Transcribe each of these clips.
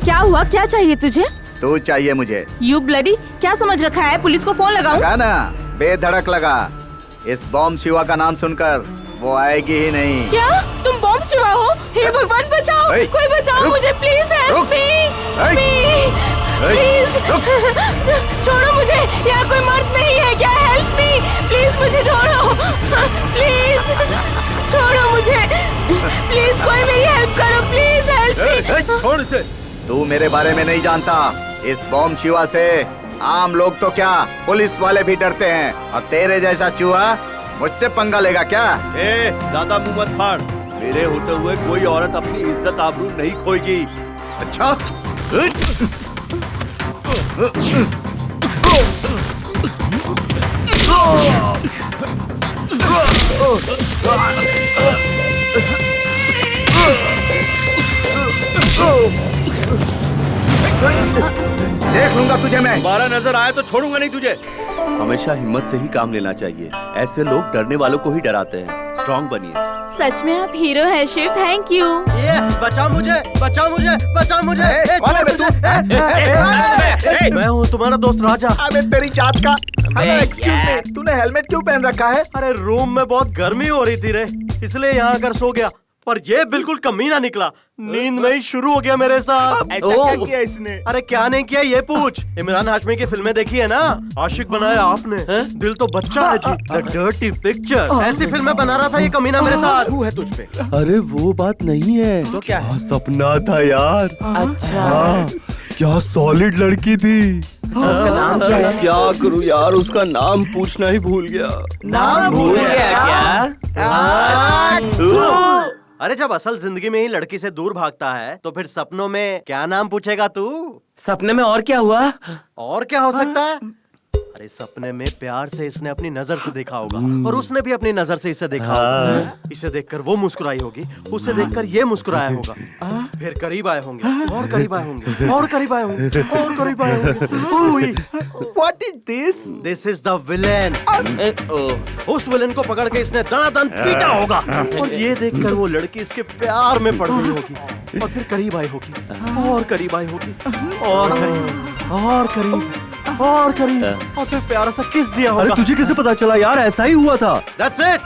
क्या हुआ? क्या चाहिए तुझे? तू चाहिए मुझे। यू ब्लडी, क्या समझ रखा है? पुलिस को फोन लगाऊं? लगा ना, बेधड़क लगा। इस बॉम्ब शिवा का नाम सुनकर वो आएगी ही नहीं। क्या तुम बॉम्ब शिवा हो? हे भगवान बचाओ, कोई बचाओ मुझे, प्लीज हेल्प मी, प्लीज छोड़ो मुझे, यहाँ कोई मर्द नहीं है क्या? हेल्प मी प्लीज, मुझे छोड़ो प्लीज, छोड़ो मुझे प्लीज, कोई मेरी हेल्प करो प्लीज, हेल्प मी। छोड़ इसे। तू मेरे बारे में नहीं जानता। इस बॉम्ब शिवा से आम लोग तो क्या, पुलिस वाले भी डरते हैं, और तेरे जैसा चूहा मुझसे पंगा लेगा क्या? ज्यादा मुंह मत फाड़। मेरे होते हुए कोई औरत अपनी इज्जत आबरू नहीं खोएगी। अच्छा? देख लूंगा तुझे मैं। दोबारा नजर आया तो छोड़ूंगा नहीं तुझे। हमेशा हिम्मत से ही काम लेना चाहिए। ऐसे लोग डरने वालों को ही डराते हैं। स्ट्रॉन्ग बनिए। सच में आप हीरो हैं शिव, थैंक यू। बचा मुझे, बचा मुझे, बचा मुझे। कौन है बे तू? मैं हूँ तुम्हारा दोस्त राजा। अबे तेरी जात का। हेलो एक्सक्यूज मी, तूने हेलमेट क्यों पहन रखा है? अरे रूम में बहुत गर्मी हो रही थी रे, इसलिए यहाँ आकर सो गया। पर ये बिल्कुल कमीना निकला, नींद में ही शुरू हो गया मेरे साथ। ऐसा क्या किया इसने? अरे क्या नहीं किया ये पूछ। इमरान हाशमी की फिल्में देखी है ना? आशिक बनाया आपने, दिल तो बच्चा है जी। द डर्टी पिक्चर, ऐसी फिल्में बना रहा था ये कमीना मेरे साथ। तू है तुझ पे। अरे वो बात नहीं है तो क्या है? सपना था यार। अच्छा, क्या सॉलिड लड़की थी। उसका नाम क्या है? क्या करूँ यार, उसका नाम पूछना ही भूल गया। नाम भूल गया क्या? अरे जब असल जिंदगी में ही लड़की से दूर भागता है तो फिर सपनों में क्या नाम पूछेगा तू? सपने में और क्या हुआ? और क्या हो सकता है? अरे सपने में प्यार से इसने अपनी नजर से देखा होगा, और उसने भी अपनी नजर से इसे देखा होगा। इसे देखकर वो मुस्कुराई होगी, उसे देखकर ये मुस्कुराया होगा। फिर करीब आए होंगे, और करीब आए होंगे, और करीब आए होंगे, और करीब आए होंगे। What is this? This is the villain. उस विलेन को पकड़ के इसने दनादन पीटा होगा, और ये देखकर वो लड़की इसके प्यार में पड़ गई होगी, और फिर करीब आई होगी, और करीब आई होगी, और करीब, और करीब, और करीब, और फिर प्यारा सा किस दिया होगा। तुझे कैसे पता चला यार? ऐसा ही हुआ था। That's it.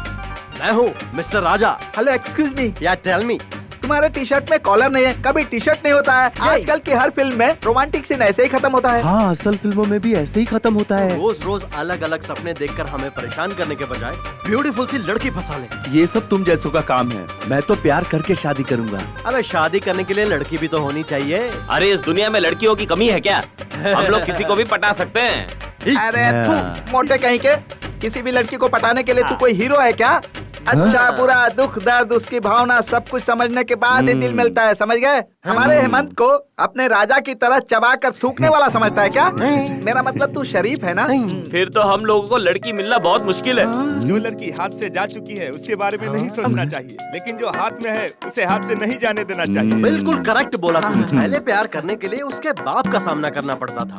मैं हूँ मिस्टर राजा। हेलो एक्सक्यूज मी, या टेल मी। तुम्हारे टी शर्ट में कॉलर नहीं है, कभी टी शर्ट नहीं होता है। आजकल की हर फिल्म में रोमांटिक सीन ऐसे ही खत्म होता है। हाँ, असल फिल्मों में भी ऐसे ही खत्म होता है। रोज रोज अलग अलग सपने देखकर हमें परेशान करने के बजाय ब्यूटीफुल सी लड़की फंसा ले। ये सब तुम जैसों का काम है। मैं तो प्यार करके शादी करूंगा। अबे शादी करने के लिए लड़की भी तो होनी चाहिए। अरे इस दुनिया में लड़कियों की कमी है क्या? हम लोग किसी को भी पटा सकते हैं। अरे थू, मोटे कहीं के। किसी भी लड़की को पटाने के लिए तू कोई हीरो है क्या? अच्छा बुरा दुख दर्द उसकी भावना सब कुछ समझने के बाद ही दिल मिलता है, समझ गए? हमारे हेमंत को अपने राजा की तरह चबा कर थूकने वाला समझता है क्या? मेरा मतलब तू शरीफ है ना? फिर तो हम लोगों को लड़की मिलना बहुत मुश्किल है। जो लड़की हाथ से जा चुकी है उसके बारे में नहीं सोचना चाहिए, लेकिन जो हाथ में है उसे हाथ से नहीं जाने देना चाहिए। बिल्कुल करेक्ट बोला तुमने। पहले प्यार करने के लिए उसके बाप का सामना करना पड़ता था,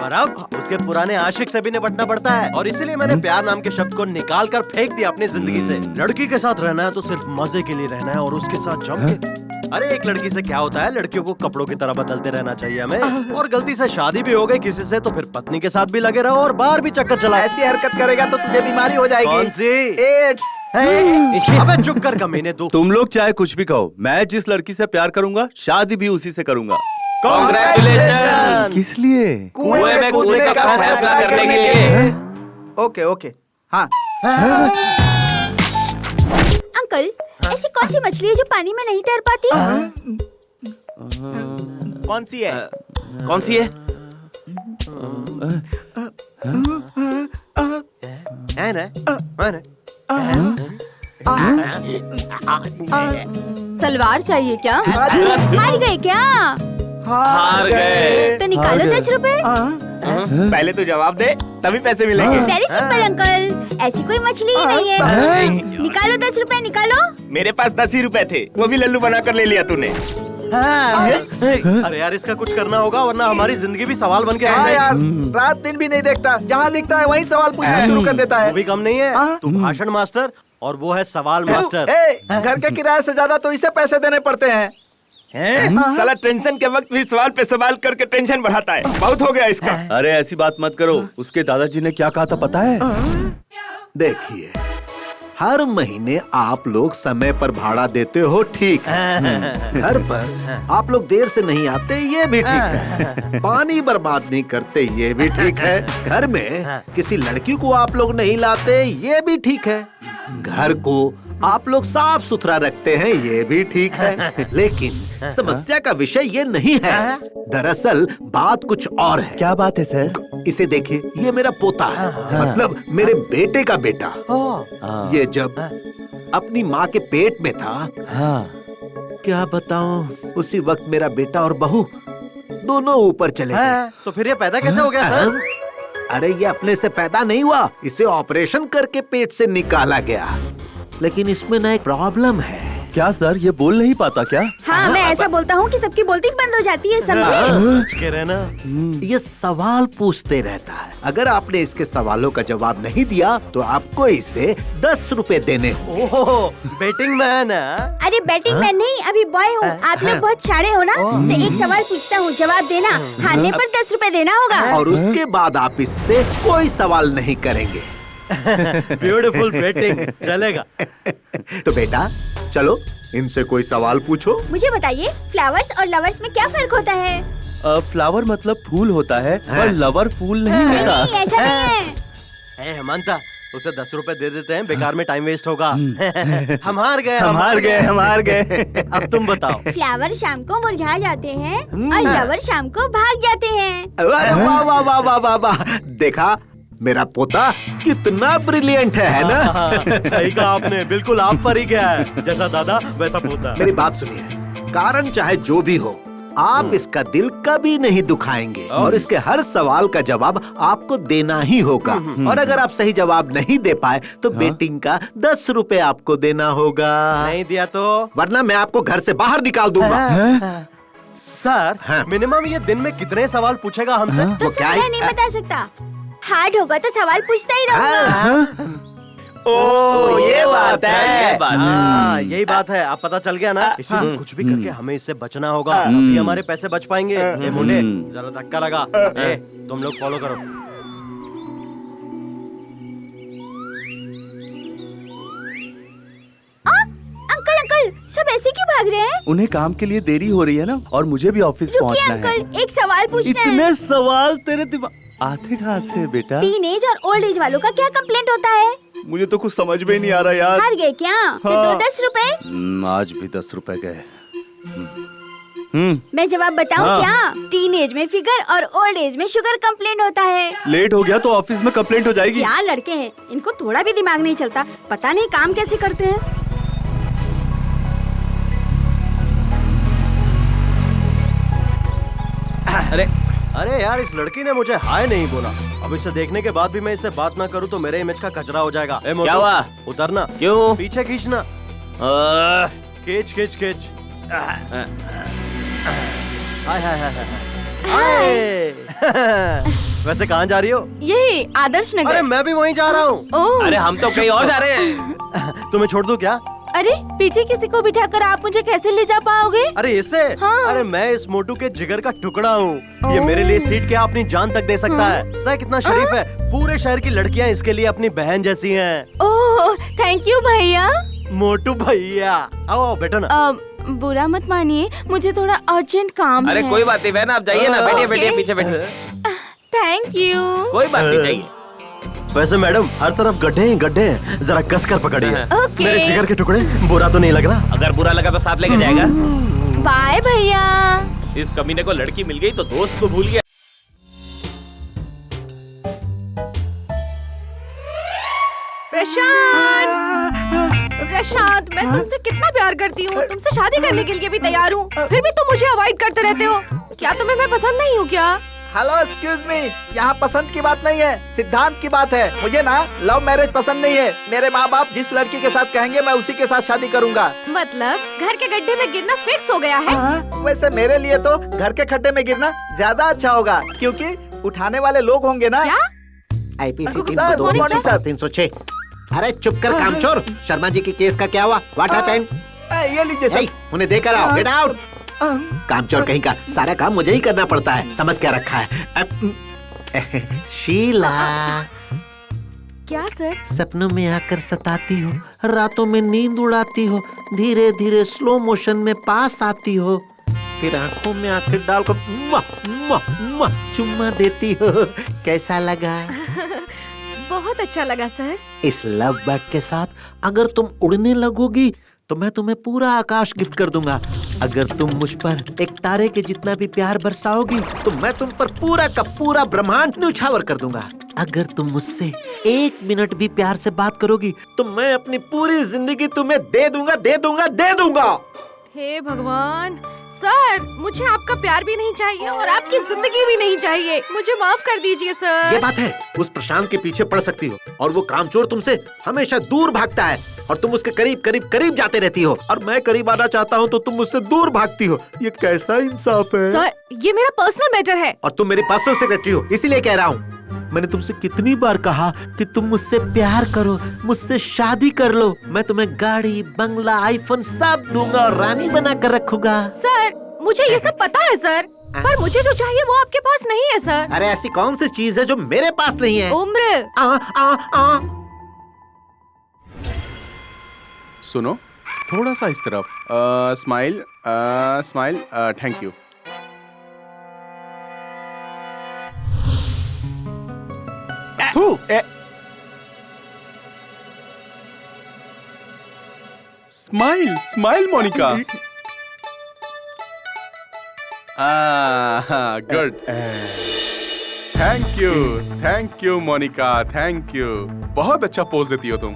पर अब उसके पुराने आशिक से भी निपटना पड़ता है। और इसीलिए मैंने प्यार नाम के शब्द को निकाल कर फेंक दिया अपनी जिंदगी से। लड़की के साथ रहना है तो सिर्फ मजे के लिए रहना है, और उसके साथ जम के। अरे एक लड़की से क्या होता है, लड़कियों को कपड़ों की तरह बदलते रहना चाहिए हमें। और गलती से शादी भी हो गई किसी से तो फिर पत्नी के साथ भी लगे रहो और बाहर भी चक्कर चला। ऐसी हरकत करेगा तो तुझे बीमारी हो जाएगी। कौन सी? एड्स। अबे चुप कर कमीने तू। तुम लोग चाहे कुछ भी कहो, मैं जिस लड़की से प्यार करूंगा शादी भी उसी से करूंगा। कांग्रेचुलेशन। किस लिए? कुएं में कूदने का फैसला करने के लिए। ओके ओके, हाँ। अंकल, ऐसी कौन सी मछली है जो पानी में नहीं तैर पाती? कौन सी है? कौन सी है? सलवार चाहिए क्या? हार गए क्या? हार गए। तो निकालो 10 रुपए। पहले तो जवाब दे, तभी पैसे मिलेंगे। वेरी सिंपल अंकल, ऐसी कोई मछली ही नहीं है। निकालो 10 रुपए, निकालो। मेरे पास 10 ही रुपए थे, वो भी लल्लू बना कर ले लिया तूने। अरे यार इसका कुछ करना होगा, वरना हमारी जिंदगी भी सवाल बन के रह हाँ यार, जाएगी। रात दिन भी नहीं देखता, जहाँ दिखता है वहीं सवाल पूछना शुरू कर देता वो है। भी कम नहीं है। तू भाषण मास्टर और वो है सवाल मास्टर। घर के किराए से ज्यादा तो इसे पैसे देने पड़ते हैं। साला टेंशन के वक्त भी सवाल पे सवाल करके टेंशन बढ़ाता है। बहुत हो गया इसका। अरे ऐसी बात मत करो। उसके दादाजी ने क्या कहा था पता है? देखिए, हर महीने आप लोग समय पर भाड़ा देते हो, ठीक है। घर पर आप लोग देर से नहीं आते, ये भी ठीक है। पानी बर्बाद नहीं करते, ये भी ठीक है। घर में किसी लड़की को आप लोग नहीं लाते, ये भी ठीक है। घर को आप लोग साफ सुथरा रखते हैं, ये भी ठीक है। लेकिन समस्या का विषय ये नहीं है। दरअसल बात कुछ और है। क्या बात है सर? इसे देखिए, ये मेरा पोता है, मतलब मेरे बेटे का बेटा। ये जब अपनी माँ के पेट में था, क्या बताऊं, उसी वक्त मेरा बेटा और बहू दोनों ऊपर चले गए। तो फिर ये पैदा कैसे हो गया सर? अरे ये अपने से पैदा नहीं हुआ, इसे ऑपरेशन करके पेट से निकाला गया। लेकिन इसमें ना एक प्रॉब्लम है। क्या सर, ये बोल नहीं पाता क्या? हाँ, मैं ऐसा बोलता हूँ कि सबकी बोलती बंद हो जाती है, समझे? कह रहे ना, ये सवाल पूछते रहता है। अगर आपने इसके सवालों का जवाब नहीं दिया तो आपको इसे 10 रुपए देने हो। ओहो, बेटिंग मैन है। अरे बैटिंग मैन नहीं, अभी बॉय हूँ। आप लोग बहुत छाड़े हो ना, तो एक सवाल पूछता हूँ, जवाब देना। हारने पर 10 रुपए देना होगा। और उसके बाद आप इससे कोई सवाल नहीं करेंगे। ब्यूटीफुल बेटिंग, चलेगा। तो बेटा चलो, इनसे कोई सवाल पूछो। मुझे बताइए, फ्लावर्स और लवर्स में क्या फर्क होता है? फ्लावर मतलब फूल होता है, पर लवर फूल नहीं होता। नहीं, ऐसा नहीं है। हेमंता, उसे 10 रुपए दे देते हैं, बेकार में टाइम वेस्ट होगा। हम हार गए। अब तुम बताओ। फ्लावर शाम को मुरझा जाते हैं और लवर शाम को भाग जाते हैं। अरे वाह वाह वाह वाह वाह वाह, देखा मेरा पोता कितना ब्रिलियंट है ना? सही कहा आपने, बिल्कुल आप पर ही क्या है, जैसा दादा वैसा पोता। मेरी बात सुनिए, कारण चाहे जो भी हो, आप इसका दिल कभी नहीं दुखाएंगे और इसके हर सवाल का जवाब आपको देना ही होगा। और अगर आप सही जवाब नहीं दे पाए तो बेटिंग का 10 रुपए आपको देना होगा। नहीं दिया तो? वरना मैं आपको घर से बाहर निकाल दूंगा। सर, मिनिमम ये दिन में कितने सवाल पूछेगा हमसे? तो समय नहीं बता सकता। हार्ड होगा तो सवाल पूछता ही रहूंगा। ओ, ये बात है। हाँ, यही बात है। अब पता चल गया ना, इसीलिए कुछ भी करके हमें इससे बचना होगा, तभी हमारे पैसे बच पाएंगे। ए मुंडे, जरा धक्का लगा। ए, तुम लोग फॉलो करो। अंकल, सब ऐसे क्यों भाग रहे हैं? उन्हें काम के लिए देरी हो रही है ना, और मुझे भी ऑफिस रुकिए पहुंचना है। अंकल, एक सवाल पूछना है। इतने सवाल तेरे दिमाग आते कहाँ से बेटा? टीनेज और ओल्ड एज वालों का क्या कंप्लेंट होता है? मुझे तो कुछ समझ में ही नहीं आ रहा यार। हार गए क्या? तो दो 10 रुपए। आज भी 10 रुपए गए। मैं जवाब बताऊं क्या? टीनेज में फिगर और ओल्ड एज में शुगर कंप्लेंट होता है। लेट हो गया तो ऑफिस में कंप्लेंट हो जाएगी। क्या लड़के हैं, इनको थोड़ा भी दिमाग नहीं चलता। पता नहीं काम कैसे करते हैं। अरे यार, इस लड़की ने मुझे हाय नहीं बोला। अब इसे देखने के बाद भी मैं इससे बात ना करूं तो मेरे इमेज का कचरा हो जाएगा। ए मोटू, क्या हुआ? उतरना। क्यों? पीछे खींचना। खींच खींच खींच। हाय हाय हाय हाय। वैसे कहाँ जा रही हो? यही आदर्श नगर। अरे मैं भी वहीं जा रहा हूँ। ओह, अरे हम तो कहीं और जा रहे हैं। तुम्हें छोड़ दूं क्या? अरे पीछे किसी को बिठाकर आप मुझे कैसे ले जा पाओगे? अरे इससे? हाँ। अरे मैं इस मोटू के जिगर का टुकड़ा हूँ। ये मेरे लिए सीट के अपनी जान तक दे सकता है। पता है कितना शरीफ है? पूरे शहर की लड़कियाँ इसके लिए अपनी बहन जैसी हैं। ओह, थैंक यू भैया। मोटू भैया, आओ बैठो ना। बुरा मत मानिए, मुझे थोड़ा अर्जेंट काम है। अरे कोई बात नहीं बहन, आप जाइए ना, बैठिए बैठिए, पीछे बैठिए। Thank you. कोई बात नहीं, जाइए। वैसे मैडम, हर तरफ गड्ढे ही गड्ढे हैं, जरा कस कर पकड़िए। ओके। मेरे जिगर के टुकड़े, बुरा तो नहीं लग रहा? अगर बुरा लगा तो साथ लेके जाएगा। बाय भैया। इस कमीने को लड़की मिल गई तो दोस्त को भूल गया। प्रशांत, मैं तुमसे कितना प्यार करती हूँ, तुमसे शादी करने के लिए भी तैयार हूँ, फिर भी तुम मुझे अवॉइड करते रहते हो। क्या तुम्हें मैं पसंद नहीं हूँ क्या? हेलो, एक्सक्यूज मी, यहाँ पसंद की बात नहीं है, सिद्धांत की बात है। मुझे ना लव मैरिज पसंद नहीं है। मेरे माँ बाप जिस लड़की के साथ कहेंगे मैं उसी के साथ शादी करूँगा। मतलब घर के गड्ढे में गिरना फिक्स हो गया है? वैसे मेरे लिए तो घर के खड्डे में गिरना ज्यादा अच्छा होगा, क्योंकि उठाने वाले लोग होंगे ना। क्या? IPC sir, good morning sir. 306। अरे चुप कर कामचोर, शर्मा जी की केस का क्या हुआ? What happened? ये लीजिए सर। उन्हें देकर आओ। Get out. कामचोर कहीं का, सारा काम मुझे ही करना पड़ता है, समझ क्या रखा है। शीला, क्या सर? सपनों में आकर सताती हो, रातों में नींद उड़ाती हो, धीरे धीरे स्लो मोशन में पास आती हो, फिर आंखों में आंखें डालकर चुम्मा देती हो। कैसा लगा? बहुत अच्छा लगा सर। इस लव बर्ड के साथ अगर तुम उड़ने लगोगी तो मैं तुम्हें पूरा आकाश गिफ्ट कर दूंगा। अगर तुम मुझ पर एक तारे के जितना भी प्यार बरसाओगी तो मैं तुम पर पूरा का पूरा ब्रह्मांड न्यौछावर कर दूंगा। अगर तुम मुझसे 1 मिनट भी प्यार से बात करोगी तो मैं अपनी पूरी जिंदगी तुम्हें दे दूंगा। हे भगवान सर, मुझे आपका प्यार भी नहीं चाहिए और आपकी जिंदगी भी नहीं चाहिए। मुझे माफ कर दीजिए सर। ये बात है, उस प्रशांत के पीछे पड़ सकती हो और वो कामचोर तुमसे हमेशा दूर भागता है और तुम उसके करीब जाते रहती हो, और मैं करीब आना चाहता हूँ तो तुम मुझसे दूर भागती हो। ये कैसा इंसाफ है? सर, ये मेरा पर्सनल मैटर है। और तुम मेरी पर्सनल सेक्रेटरी हो, इसीलिए कह रहा हूँ। मैंने तुमसे कितनी बार कहा कि तुम मुझसे प्यार करो, मुझसे शादी कर लो। मैं तुम्हें गाड़ी, बंगला, आईफोन सब दूंगा और रानी बना कर रखूंगा। सर, मुझे ये सब पता है सर, पर मुझे जो चाहिए वो आपके पास नहीं है सर। अरे ऐसी कौन सी चीज है जो मेरे पास नहीं है? उम्र। सुनो, थोड़ा सा इस तरफ। Smile, smile, thank you. Smile, smile Monica. Good. Thank you Monica, thank you. बहुत अच्छा पोज देती हो तुम।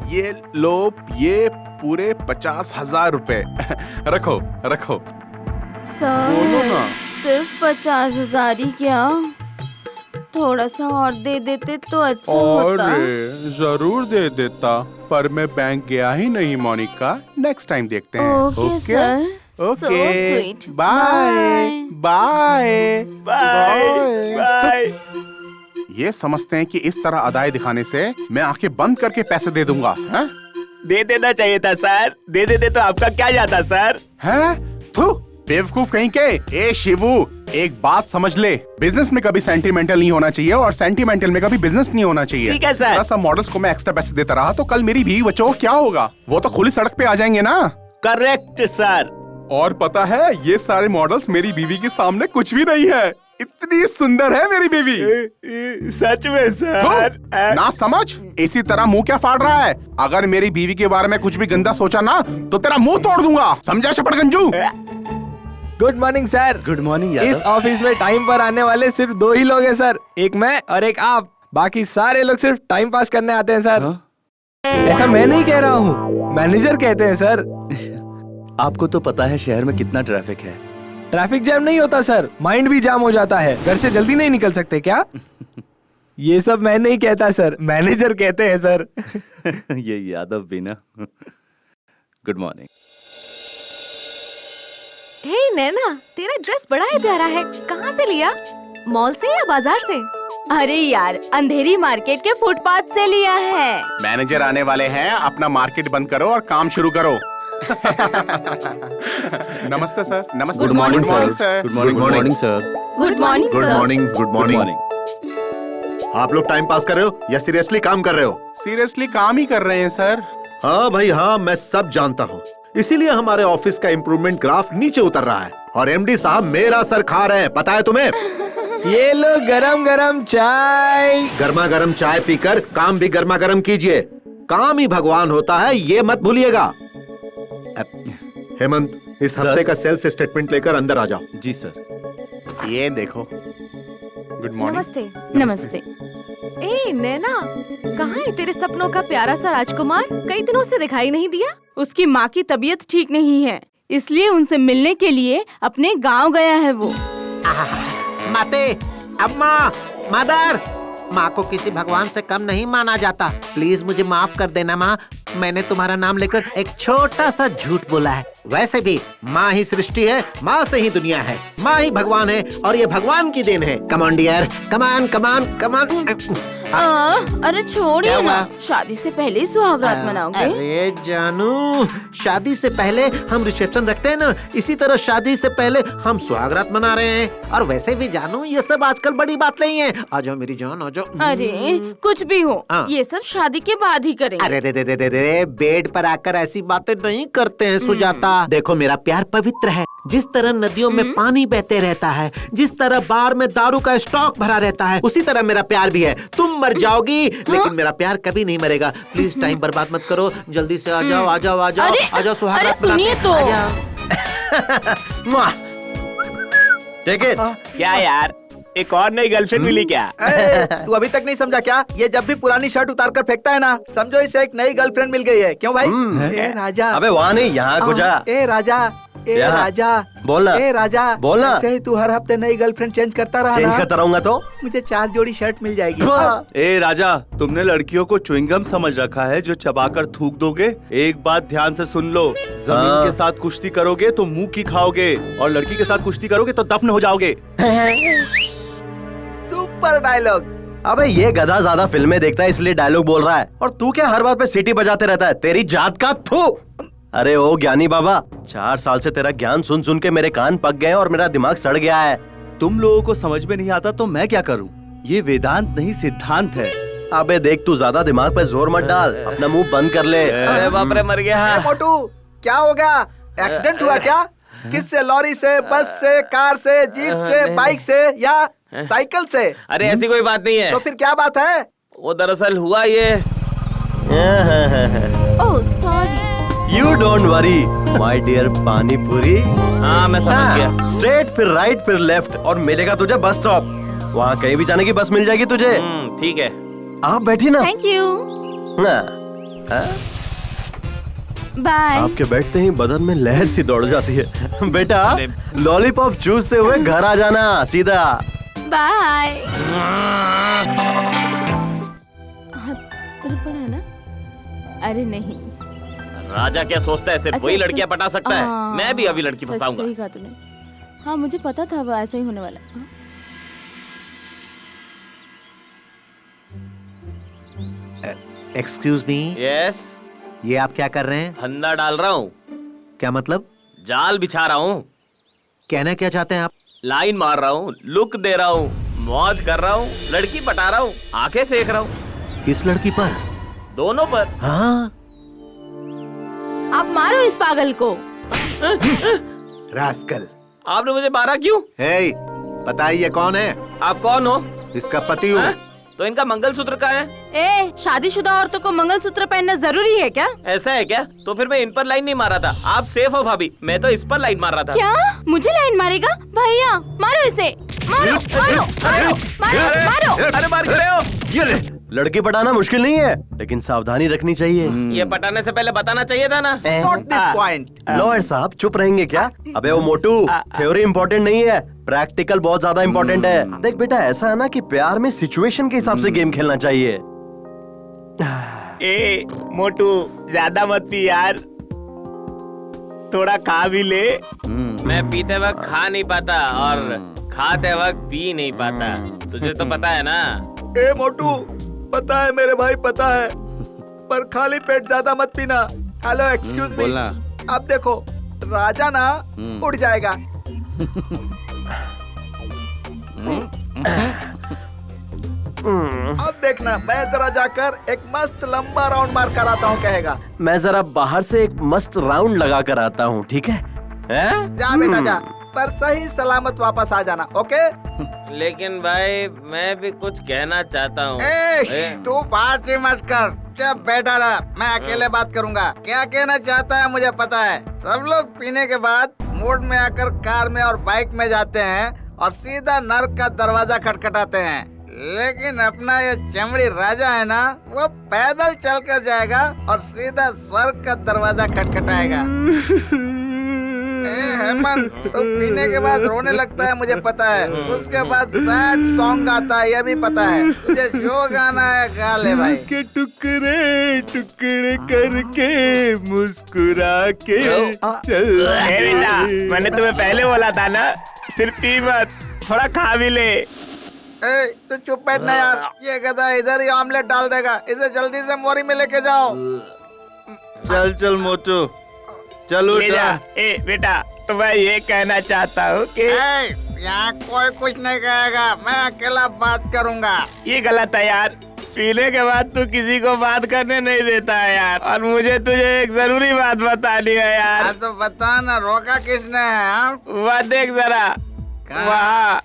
ये लो, ये पूरे 50,000 रुपए। रखो। बोलो ना। सिर्फ 50,000 ही क्या? थोड़ा सा और दे देते तो अच्छा होता। जरूर दे देता, पर मैं बैंक गया ही नहीं मोनिका। नेक्स्ट टाइम देखते हैं। Okay sir. Okay, bye. ये समझते हैं कि इस तरह अदाई दिखाने से मैं आंखें बंद करके पैसे दे दूंगा। है? दे देना चाहिए था सर, दे देते तो आपका क्या जाता सर। हैं? बेवकूफ कहीं के। ए शिवू, एक बात समझ ले, बिजनेस में कभी सेंटिमेंटल नहीं होना चाहिए और सेंटिमेंटल में कभी बिजनेस नहीं होना चाहिए। ठीक है सर। थोड़ा सा मॉडल्स को मैं एक्स्ट्रा पैसे देता रहा तो कल मेरी बीवी बच्चों को क्या होगा? वो तो खुली सड़क पे आ जाएंगे ना। Correct sir. और पता है, ये सारे मॉडल्स मेरी बीवी के सामने कुछ भी नहीं है। इतनी सुंदर है मेरी बीवी। सच में सर। ना समझ, इसी तरह मुंह क्या फाड़ रहा है? अगर मेरी बीवी के बारे में कुछ भी गंदा सोचा ना तो तेरा मुंह तोड़ दूंगा, समझा शपड़गंजू? Good morning sir. Good morning. इस ऑफिस में टाइम पर आने वाले सिर्फ 2 ही लोग हैं सर, एक मैं और एक आप। बाकी सारे लोग सिर्फ टाइम पास करने आते हैं सर। ऐसा मैं नहीं कह रहा हूँ, मैनेजर कहते हैं सर। आपको तो पता है शहर में कितना ट्रैफिक है। ट्रैफिक जैम नहीं होता सर, माइंड भी जाम हो जाता है। घर से जल्दी नहीं निकल सकते क्या? ये सब मैं नहीं कहता सर, मैनेजर कहते हैं सर। ये यादव भी ना। Good morning. हे नैना, तेरा ड्रेस बड़ा ही प्यारा है। कहाँ से लिया? मॉल से या बाजार से? अरे यार, अंधेरी मार्केट के फुटपाथ से लिया है। मैनेजर आने वाले हैं, अपना मार्केट बंद करो और काम शुरू करो। नमस्ते सर। नमस्ते। Good morning sir. Good morning sir. Good morning sir. Good morning. आप लोग टाइम पास कर रहे हो या सीरियसली काम कर रहे हो? सीरियसली काम ही कर रहे हैं सर। हाँ भाई हाँ, मैं सब जानता हूँ। इसीलिए हमारे ऑफिस का इम्प्रूवमेंट ग्राफ नीचे उतर रहा है और एमडी साहब मेरा सर खा रहे हैं, पता है तुम्हें? ये लो गरम गरम चाय। गर्मा गर्म चाय पीकर काम भी गर्मा गर्म कीजिए। काम ही भगवान होता है, ये मत भूलिएगा। हेमंत, इस हफ्ते का सेल्स स्टेटमेंट लेकर अंदर आ जाओ। जी सर। ये देखो। Good morning. नमस्ते। नमस्ते। ए नैना, कहाँ है तेरे सपनों का प्यारा सा राजकुमार? कई दिनों से दिखाई नहीं दिया। उसकी माँ की तबीयत ठीक नहीं है, इसलिए उनसे मिलने के लिए अपने गांव गया है वो। माते, अम्मा, मदर, माँ को किसी भगवान से कम नहीं माना जाता। प्लीज मुझे माफ कर देना माँ, मैंने तुम्हारा नाम लेकर एक छोटा सा झूठ बोला है। वैसे भी माँ ही सृष्टि है, माँ से ही दुनिया है, माँ ही भगवान है और ये भगवान की देन है। कम ऑन डियर, कमान कमान कमान। अरे छोड़िए ना, शादी से पहले ही सुहागरात मनाओगे? अरे जानू, शादी से पहले हम रिसेप्शन रखते हैं ना, इसी तरह शादी से पहले हम सुहागरात मना रहे हैं। और वैसे भी जानू, ये सब आजकल बड़ी बात नहीं है। आ जाओ मेरी जान, आ जाओ। अरे कुछ भी हो, ये सब शादी के बाद ही करेंगे। अरे रे रे रे रे रे, बेड पर आकर ऐसी बातें नहीं करते हैं सुजाता। देखो मेरा प्यार पवित्र है। जिस तरह नदियों में पानी बहते रहता है, जिस तरह बार में दारू का स्टॉक भरा रहता है, उसी तरह मेरा प्यार भी है। तुम मर जाओगी लेकिन मेरा प्यार कभी नहीं मरेगा। प्लीज टाइम बर्बाद मत करो, जल्दी से आ जाओ, आ जाओ, आ जाओ, आ जाओ, सुहागरात सुनिए तो। Take it. क्या यार, एक और नई गर्लफ्रेंड मिली क्या? तू अभी तक नहीं समझा क्या? ये जब भी पुरानी शर्ट उतार कर फेंकता है ना, समझो इसे एक नई गर्लफ्रेंड मिल गई है। क्यों भाई? ए राजा। अबे वहाँ नहीं, यहाँ को जा। ए राजा, ए राजा, बोलना। ए राजा, बोलना। ऐसे ही तू हर हफ्ते नई गर्लफ्रेंड चेंज करता रहा चेंज ना, करता रहूंगा तो मुझे 4 जोड़ी शर्ट मिल जाएगी। ए राजा, तुमने लड़कियों को च्युइंगम समझ रखा है जो चबाकर थूक दोगे। एक बात ध्यान से सुन लो, जमीन के साथ कुश्ती करोगे तो मुंह की खाओगे, और लड़की के साथ कुश्ती करोगे तो दफन हो जाओगे। Super dialogue. अबे ये गधा ज्यादा फिल्में देखता है इसलिए डायलॉग बोल रहा है, और तू क्या हर बात पे सीटी बजाते रहता है? तेरी जात का थू। अरे ओ ज्ञानी बाबा, 4 साल से तेरा ज्ञान सुन सुन के मेरे कान पक गए और मेरा दिमाग सड़ गया है। तुम लोगों को समझ में नहीं आता तो मैं क्या करूं? ये वेदांत नहीं सिद्धांत है। अबे देख, तू ज्यादा दिमाग पे जोर मत डाल, अपना मुंह बंद कर ले। अरे बाप रे, मर गया। मोटू, क्या हो गया? एक्सीडेंट हुआ क्या? किससे? लॉरी से, बस से, कार से, जीप से, बाइक से या साइकिल से? अरे ऐसी कोई बात नहीं है। तो फिर क्या बात है? वो दरअसल हुआ ये। Oh sorry. You don't worry, my dear पानी पूरी। हाँ मैं समझ गया। स्ट्रेट फिर राइट फिर लेफ्ट और मिलेगा तुझे बस स्टॉप। वहाँ कहीं भी जाने की बस मिल जाएगी तुझे। ठीक है। आप बैठी ना। Thank you. बाय। आपके बैठते ही बदन में लहर सी दौड़ जाती है। बेटा लॉलीपॉप चूसते हुए घर आ जाना सीधा। बाय। तुरंत पड़ा है ना? अरे नहीं, राजा क्या सोचता है सिर्फ अच्छा, वही लड़कियां पटा सकता है? हाँ, मैं भी अभी लड़की फंसाऊंगा। सही कहा तूने। हाँ मुझे पता था वो ऐसा ही होने वाला। Excuse me. यस। ये आप क्या कर रहे हैं? फंदा डाल रहा हूँ। क्या मतलब? जाल बिछा रहा हूँ। कहना क्या चाहते हैं आप? लाइन मार रहा हूँ, लुक दे रहा हूँ, मौज कर रहा हूँ, लड़की पटा रहा हूँ, आंखें सेक रहा हूँ। किस लड़की पर? दोनों पर। हाँ? आप मारो इस पागल को। रास्कल। आपने मुझे मारा क्यों? हे, पता है ये कौन है? आप कौन हो? इसका पति हूँ। तो इनका मंगलसूत्र कहाँ है? ए, शादीशुदा औरतों को मंगलसूत्र पहनना जरूरी है क्या? ऐसा है क्या? तो फिर मैं इन पर लाइन नहीं मारा था। आप सेफ हो भाभी, मैं तो इस पर लाइन मार रहा था। क्या? मुझे लाइन मारेगा? भैया मारो इसे, मारो मारो मारो मारो मारो। अरे मार क्यों रहे हो? ये ले, लड़की पटाना मुश्किल नहीं है, लेकिन सावधानी रखनी चाहिए। ये पटाने से पहले बताना चाहिए था ना। Note this point. लॉयर साहब चुप रहेंगे क्या? अबे वो मोटू, थ्योरी इम्पोर्टेंट नहीं है, प्रैक्टिकल बहुत ज्यादा इम्पोर्टेंट है। देख बेटा, ऐसा है ना कि प्यार में सिचुएशन के हिसाब से गेम खेलना चाहिए। ए मोटू, ज्यादा मत पी यार, थोड़ा खा भी ले। मैं पीते वक्त खा नहीं पाता और खाते वक्त पी नहीं पाता, तुझे तो पता है ना। ए मोटू, पता है मेरे भाई, पता है, पर खाली पेट ज्यादा मत पीना। Hello excuse me. बोलना। अब देखो, राजा ना उड़ जाएगा। अब देखना, मैं जरा जाकर एक मस्त लंबा राउंड मार कर आता हूँ, कहेगा। मैं जरा बाहर से एक मस्त राउंड लगा कर आता हूँ, ठीक है? जा बेटा जा, पर सही सलामत वापस आ जाना, ओके? लेकिन भाई मैं भी कुछ कहना चाहता हूँ। तू बात ही मत कर, जब बैठा रहा, मैं अकेले बात करूंगा। क्या कहना चाहता है मुझे पता है। सब लोग पीने के बाद मूड में आकर कार में और बाइक में जाते हैं और सीधा नर्क का दरवाजा खटखटाते हैं, लेकिन अपना ये चमड़ी राजा है ना, वो पैदल चल कर जाएगा और सीधा स्वर्ग का दरवाजा खटखटाएगा। हेमंत, तो पीने के बाद रोने लगता है मुझे पता है, उसके बाद सैड सॉन्ग आता है ये भी पता है, तुझे जो गाना है गा ले भाई। के टुकड़े टुकड़े करके मुस्कुरा के चल। बेटा, मैंने तुम्हें पहले बोला था ना, सिर्फ पी मत, थोड़ा खा भी ले। तू चुप बैठना यार, ये गधा इधर ही ऑमलेट डाल देगा, इसे जल्दी से मोरी में लेके जाओ। चल चल मोटू, चलो ले जा। बेटा, तो मैं ये कहना चाहता हूँ कि यहाँ कोई कुछ नहीं कहेगा, मैं अकेला बात करूँगा। ये गलत है यार, पीने के बाद तू किसी को बात करने नहीं देता है यार, और मुझे तुझे एक जरूरी बात बतानी है यार। तो बता ना, रोका किसने है? वहाँ देख जरा, वहाँ।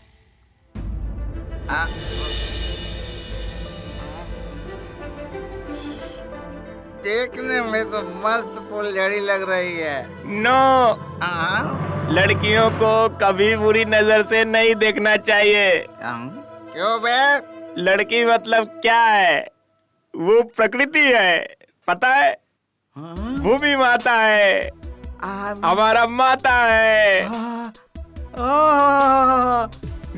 देखने में तो मस्त फुलझड़ी लग रही है। नो, लड़कियों को कभी बुरी नजर से नहीं देखना चाहिए। क्यों बे? लड़की मतलब क्या है? वो प्रकृति है, पता है? भूमि माता है, हमारा माता है।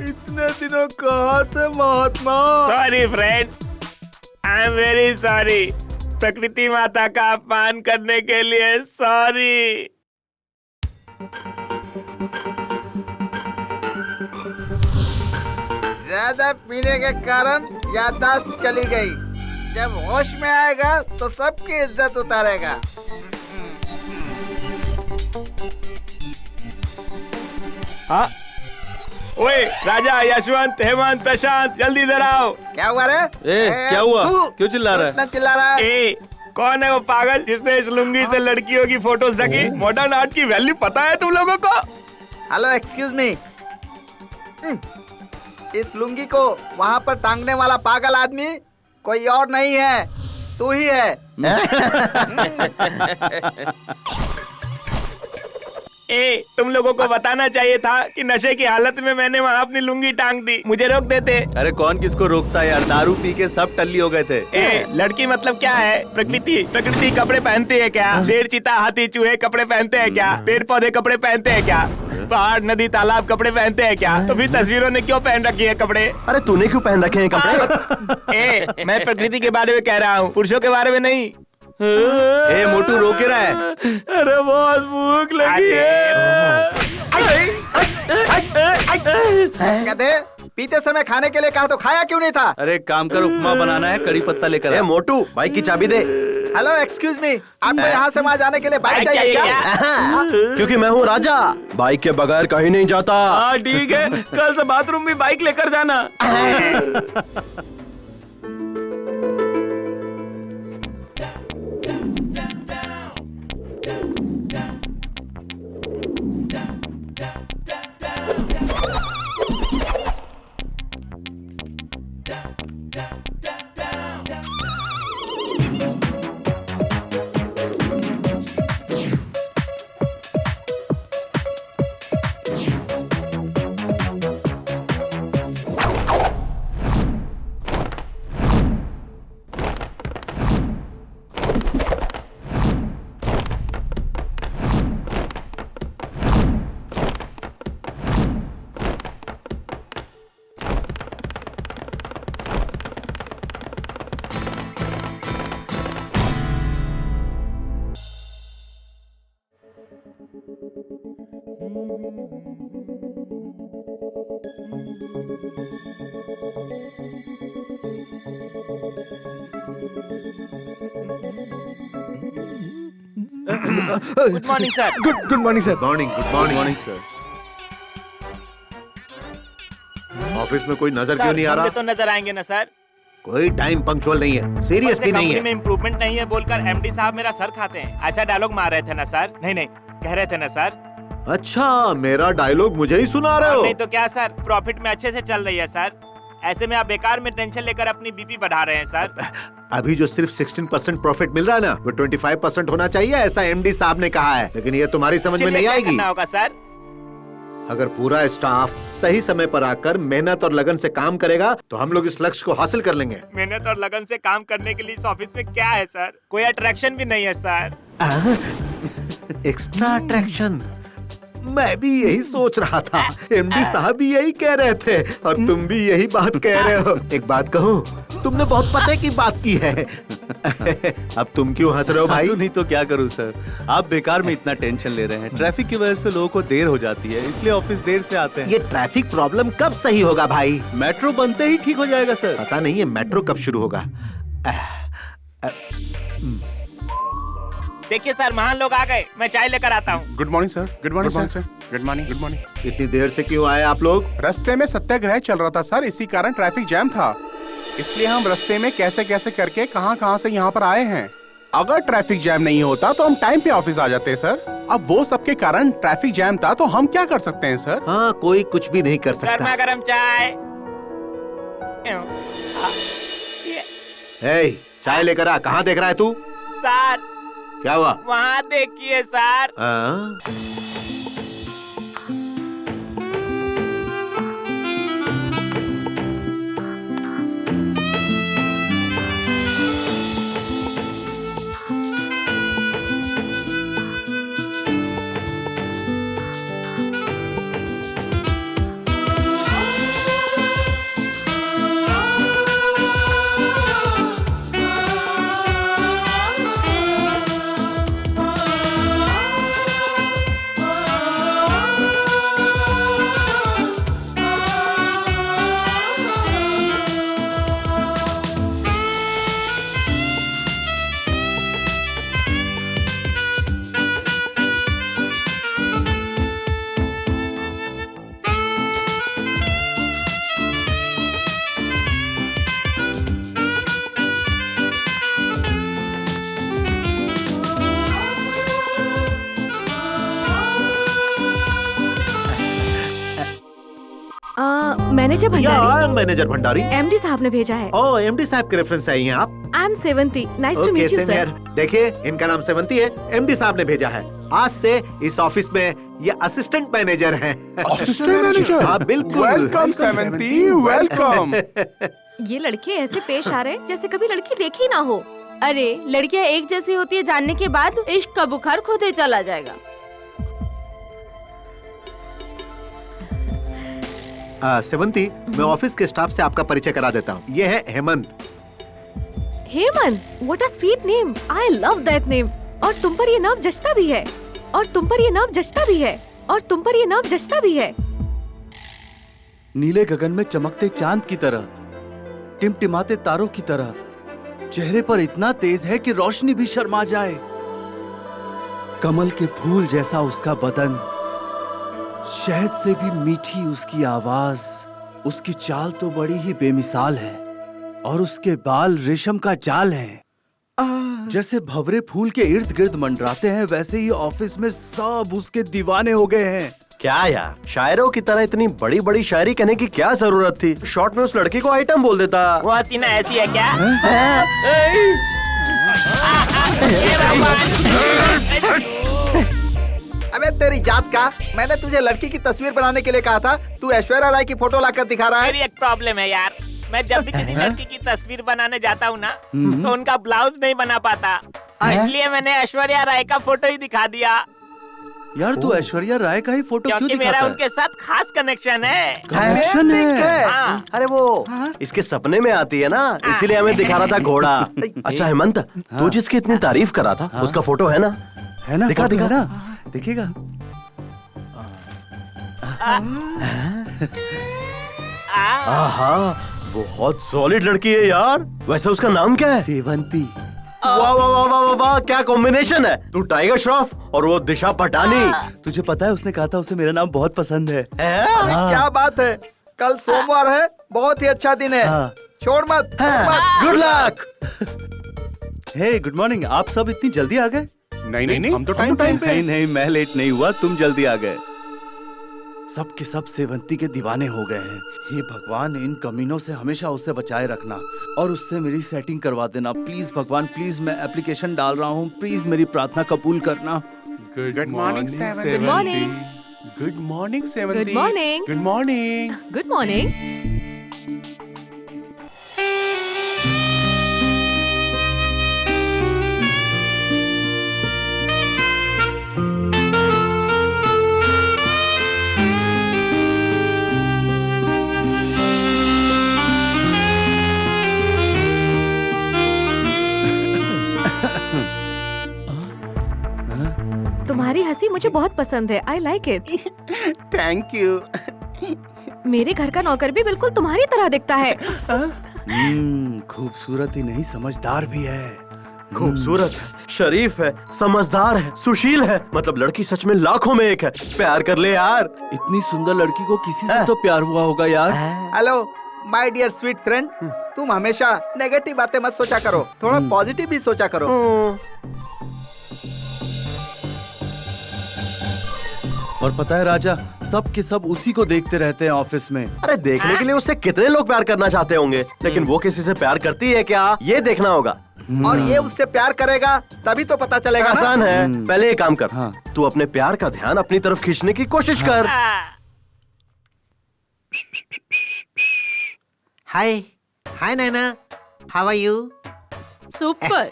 इतने दिनों कहाँ थे महात्मा? Sorry friends, I am very sorry. प्रकृति माता का अपमान करने के लिए सॉरी। ज्यादा पीने के कारण याददाश्त चली गई, जब होश में आएगा तो सबकी इज्जत उतारेगा। हाँ, ओए राजा, यशवंत, हेमंत, प्रशांत, जल्दी इधर आओ। क्या हुआ रे? क्या हुआ? क्यों चिल्ला रहा है? इतना चिल्ला रहा है? कौन है वो पागल जिसने इस लुंगी से लड़कियों की फोटोज रखी? मॉडर्न आर्ट की वैल्यू पता है तुम लोगों को? Hello, excuse me. इस लुंगी को वहाँ पर टांगने वाला पागल आदमी कोई और नहीं है, तू ही है। तुम लोगों को बताना चाहिए था कि नशे की हालत में मैंने वहाँ अपनी लुंगी टांग दी, मुझे रोक देते। अरे कौन किसको रोकता है यार, दारू पी के सब टल्ली हो गए थे। लड़की मतलब क्या है? प्रकृति। प्रकृति कपड़े पहनती है क्या? शेर, चीता, हाथी, चूहे कपड़े पहनते हैं क्या? पेड़ पौधे कपड़े पहनते हैं क्या? पहाड़, नदी, तालाब कपड़े पहनते हैं क्या? तो फिर तस्वीरों ने क्यों पहन रखी है कपड़े? अरे तूने क्यों पहन रखे हैं कपड़े? मैं प्रकृति के बारे में कह रहा हूँ, पुरुषों के बारे में नहीं। मोटू रो के रहा है। अरे बहुत भूख लगी है। कहते पीते समय खाने के लिए कहा तो खाया क्यों नहीं था? अरे काम कर, उपमा बनाना है, कड़ी पत्ता लेकर आ। मोटू, बाइक की चाबी दे। हेलो, एक्सक्यूज मी, आपको यहाँ से वहाँ जाने के लिए बाइक चाहिए क्या? क्योंकि मैं हूँ राजा, बाइक के बगैर कहीं नहीं जाता। हाँ ठीक है, कल से बाथरूम भी बाइक लेकर जाना। Good morning sir. Good morning sir. Morning, good morning sir. Office में कोई नजर क्यों नहीं आ रहा? तो नजर आएंगे ना सर। कोई टाइम पंक्चुअल नहीं है, सीरियसली नहीं है। में इम्प्रूवमेंट नहीं है बोलकर एमडी साहब मेरा सर खाते हैं, ऐसा डायलॉग मार रहे थे ना सर? नहीं, कह रहे थे ना सर? अच्छा, मेरा डायलॉग मुझे ही सुना रहे हो? नहीं तो क्या सर, प्रॉफिट में अच्छे से चल रही है सर, ऐसे में आप बेकार में टेंशन लेकर अपनी बीपी बढ़ा रहे हैं सर। अभी जो सिर्फ 16% प्रॉफिट मिल रहा है ना, वो 25% होना चाहिए, ऐसा एमडी साहब ने कहा है। लेकिन ये तुम्हारी समझ में नहीं आएगी। होगा सर, अगर पूरा स्टाफ सही समय पर आकर मेहनत और लगन से काम करेगा तो हम लोग इस लक्ष्य को हासिल कर लेंगे। मेहनत और लगन से काम करने के लिए इस ऑफिस में क्या है सर? कोई अट्रैक्शन भी नहीं है सर। Extra attraction? मैं भी यही सोच रहा था। एमडी साहब भी यही कह रहे थे और तुम भी यही बात कह रहे हो। एक बात कहूँ, तुमने बहुत पते की बात की है। अब तुम क्यों हंस रहे हो भाई? नहीं तो क्या करूं सर, आप बेकार में इतना टेंशन ले रहे हैं। ट्रैफिक की वजह से लोगों को देर हो जाती है, इसलिए ऑफिस देर से आते हैं। ये ट्रैफिक प्रॉब्लम कब सही होगा भाई? मेट्रो बनते ही ठीक हो जाएगा सर। पता नहीं है मेट्रो कब शुरू होगा। देखिए सर, महान लोग आ गए, मैं चाय लेकर आता हूँ। Good morning sir. Good morning sir. Good morning. Good morning. इतनी देर से क्यों आए आप लोग? रास्ते में सत्याग्रह चल रहा था सर, इसी कारण ट्रैफिक जैम था, इसलिए हम रास्ते में कैसे कैसे करके कहां से यहाँ पर आए हैं। अगर ट्रैफिक जैम नहीं होता तो हम टाइम पे ऑफिस आ जाते हैं सर। अब वो सबके कारण ट्रैफिक जैम था, तो हम क्या कर सकते हैं सर? हाँ, कोई कुछ भी नहीं कर सकता। गर्मा गर्म चाय। चाय लेकर आ। कहाँ देख रहा है तू? सर क्या हुआ? वहाँ देखिए sir. Manager Bhandari. Manager Bhandari. MD साहब ने भेजा है। ओह, एमडी साहब के रेफरेंस आई हैं आप? I am Sevanti. Nice to meet you sir. देखिए, इनका नाम सेवंती है, एमडी साहब ने भेजा है। आज से इस ऑफिस में ये असिस्टेंट मैनेजर हैं। Assistant manager? हाँ बिल्कुल। Welcome Sevanti, welcome. ये लड़के ऐसे पेश आ रहे हैं जैसे कभी लड़की देखी ना हो। अरे लड़कियां एक जैसी होती है जानने के बाद इश्क का बुखार खुद ही चला जाएगा। सेवंती, मैं ऑफिस के स्टाफ से आपका परिचय करा देता हूँ। ये है Hemant. Hemant, what a sweet name. I love that name. और तुम पर ये नाम जचता भी है। और तुम पर ये नाम जचता भी है। और तुम पर ये नाम जचता भी है। नीले गगन में चमकते चांद की तरह, टिमटिमाते तारों की तरह, चेहरे पर इतना तेज है कि रोशनी भी शर्मा जाए। कमल के फूल जैसा उसका बदन, शहद से भी मीठी उसकी आवाज, उसकी चाल तो बड़ी ही बेमिसाल है। और उसके बाल रेशम का जाल है। जैसे भंवरे फूल के इर्द गिर्द मंडराते हैं, वैसे ही ऑफिस में सब उसके दीवाने हो गए हैं। क्या यार, शायरों की तरह इतनी बड़ी बड़ी शायरी कहने की क्या जरूरत थी? शॉर्ट में उस लड़की को आइटम बोल देता। वो हसीना ऐसी है क्या? अबे तेरी जात का, मैंने तुझे लड़की की तस्वीर बनाने के लिए कहा था, तू ऐश्वर्या राय की फोटो लाकर दिखा रहा है। मेरी एक प्रॉब्लम है यार, मैं जब भी किसी लड़की की तस्वीर बनाने जाता हूँ ना, तो उनका ब्लाउज नहीं बना पाता, इसलिए मैंने ऐश्वर्या राय का फोटो ही दिखा दिया। यार तू ऐश्वर्या राय का ही फोटो क्यों दिखाता है? मेरा उनके साथ खास कनेक्शन है। कनेक्शन है? हाँ। अरे वो इसके सपने में आती है ना, इसीलिए हमें दिखा रहा था घोड़ा। अच्छा हेमंत, तू जिसकी इतनी तारीफ करा था, उसका फोटो है ना? है ना? दिखा दिखा ना, दिखेगा। हाँ, बहुत सॉलिड लड़की है यार। वैसे उसका नाम क्या है? सेवंती। वाह वाह वाह वाह वाह, क्या कॉम्बिनेशन है। तू टाइगर श्रॉफ और वो दिशा पटानी। तुझे पता है उसने कहा था उसे मेरा नाम बहुत पसंद है। क्या बात है, कल सोमवार है, बहुत ही अच्छा दिन है। छोड़ मत। Good luck. Hey good morning. आप सब इतनी जल्दी आ गए? नहीं, हम तो टाइम पे। नहीं, मैं लेट नहीं हुआ, तुम जल्दी आ गए। सब के सब सेवंती के दीवाने हो गए हैं। हे भगवान, इन कमीनों से हमेशा उसे बचाए रखना और उससे मेरी सेटिंग करवा देना प्लीज भगवान, प्लीज। मैं एप्लीकेशन डाल रहा हूँ, प्लीज मेरी प्रार्थना कबूल करना। Good morning Sevanti. Good morning. Good morning Sevanti. Good morning. Good morning. Good morning. मुझे बहुत पसंद है। I like it. Thank you. मेरे घर का नौकर भी बिल्कुल तुम्हारी तरह दिखता है। खूबसूरत ही नहीं, समझदार भी है। खूबसूरत है, शरीफ है, समझदार है, सुशील है, मतलब लड़की सच में लाखों में एक है। प्यार कर ले यार। इतनी सुंदर लड़की को किसी से तो प्यार हुआ होगा यार। Hello my dear sweet friend, तुम हमेशा नेगेटिव बातें मत सोचा करो, थोड़ा पॉजिटिव भी सोचा करो। और पता है राजा, सब के सब उसी को देखते रहते हैं ऑफिस में। अरे देखने के लिए उससे कितने लोग प्यार करना चाहते होंगे, लेकिन वो किसी से प्यार करती है क्या, ये देखना होगा। और ये उससे प्यार करेगा तभी तो पता चलेगा ना? आसान है। पहले एक काम कर, तू अपने प्यार का ध्यान अपनी तरफ खींचने की कोशिश कर। हाय हाय नैना, हाउ आर यू? सुपर।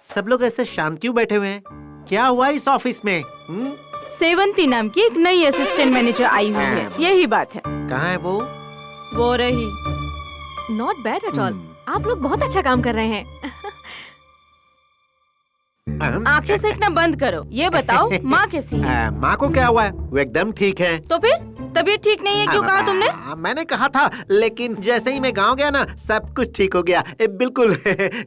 सब लोग ऐसे शांत क्यों बैठे हुए हैं? क्या हुआ इस ऑफिस में? सेवंती नाम की एक नई असिस्टेंट मैनेजर आई हुई है, यही बात है। कहाँ है वो रही। नॉट बैड एट ऑल, आप लोग बहुत अच्छा काम कर रहे हैं। आंखें सेकना बंद करो, ये बताओ माँ कैसी है? माँ को क्या हुआ है? वो एकदम ठीक है। तो फिर तबीयत ठीक नहीं है क्यों कहा तुमने? मैंने कहा था, लेकिन जैसे ही मैं गांव गया ना, सब कुछ ठीक हो गया। बिल्कुल।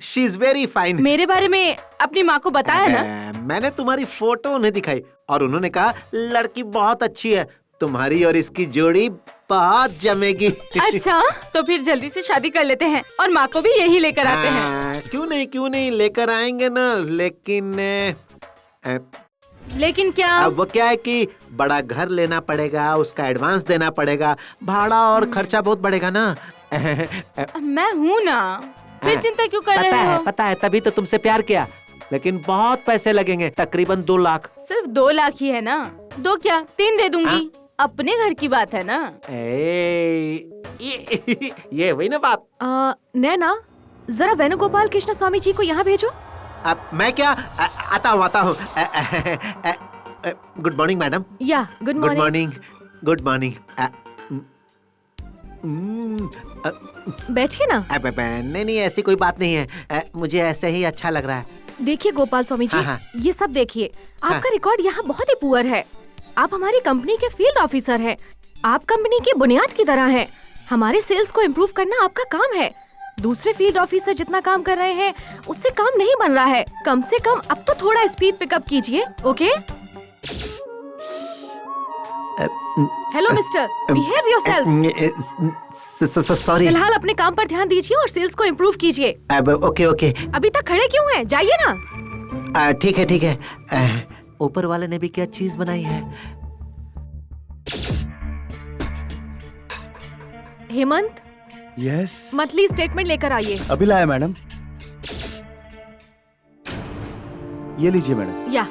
She is very fine. मेरे बारे में अपनी माँ को बताया ना? मैंने तुम्हारी फोटो उन्हें दिखाई और उन्होंने कहा लड़की बहुत अच्छी है, तुम्हारी और इसकी जोड़ी बहुत जमेगी। अच्छा, तो फिर जल्दी से शादी कर लेते हैं और माँ को भी यही लेकर आते हैं। क्यों नहीं लेकर आएंगे ना, लेकिन क्या? अब वो क्या है कि बड़ा घर लेना पड़ेगा, उसका एडवांस देना पड़ेगा, भाड़ा और खर्चा बहुत बढ़ेगा ना। मैं हूँ ना, फिर चिंता क्यों कर रहे हो? पता है, तभी तो तुमसे प्यार किया, लेकिन बहुत पैसे लगेंगे, तकरीबन 2 लाख। सिर्फ 2 लाख ही है ना? 2 क्या 3 दे दूंगी। अपने घर की बात है ना। ये वही ना बात। नैना, जरा वेणुगोपाल कृष्ण स्वामी जी को यहाँ भेजो। अब मैं क्या? आता हूँ। Good morning madam. या गुड मॉर्निंग। Good morning. बैठिए ना। नहीं, ऐसी कोई बात नहीं है, मुझे ऐसे ही अच्छा लग रहा है। देखिए गोपाल स्वामी जी, ये सब देखिए, आपका रिकॉर्ड यहाँ बहुत ही पुअर है। आप हमारी कंपनी के फील्ड ऑफिसर हैं। आप कंपनी की बुनियाद की तरह हैं। हमारे सेल्स को इम्प्रूव करना आपका काम है। दूसरे फील्ड ऑफिसर जितना काम कर रहे हैं उससे काम नहीं बन रहा है। कम से कम अब तो थोड़ा स्पीड पिकअप कीजिए, okay? Hello mister, behave yourself. Sorry. फिलहाल अपने काम पर ध्यान दीजिए और सेल्स को इम्प्रूव कीजिए। ओके। अभी तक खड़े क्यों हैं? जाइए ना। ठीक है। ऊपर वाले ने भी क्या चीज बनाई है? हेमंत, यस, मंथली स्टेटमेंट लेकर आइए। अभी लाया मैडम। ये लीजिए मैडम। या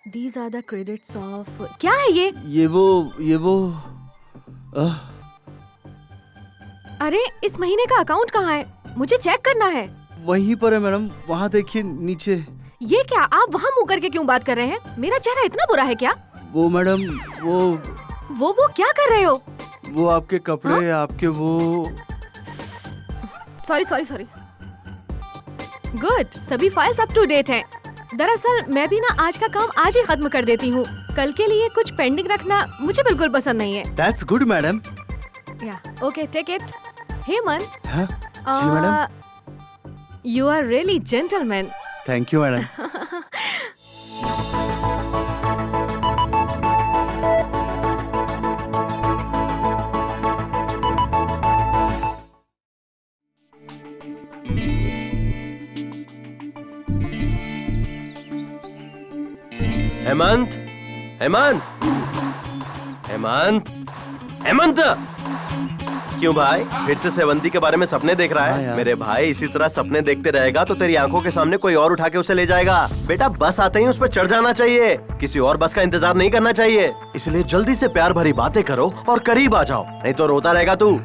These are the credits of... क्या है ये? ये वो अरे इस महीने का अकाउंट कहाँ है? मुझे चेक करना है। वहीं पर है मैडम, वहाँ देखिए नीचे। ये क्या, आप वहाँ मुँह करके क्यों बात कर रहे हैं? मेरा चेहरा इतना बुरा है क्या? वो मैडम, वो क्या कर रहे हो? वो आपके कपड़े, आपके वो... सॉरी। गुड, सभी फाइल्स अप टू डेट हैं। दरअसल मैं भी ना आज का काम आज ही खत्म कर देती हूँ। कल के लिए कुछ पेंडिंग रखना मुझे बिल्कुल पसंद नहीं है। That's good madam. या ओके, टेक इट। हेमंत। जी madam. You are really gentleman. Thank you madam. Hemant, क्यों भाई फिर से सेवंती के बारे में सपने देख रहा है? मेरे भाई इसी तरह सपने देखते रहेगा तो तेरी आंखों के सामने कोई और उठा के उसे ले जाएगा। बेटा बस आते ही उस पर चढ़ जाना चाहिए, किसी और बस का इंतजार नहीं करना चाहिए। इसलिए जल्दी से प्यार भरी बातें करो और करीब आ जाओ, नहीं तो रोता रहेगा तू।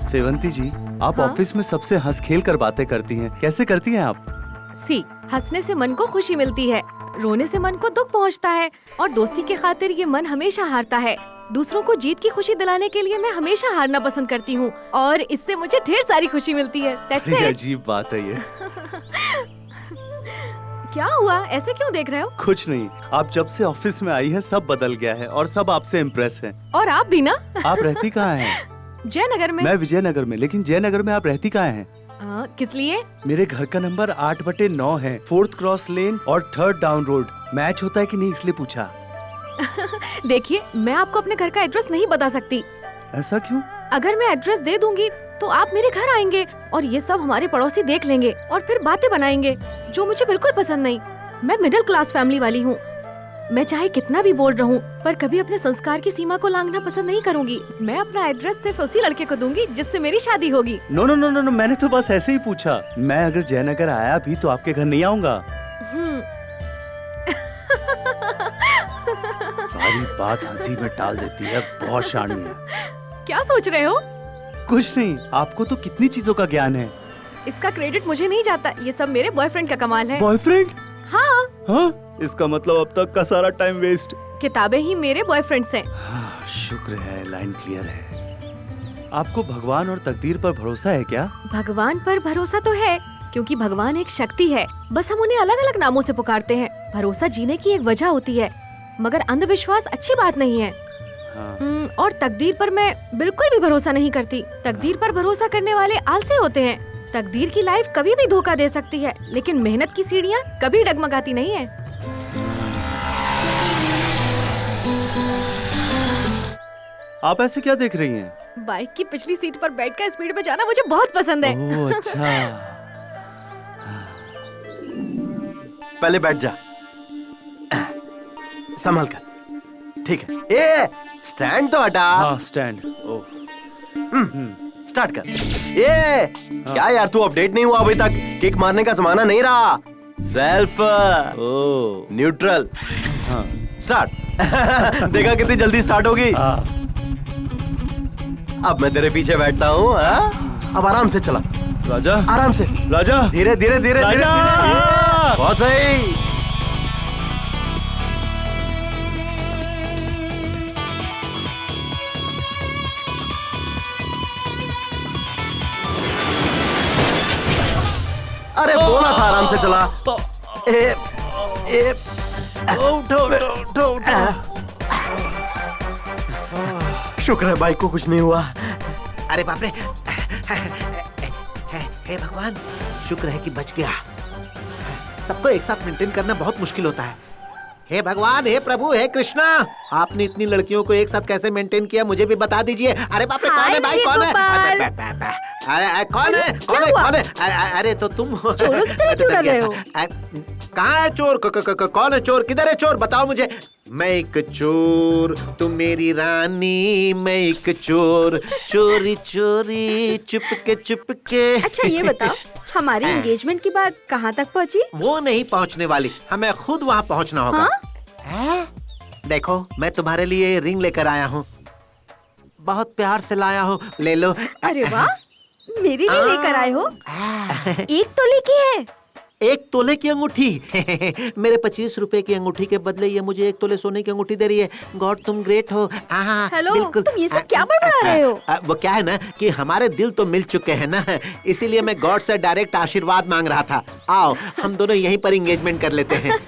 सेवंती जी, आप ऑफिस में सबसे हंस खेल कर बातें करती हैं, कैसे करती हैं आप? हंसने से मन को खुशी मिलती है, रोने से मन को दुख पहुंचता है और दोस्ती के खातिर ये मन हमेशा हारता है। दूसरों को जीत की खुशी दिलाने के लिए मैं हमेशा हारना पसंद करती हूँ और इससे मुझे ढेर सारी खुशी मिलती है। That's it। अजीब बात है ये। क्या हुआ, ऐसे क्यों देख रहे हो? कुछ नहीं, आप जब से ऑफिस में आई हैं सब बदल गया है और सब आपसे इम्प्रेस हैं। और आप भी ना। आप रहती कहाँ हैं? जयनगर में। मैं विजयनगर में, लेकिन जयनगर में आप रहती कहाँ हैं? किस लिए? मेरे घर का नंबर 8/9 है, 4th क्रॉस लेन और 3rd डाउन रोड। मैच होता है कि नहीं इसलिए पूछा। देखिए, मैं आपको अपने घर का एड्रेस नहीं बता सकती। ऐसा क्यों? अगर मैं एड्रेस दे दूंगी तो आप मेरे घर आएंगे और ये सब हमारे पड़ोसी देख लेंगे और फिर बातें बनाएंगे, जो मुझे बिल्कुल पसंद नहीं। मैं मिडिल क्लास फैमिली वाली हूँ। मैं चाहे कितना भी बोल रहूं, पर कभी अपने संस्कार की सीमा को लांघना पसंद नहीं करूंगी। मैं अपना एड्रेस सिर्फ उसी लड़के को दूंगी जिससे मेरी शादी होगी। नो नो नो नो, मैंने तो बस ऐसे ही पूछा। मैं अगर जयनगर आया भी तो आपके घर नहीं आऊंगा। सारी बात हंसी में टाल देती है, बहुत शानी है। क्या सोच रहे हो? कुछ नहीं, आपको तो कितनी चीजों का ज्ञान है। इसका क्रेडिट मुझे नहीं जाता, ये सब मेरे बॉयफ्रेंड का कमाल है। बॉयफ्रेंड? हाँ। हाँ? इसका मतलब अब तक का सारा टाइम वेस्ट। किताबें ही मेरे बॉयफ्रेंड्स हैं। शुक्र है, लाइन क्लियर है। आपको भगवान और तकदीर पर भरोसा है क्या? भगवान पर भरोसा तो है, क्योंकि भगवान एक शक्ति है, बस हम उन्हें अलग अलग नामों से पुकारते हैं। भरोसा जीने की एक वजह होती है, मगर अंधविश्वास अच्छी बात नहीं है। हाँ। और तकदीर पर मैं बिल्कुल भी भरोसा नहीं करती। तकदीर पर भरोसा करने वाले आलसी होते हैं। तकदीर की लाइफ कभी भी धोखा दे सकती है, लेकिन मेहनत की सीढ़ियाँ कभी डगमगाती नहीं है। आप ऐसे क्या देख रही हैं? बाइक की पिछली सीट पर बैठकर स्पीड में जाना मुझे बहुत पसंद है। ओह अच्छा। पहले बैठ जा, संभल कर। ठीक है। ए, स्टैंड तो हटा। हाँ, स्टैंड। ओह। स्टार्ट कर। ये क्या यार, तू अपडेट नहीं हुआ अभी तक? किक मारने का जमाना नहीं रहा। Self neutral. हाँ। स्टार्ट। देखा कितनी जल्दी स्टार्ट होगी। अब मैं तेरे पीछे बैठता हूँ। अब आराम से चला राजा, आराम से राजा, धीरे धीरे धीरे धीरे। बहुत सही। अरे बोला था आराम से चला। उठो। शुक्र है बाइक को कुछ नहीं हुआ। अरे बाप रे, हे भगवान, शुक्र है कि बच गया। सबको एक साथ मेंटेन करना बहुत मुश्किल होता है। हे भगवान, हे प्रभु, हे कृष्णा, आपने इतनी लड़कियों को एक साथ कैसे मेंटेन किया, मुझे भी बता दीजिए। अरे बाप रे, कौन है भाई, कौन है? अरे कौन है, कौन है, कौन है? अरे तो तुम कहाँ है चोर? कौन है चोर? किधर है चोर? बताओ मुझे। मैं एक चोर, तुम मेरी रानी। मैं एक चोर, चोरी चोरी चुपके। अच्छा ये बताओ, हमारी एंगेजमेंट की बात कहाँ तक पहुँची? वो नहीं पहुँचने वाली, हमें खुद वहाँ पहुँचना होगा। हाँ? देखो, मैं तुम्हारे लिए रिंग लेकर आया हूँ, बहुत प्यार से लाया हूँ, ले लो। अरे वाह, मेरे लिए लेकर आए हो? 1 तोले की है। 1 तोले की अंगूठी। मेरे 25 रुपए की अंगूठी के बदले ये मुझे 1 तोले सोने की अंगूठी दे रही है। गॉड, तुम ग्रेट हो। हेलो, तुम ये सब क्या बड़बड़ा रहे हो? वो क्या है ना कि हमारे दिल तो मिल चुके हैं ना, इसीलिए मैं गॉड से डायरेक्ट आशीर्वाद मांग रहा था। आओ, हम दोनों यहीं पर एंगेजमेंट कर लेते हैं।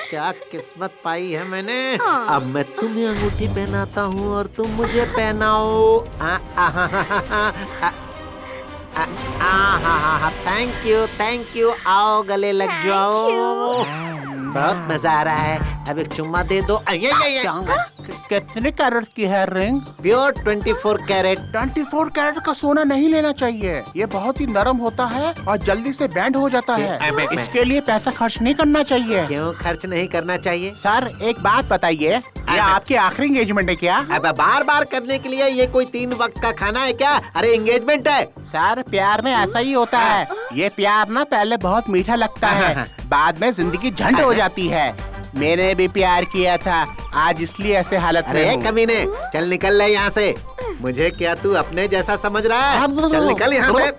क्या किस्मत पाई है मैंने। अब मैं तुम्हें अंगूठी पहनाता हूँ और तुम मुझे पहनाओ। Thank you. आओ, गले लग जाओ। बहुत मजा आ रहा है। अब एक चुम्मा दे दो। कितने कैरेट की है रिंग? Pure 24 carat. 24 कैरेट का सोना नहीं लेना चाहिए, ये बहुत ही नरम होता है और जल्दी से बैंड हो जाता है। इसके लिए पैसा खर्च नहीं करना चाहिए। क्यों खर्च नहीं करना चाहिए? सर एक बात बताइए, ये आपकी आखिरी एंगेजमेंट है क्या? अब बार बार करने के लिए ये कोई 3 वक्त का खाना है क्या? अरे एंगेजमेंट है। सर प्यार में ऐसा ही होता है, ये प्यार ना पहले बहुत मीठा लगता है, बाद में जिंदगी झंड हो जाती है। मैंने भी प्यार किया था, आज इसलिए ऐसे हालत में हूँ। कमीने, चल निकल ले यहाँ से। मुझे क्या तू अपने जैसा समझ रहा है? चल निकल यहाँ से।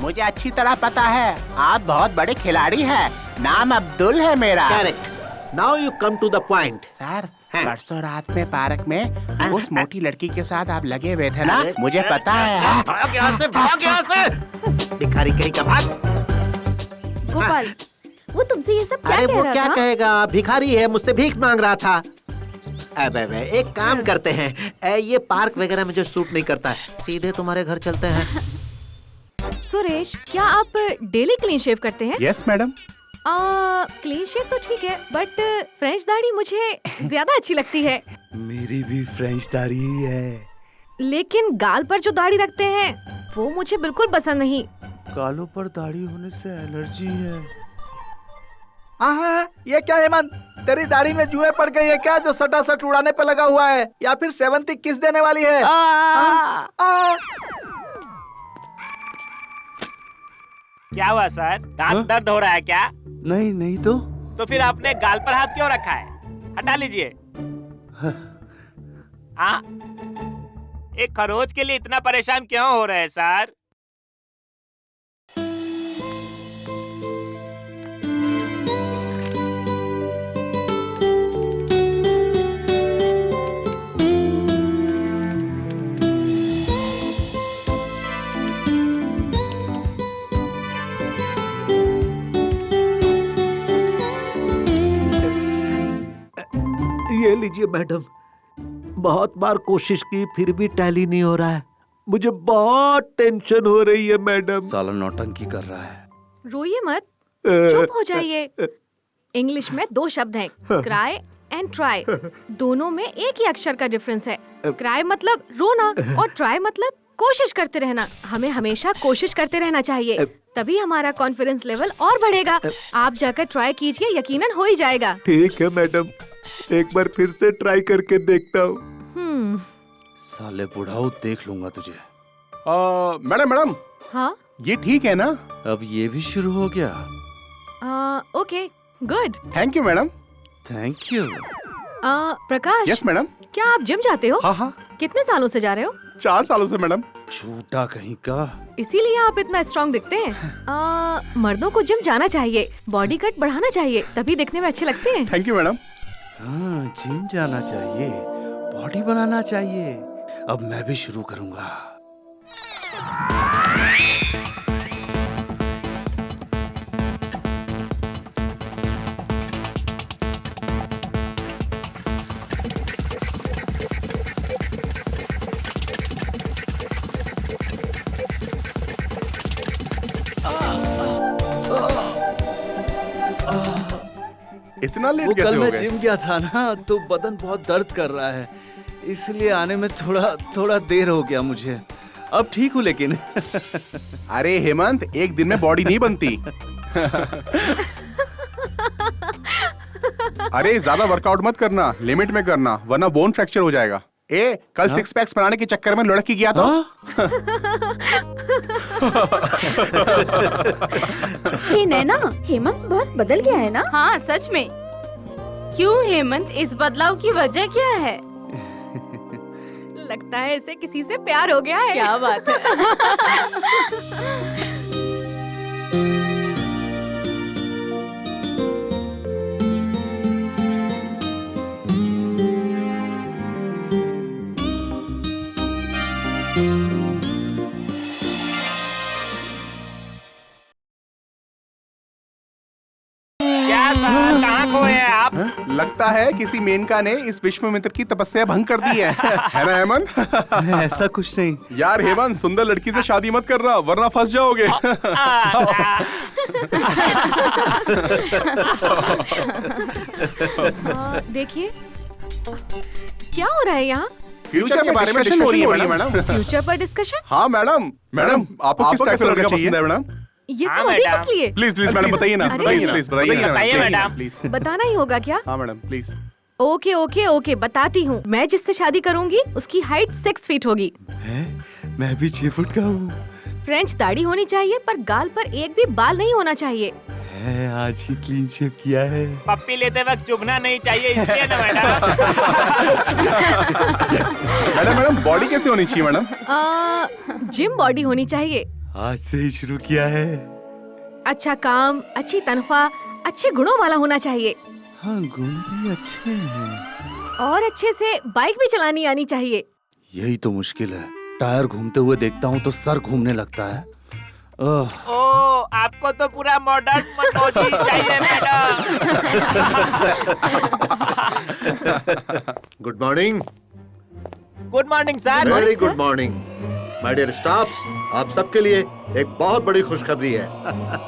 मुझे अच्छी तरह पता है, आप बहुत बड़े खिलाड़ी हैं। नाम अब्दुल है मेरा। Correct. Now you come to the point. Sir परसों रात में पार्क में उस मोटी लड़की के साथ आप लगे हुए थे ना, मुझे पता है। भाग यहाँ से, भाग यहाँ से। भिखारी कहीं का भाग। गोपाल, वो तुमसे ये सब क्या अरे कह वो रहा क्या था? कहेगा, भिखारी है, मुझसे भीख मांग रहा था। अबे एक काम करते हैं, ये पार्क वगैरह में जो सूट नहीं करता है, सीधे तुम्हारे घर चलते हैं। सुरेश, क्या आप डेली क्लीन शेव करते हैं? Yes madam. क्लीन शेव तो ठीक है, बट फ्रेंच दाढ़ी मुझे ज्यादा अच्छी लगती है। मेरी भी फ्रेंच दाढ़ी ही है। लेकिन गाल पर जो दाढ़ी रखते हैं वो मुझे बिल्कुल पसंद नहीं। गालों पर दाढ़ी होने से एलर्जी है। ये क्या हेमंत, तेरी दाढ़ी में जुएं पड़ गई है क्या, जो सटा सट उड़ाने पे लगा हुआ है, या फिर सेवंती किस देने वाली है? क्या हुआ सर, दांत दर्द हो रहा है क्या? नहीं नहीं तो फिर आपने गाल पर हाथ क्यों रखा है? हटा लीजिए। हाँ, एक खरोच के लिए इतना परेशान क्यों हो रहे हैं सर? ये लीजिए मैडम, बहुत बार कोशिश की फिर भी टैली नहीं हो रहा है। मुझे बहुत टेंशन हो रही है मैडम। साला नौटंकी कर रहा है। रोइए मत, चुप हो जाइए। इंग्लिश में 2 शब्द हैं, क्राई एंड ट्राई। दोनों में एक ही अक्षर का डिफरेंस है। क्राई मतलब रोना और ट्राई मतलब कोशिश करते रहना। हमें हमेशा कोशिश करते रहना चाहिए, तभी हमारा कॉन्फिडेंस लेवल और बढ़ेगा। आप जाकर ट्राई कीजिए, यकीनन हो ही जाएगा। ठीक है मैडम, एक बार फिर से ट्राई करके देखता हूँ। साले बुढ़ाऊ, देख लूंगा तुझे। मैडम मैडम, हाँ, ये ठीक है ना? अब ये भी शुरू हो गया। Okay, good. Thank you madam. Thank you. Prakash. Yes madam. क्या आप जिम जाते हो? हाँ। कितने सालों से जा रहे हो? 4 सालों से मैडम। झूठा कहीं का। इसीलिए आप इतना स्ट्रॉन्ग दिखते हैं। मर्दों को जिम जाना चाहिए, बॉडी कट बढ़ाना चाहिए, तभी दिखने में अच्छे लगते हैं। Thank you madam. हाँ, जिम जाना चाहिए, बॉडी बनाना चाहिए। अब मैं भी शुरू करूंगा। इतना लेट वो कैसे कल हो मैं गए? जिम गया था ना, तो बदन बहुत दर्द कर रहा है, इसलिए आने में थोड़ा देर हो गया मुझे। अब ठीक हूँ लेकिन। अरे हेमंत, एक दिन में बॉडी नहीं बनती। अरे ज्यादा वर्कआउट मत करना, लिमिट में करना, वरना बोन फ्रैक्चर हो जाएगा। कल 6 पैक्स बनाने के चक्कर में लुढ़क गया तो। हे नैना, हेमंत बहुत बदल गया है ना? हाँ, सच में। क्यों हेमंत, इस बदलाव की वजह क्या है? लगता है इसे किसी से प्यार हो गया है। क्या बात है। क्या सर, कहाँ खोए हैं आप? लगता है किसी मेनका ने इस विश्वामित्र की तपस्या भंग कर दी है ना हेमंत? ऐसा कुछ नहीं यार हेमंत, सुंदर लड़की से शादी मत करना, वरना फंस जाओगे। देखिए, क्या हो रहा है यहाँ? फ्यूचर के बारे में डिस्कशन हो रही है मैडम। फ्यूचर पर डिस्कशन? हाँ मैडम। मैडम, आपको किस टाइप का लड़का पसंद है मैडम? ये हाँ, सब अभी मैडम। किस लिए? प्लीज मैडम बताइए ना, अरे, बताइए प्लीज, बताइए ना, बताइए please, मैडम। प्लीज। बताना ही होगा क्या? हाँ madam please. Okay okay okay, बताती हूँ। मैं जिससे शादी करूंगी उसकी हाइट 6 फीट होगी। मैं भी 6 फुट का हूँ। फ्रेंच दाढ़ी होनी चाहिए, पर गाल पर एक भी बाल नहीं होना चाहिए। आज ही क्लीन शेव किया है। पप्पी लेते वक्त चुभना नहीं चाहिए, इसलिए ना मैडम। मैडम बॉडी कैसे होनी चाहिए मैडम? जिम बॉडी होनी चाहिए। आज से ही शुरू किया है। अच्छा काम, अच्छी तनख्वाह, अच्छे गुणों वाला होना चाहिए। हाँ, गुण भी अच्छे हैं। और अच्छे से बाइक भी चलानी आनी चाहिए। यही तो मुश्किल है, टायर घूमते हुए देखता हूँ तो सर घूमने लगता है। ओ, आपको तो पूरा मॉडर्न मनोजी चाहिए madam. Good morning. Good morning sir. Very good morning my dear staffs. आप सबके लिए एक बहुत बड़ी खुशखबरी है।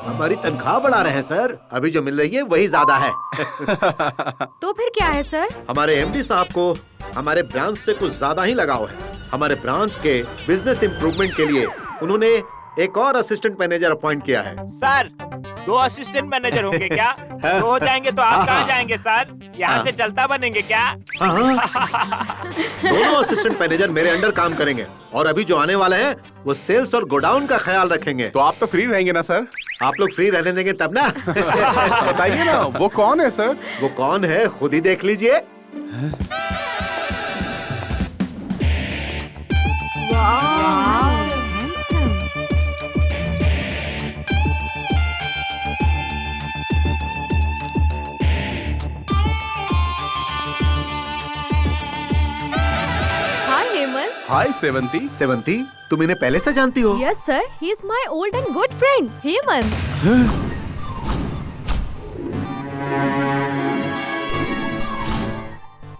हमारी तनख्वाह बढ़ा रहे हैं सर। अभी जो मिल रही है वही ज्यादा है। तो फिर क्या है सर? हमारे एमडी साहब को हमारे ब्रांच से कुछ ज्यादा ही लगाव है। हमारे ब्रांच के बिजनेस इंप्रूवमेंट के लिए उन्होंने एक और असिस्टेंट मैनेजर अपॉइंट किया है। सर 2 असिस्टेंट मैनेजर होंगे क्या? 2 हो जाएंगे तो आप कहाँ जाएंगे सर? यहाँ से चलता बनेंगे क्या? दोनों असिस्टेंट मैनेजर मेरे अंडर काम करेंगे और अभी जो आने वाले हैं वो सेल्स और गोडाउन का ख्याल रखेंगे। तो आप तो फ्री रहेंगे ना सर? आप लोग फ्री रहने देंगे तब ना। बताइए ना वो कौन है सर? वो कौन है खुद ही देख लीजिए। हाय सेवंती। सेवंती, तुम इन्हें पहले से जानती हो? Yes sir, he is my old and good friend Hemant.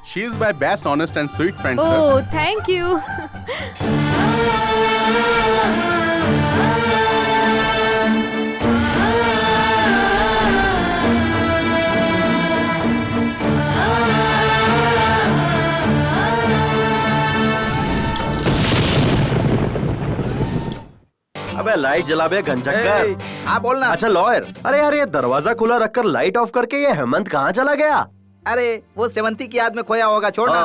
She is my best, honest and sweet friend, sir. Oh, thank you. अबे लाइट जला बे घनचक्कर। हाँ बोलना। अच्छा लॉयर। अरे यार ये दरवाजा खुला रखकर लाइट ऑफ करके ये हेमंत कहाँ चला गया? अरे वो सेवंती की याद में खोया होगा, छोड़ना।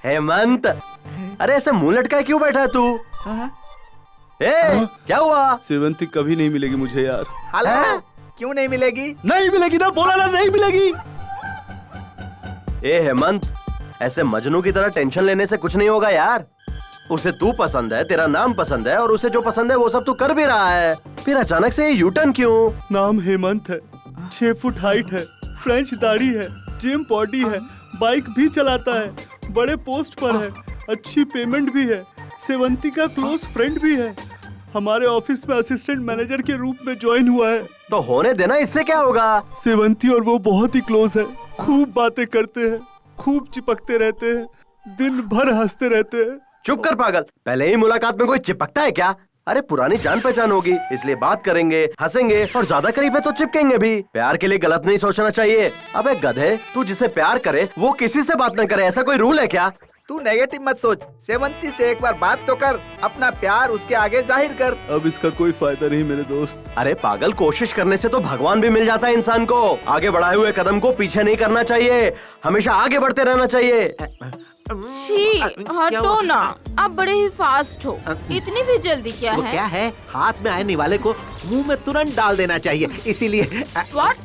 हेमंत, अरे ऐसे मुंह लटकाए क्यों बैठा है तू? क्या हुआ? सेवंती कभी नहीं मिलेगी मुझे यार। हेलो, क्यों नहीं मिलेगी? नहीं मिलेगी ना, बोला ना नहीं मिलेगी। ए हेमंत, ऐसे मजनू की तरह टेंशन लेने से कुछ नहीं होगा यार। उसे तू पसंद है, तेरा नाम पसंद है और उसे जो पसंद है वो सब तू कर भी रहा है, फिर अचानक से ये यूटर्न क्यों? नाम हेमंत है, 6 फुट हाइट है, फ्रेंच दाढ़ी है, जिम बॉडी है, बाइक भी चलाता है, बड़े पोस्ट पर है, अच्छी पेमेंट भी है, सेवंती का क्लोज फ्रेंड भी है, हमारे ऑफिस में असिस्टेंट मैनेजर के रूप में ज्वाइन हुआ है। तो होने देना, इससे क्या होगा? सेवंती और वो बहुत ही क्लोज है, खूब बातें करते हैं, खूब चिपकते रहते हैं, दिन भर हंसते रहते हैं। चुप कर पागल, पहले ही मुलाकात में कोई चिपकता है क्या? अरे पुरानी जान पहचान होगी, इसलिए बात करेंगे, हंसेंगे और ज्यादा करीब है तो चिपकेंगे भी। प्यार के लिए गलत नहीं सोचना चाहिए। अबे गधे, तू जिसे प्यार करे वो किसी से बात न करे, ऐसा कोई रूल है क्या? तू नेगेटिव मत सोच, सेवंती से एक बार बात तो कर, अपना प्यार उसके आगे जाहिर कर। अब इसका कोई फायदा नहीं मेरे दोस्त। अरे पागल, कोशिश करने से तो भगवान भी मिल जाता है इंसान को। आगे बढ़ाए हुए कदम को पीछे नहीं करना चाहिए, हमेशा आगे बढ़ते रहना चाहिए। छी, हटो ना, आप बड़े ही फास्ट हो, इतनी भी जल्दी क्या है? वो क्या है, हाथ में आने वाले को मुंह में तुरंत डाल देना चाहिए, इसीलिए। What?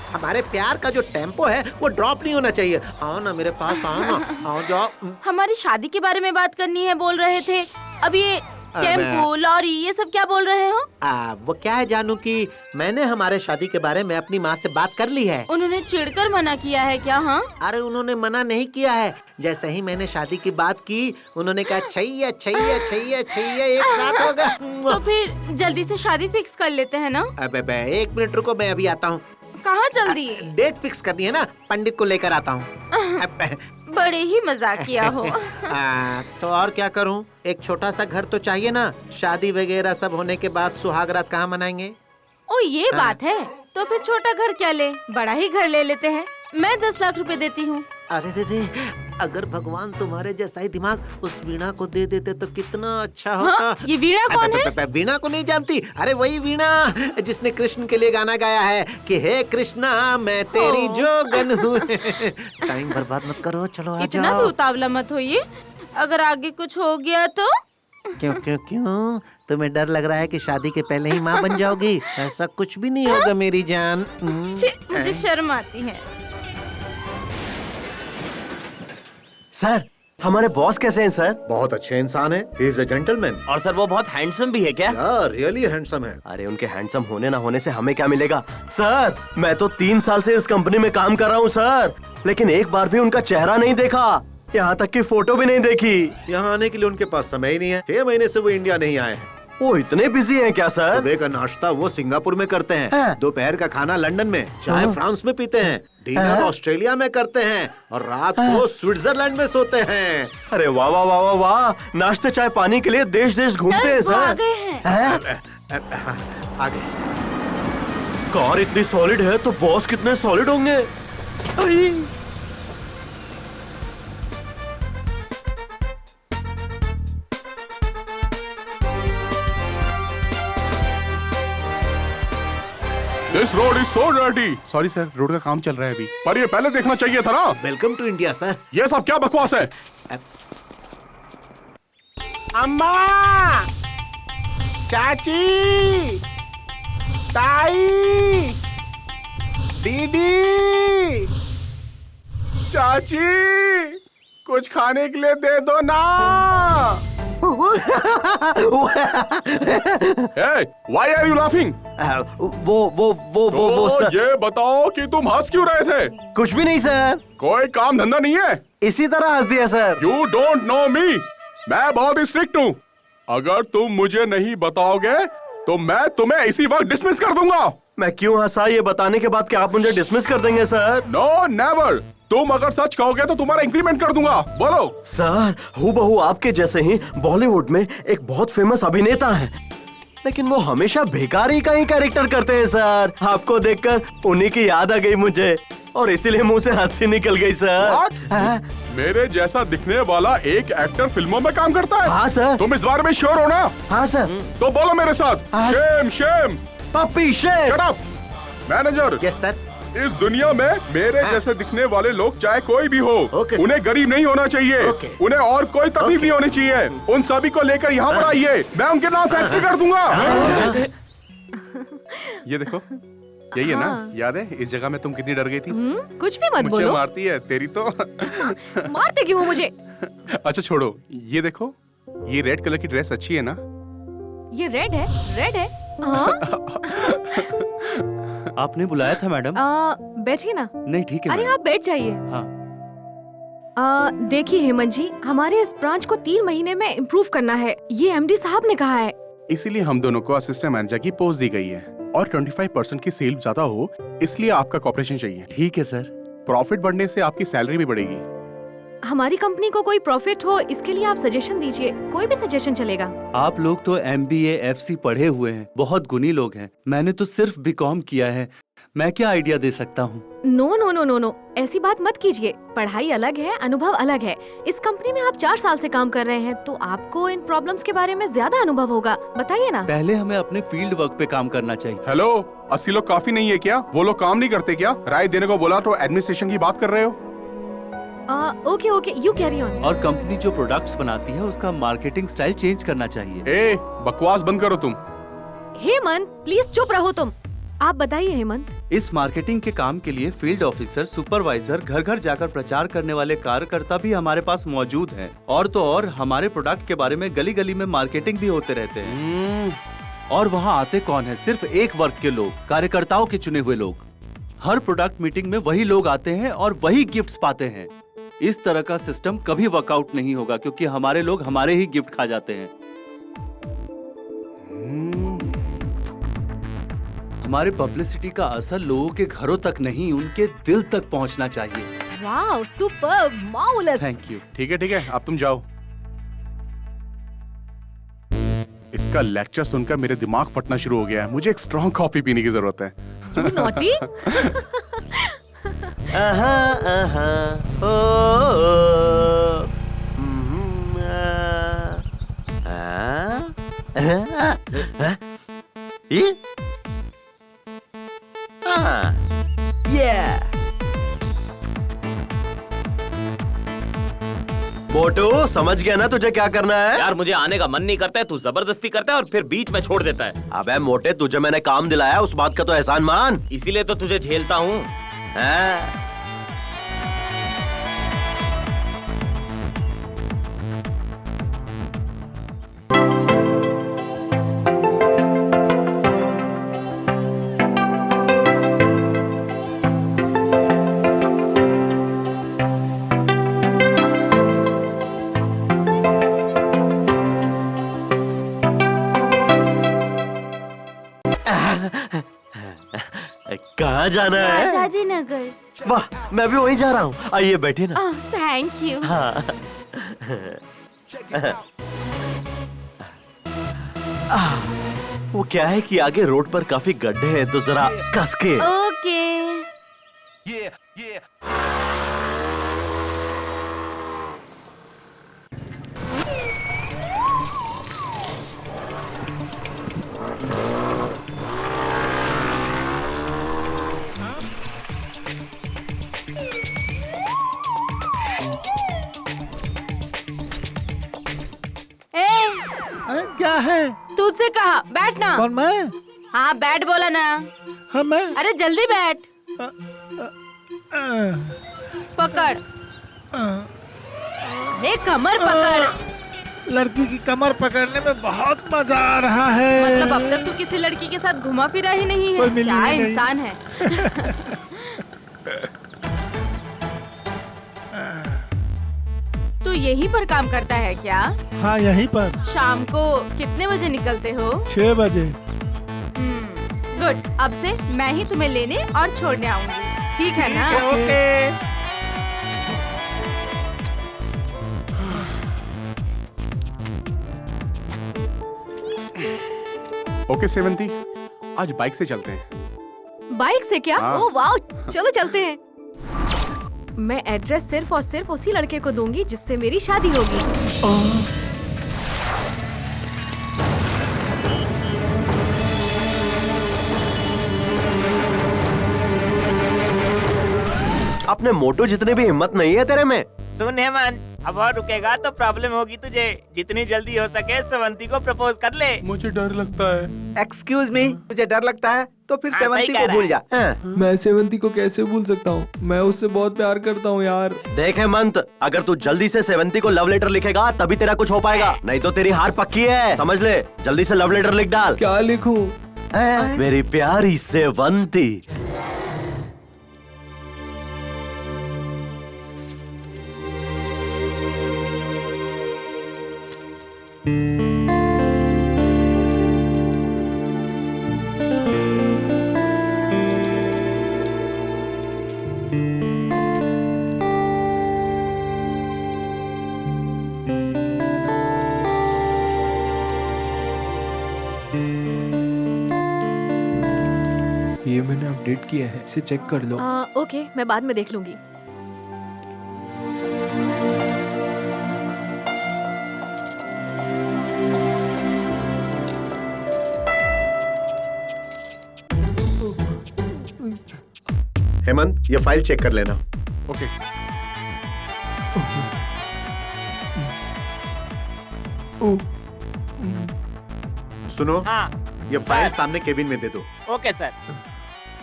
हमारे प्यार का जो टेम्पो है वो ड्रॉप नहीं होना चाहिए। आओ ना मेरे पास, आओ ना, आओ जाओ। हमारी शादी के बारे में बात करनी है बोल रहे थे, अब ये टेम्पो, लॉरी, ये सब क्या बोल रहे हो? वो क्या है जानू कि मैंने हमारे शादी के बारे में अपनी माँ से बात कर ली है। उन्होंने चिढ़कर मना किया है क्या? हाँ, अरे उन्होंने मना नहीं किया है, जैसे ही मैंने शादी की बात की उन्होंने कहा छैया छैया छैया छैया एक साथ होगा। तो फिर जल्दी से शादी फिक्स कर लेते हैं ना? अबे 1 मिनट रुको, मैं अभी आता हूँ। कहाँ जल्दी? डेट फिक्स करनी है ना, पंडित को लेकर आता हूँ। बड़े ही मजाकिया हो। तो और क्या करूँ, एक छोटा सा घर तो चाहिए ना, शादी वगैरह सब होने के बाद सुहागरात कहाँ मनाएंगे? ओ ये बात है, तो फिर छोटा घर क्या ले, बड़ा ही घर ले लेते हैं। मैं 10 लाख रुपए देती हूँ। अरे रे, अगर भगवान तुम्हारे जैसा ही दिमाग उस वीणा को दे देते तो कितना अच्छा होता। हाँ? ये वीणा कौन है? वीणा को नहीं जानती? अरे वही वीणा जिसने कृष्ण के लिए गाना गाया है कि हे कृष्णा मैं तेरी जोगन हूँ। टाइम बर्बाद मत करो, चलो आ जाओ। इतना भी उतावला मत होइए, अगर आगे कुछ हो गया तो? क्यों क्यों क्यों, तुम्हें डर लग रहा है कि शादी के पहले ही माँ बन जाओगी? ऐसा कुछ भी नहीं होगा मेरी जान। मुझे शर्म आती है। सर, हमारे बॉस कैसे हैं सर? बहुत अच्छे इंसान है, ही इज अ जेंटलमैन। और सर वो बहुत हैंडसम भी है क्या? रियली हैंडसम है। अरे उनके हैंडसम होने ना होने से हमें क्या मिलेगा? सर मैं तो 3 साल से इस कंपनी में काम कर रहा हूँ सर, लेकिन एक बार भी उनका चेहरा नहीं देखा, यहाँ तक कि फोटो भी नहीं देखी। यहाँ आने के लिए उनके पास समय ही नहीं है। 6 महीने से वो इंडिया नहीं आए हैं। वो इतने बिजी हैं क्या सर? सुबह का नाश्ता वो सिंगापुर में करते हैं, दोपहर का खाना लंदन में, चाय फ्रांस में पीते हैं, डिनर ऑस्ट्रेलिया में करते हैं और रात को स्विट्जरलैंड में सोते हैं। अरे वाह वाह वाह वाह वाह, नाश्ते चाय पानी के लिए देश देश घूमते हैं वो आ सर। गए हैं। आगे कार इतनी सॉलिड है तो बॉस कितने सॉलिड होंगे? अरे this road is so dirty. Sorry sir, road का काम चल रहा है अभी, पर ये पहले देखना चाहिए था ना। Welcome to India sir. ये सब क्या बकवास है? अम्मा, चाची, ताई, दीदी, चाची, कुछ खाने के लिए दे दो ना। Hey, why are you laughing? वो तो सर, ये बताओ कि तुम हंस क्यों रहे थे? कुछ भी नहीं सर, कोई काम धंधा नहीं है? इसी तरह हंस दिया sir. You don't know me. मैं बहुत स्ट्रिक्ट हूँ। अगर तुम मुझे नहीं बताओगे तो मैं तुम्हें इसी वक्त डिसमिस कर दूंगा। मैं क्यों हंसा ये बताने के बाद क्या आप मुझे डिसमिस कर देंगे सर? No never. तुम अगर सच कहोगे तो तुम्हारा इंक्रीमेंट कर दूंगा। बोलो। सर हूबहू आपके जैसे ही बॉलीवुड में एक बहुत फेमस अभिनेता है, लेकिन वो हमेशा भिखारी का ही कैरेक्टर करते हैं सर। आपको देखकर उन्हीं की याद आ गई मुझे और इसीलिए मुंह से हंसी निकल गई सर। मेरे जैसा दिखने वाला एक एक्टर फिल्मों में काम करता है? हाँ सर। तुम इस बारे में श्योर हो ना? हाँ सर। तो बोलो मेरे साथ, Shem Shem. Puppy shame. Shut up. Manager. Yes sir. इस दुनिया में मेरे जैसे दिखने वाले लोग चाहे कोई भी हो, उन्हें गरीब नहीं होना चाहिए, उन्हें और कोई तकलीफ नहीं होनी चाहिए। उन सभी को लेकर यहाँ पर आइए, मैं उनके नाम फैक्ट्री कर दूंगा। ये देखो, यही है ना? याद है इस जगह में तुम कितनी डर गई थी? कुछ भी मत मुझे बोलो। मारती है तेरी तो। मारते क्यों मुझे? अच्छा छोड़ो, ये देखो, ये रेड कलर की ड्रेस अच्छी है ना? ये रेड है, रेड है। हाँ? आपने बुलाया था मैडम? बैठिए ना। नहीं ठीक है। अरे आप बैठ जाइए। हाँ। देखिए हेमंत जी, हमारे इस ब्रांच को 3 महीने में इम्प्रूव करना है, ये एमडी साहब ने कहा है। इसीलिए हम दोनों को असिस्टेंट मैनेजर की पोस्ट दी गई है और 25% की सेल ज्यादा हो, इसलिए आपका कॉपरेशन चाहिए। ठीक है सर। प्रॉफिट बढ़ने से आपकी सैलरी भी बढ़ेगी। हमारी कंपनी को कोई प्रॉफिट हो, इसके लिए आप सजेशन दीजिए, कोई भी सजेशन चलेगा। आप लोग तो MBA FC पढ़े हुए हैं, बहुत गुणी लोग हैं। मैंने तो सिर्फ BCom किया है, मैं क्या आइडिया दे सकता हूँ? No no no no no, ऐसी बात मत कीजिए। पढ़ाई अलग है, अनुभव अलग है। इस कंपनी में आप 4 साल से काम कर रहे हैं, तो आपको इन प्रॉब्लम्स के बारे में ज्यादा अनुभव होगा। बताइए ना। पहले हमें अपने फील्ड वर्क पे काम करना चाहिए। हेलो, 80 लोग काफी नहीं है क्या? वो लोग काम नहीं करते क्या? राय देने को बोला तो एडमिनिस्ट्रेशन की बात कर रहे हो? Okay okay, you carry on. और कंपनी जो प्रोडक्ट्स बनाती है उसका मार्केटिंग स्टाइल चेंज करना चाहिए। ए, बकवास बंद करो तुम। हेमंत प्लीज चुप रहो तुम। आप बताइए हेमंत। इस मार्केटिंग के काम के लिए फील्ड ऑफिसर, सुपरवाइजर, घर घर जाकर प्रचार करने वाले कार्यकर्ता भी हमारे पास मौजूद हैं। और तो और हमारे प्रोडक्ट के बारे में गली गली में मार्केटिंग भी होते रहते हैं। और वहाँ आते कौन है? सिर्फ एक वर्ग के लोग, कार्यकर्ताओं के चुने हुए लोग। हर प्रोडक्ट मीटिंग में वही लोग आते हैं और वही गिफ्ट्स पाते हैं। इस तरह का सिस्टम कभी वर्कआउट नहीं होगा, क्योंकि हमारे लोग हमारे ही गिफ्ट खा जाते हैं। हमारे पब्लिसिटी का असर लोगों के घरों तक नहीं, उनके दिल तक पहुंचना चाहिए। Wow, super, marvellous. Thank you. ठीक है, अब तुम जाओ। इसका लेक्चर सुनकर मेरे दिमाग फटना शुरू हो गया है। मुझे एक स्ट्रॉन्ग कॉफी पीने की जरूरत है। You naughty? मोटू समझ गया ना तुझे क्या करना है? यार मुझे आने का मन नहीं करता है, तू जबरदस्ती करता है और फिर बीच में छोड़ देता है। अबे मोटे, तुझे मैंने काम दिलाया, उस बात का तो एहसान मान। इसीलिए तो तुझे झेलता हूँ। कहाँ जाना है? राजाजी नगर। वाह, मैं भी वहीं जा रहा हूँ। आइए बैठे ना। Thank you. हाँ। वो क्या है कि आगे रोड पर काफी गड्ढे हैं, तो जरा कस के। ओके। क्या है? तुझसे कहा बैठ ना। कौन, मैं? हाँ बैठ बोला ना। हाँ मैं। अरे जल्दी बैठ। पकड़। अरे कमर पकड़। लड़की की कमर पकड़ने में बहुत मजा आ रहा है। मतलब अब तक तू किसी लड़की के साथ घुमा फिरा ही नहीं है। क्या इंसान है। तू यहीं पर काम करता है क्या? हाँ यहीं पर। शाम को कितने बजे निकलते हो? 6 बजे। गुड, अब से मैं ही तुम्हें लेने और छोड़ने आऊंगी, ठीक है ना? ओके। ओके सेवंती, आज बाइक से चलते हैं। बाइक से क्या? हाँ। ओह वाह, चलो चलते हैं। मैं एड्रेस सिर्फ और सिर्फ उसी लड़के को दूंगी जिससे मेरी शादी होगी। अपने मोटो जितने भी हिम्मत नहीं है तेरे में। सुन हेमंत, अब और रुकेगा तो प्रॉब्लम होगी तुझे। जितनी जल्दी हो सके सेवंती को प्रपोज कर ले। मुझे डर लगता है। एक्सक्यूज मी, तुझे डर लगता है तो फिर हाँ, सेवंती सही कह को भूल जा। मैं सेवंती को कैसे भूल सकता हूँ? मैं उससे बहुत प्यार करता हूँ यार। देख हेमंत, अगर तू जल्दी से सेवंती को लव लेटर लिखेगा तभी तेरा कुछ हो पाएगा, नहीं तो तेरी हार पक्की है, समझ ले। जल्दी से लव लेटर लिख डाल। क्या लिखूं? मेरी प्यारी सेवंती। ये मैंने अपडेट किया है, इसे चेक कर लो। ओके, मैं बाद में देख लूंगी। हेमंत, ये फाइल चेक कर लेना। ओके। सुनो, हाँ ये फाइल सामने केबिन में दे दो। Okay sir.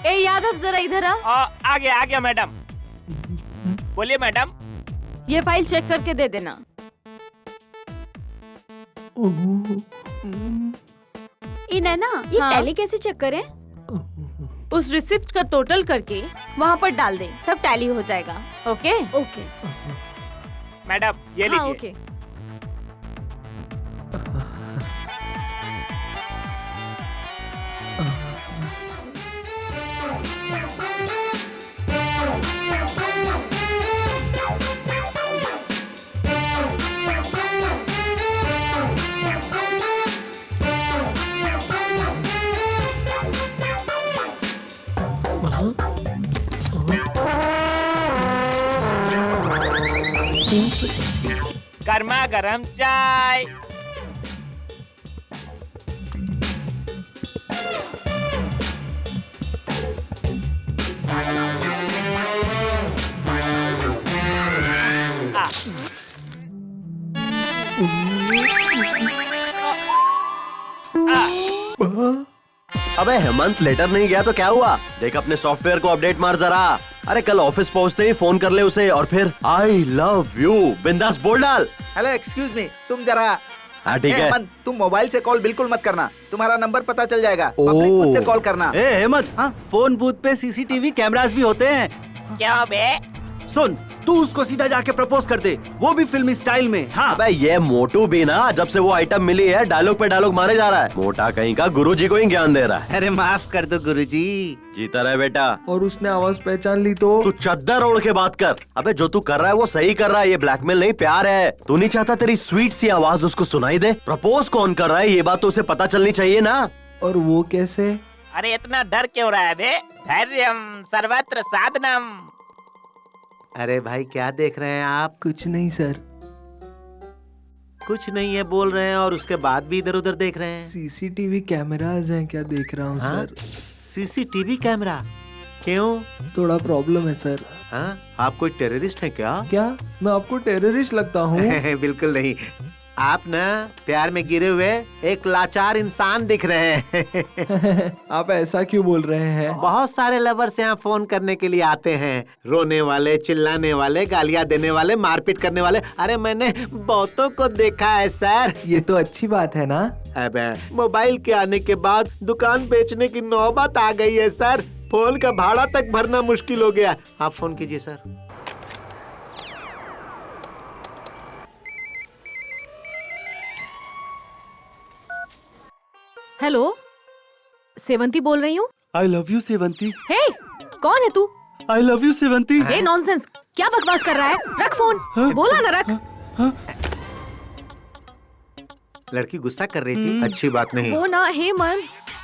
ए यादव, जरा इधर आ। आ गया मैडम। बोलिए मैडम। ये फाइल चेक करके दे देना। ये नैना, ये हाँ? टैली कैसे चेक करें? उस रिसिप्ट का टोटल करके वहाँ पर डाल दे, तब टैली हो जाएगा। Okay okay. मैडम ये हाँ, लीजिए। ओके। गर्मा गरम चाय। अबे हेमंत, लेटर नहीं गया तो क्या हुआ? देख अपने सॉफ्टवेयर को अपडेट मार जरा। अरे कल ऑफिस पहुंचते ही फोन कर ले उसे और फिर आई लव यू बिंदास बोल डाल। हेलो एक्सक्यूज मी, तुम जरा। हाँ ठीक है। हेमंत, तुम मोबाइल से कॉल बिल्कुल मत करना, तुम्हारा नंबर पता चल जाएगा। पब्लिक बूथ से कॉल करना। हेमंत, फोन बूथ पे सीसीटीवी कैमरास भी होते हैं। क्या बे? सुन, तू उसको सीधा जाके प्रपोज कर दे, वो भी फिल्मी स्टाइल में। हाँ। अबे ये मोटू भी ना, जब से वो आइटम मिली है डायलॉग पे डायलॉग मारे जा रहा है। मोटा कहीं का गुरुजी को ही ज्ञान दे रहा है। अरे माफ कर दो गुरुजी। जीता रहे बेटा। और उसने आवाज पहचान ली तो? तू चद्दर ओढ़ के बात कर। अबे जो तू कर रहा है वो सही कर रहा है, ये ब्लैकमेल नहीं प्यार है। तू नहीं चाहता तेरी स्वीट सी आवाज उसको सुनाई दे? प्रपोज कौन कर रहा है ये बात तो उसे पता चलनी चाहिए ना। और वो कैसे? अरे इतना डर क्यों रहा है बे? धैर्यम सर्वत्र साधनम। अरे भाई क्या देख रहे हैं आप? कुछ नहीं सर। कुछ नहीं है बोल रहे हैं और उसके बाद भी इधर उधर देख रहे हैं। सीसीटीवी कैमराज हैं क्या देख रहा हूँ सर। CCTV camera? क्यों? थोड़ा प्रॉब्लम है सर। हाँ? आप कोई टेररिस्ट हैं क्या? क्या मैं आपको टेररिस्ट लगता हूँ? बिल्कुल नहीं, आप ना प्यार में गिरे हुए एक लाचार इंसान दिख रहे हैं। आप ऐसा क्यों बोल रहे हैं? बहुत सारे लवर्स यहाँ फोन करने के लिए आते हैं, रोने वाले, चिल्लाने वाले, गालियाँ देने वाले, मारपीट करने वाले। अरे मैंने बहुतों को देखा है सर। ये तो अच्छी बात है ना। अबे मोबाइल के आने के बाद दुकान बेचने की नौबत आ गई है सर। फोन का भाड़ा तक भरना मुश्किल हो गया। आप फोन कीजिए सर। हेलो, सेवंती बोल रही हूँ। आई लव यू सेवंती। हे, कौन है तू? I love you Sevanti. Hey nonsense, क्या बकवास कर रहा है? रख फोन। बोला ना रख। लड़की गुस्सा कर रही थी, अच्छी बात नहीं। वो ना हेमंत,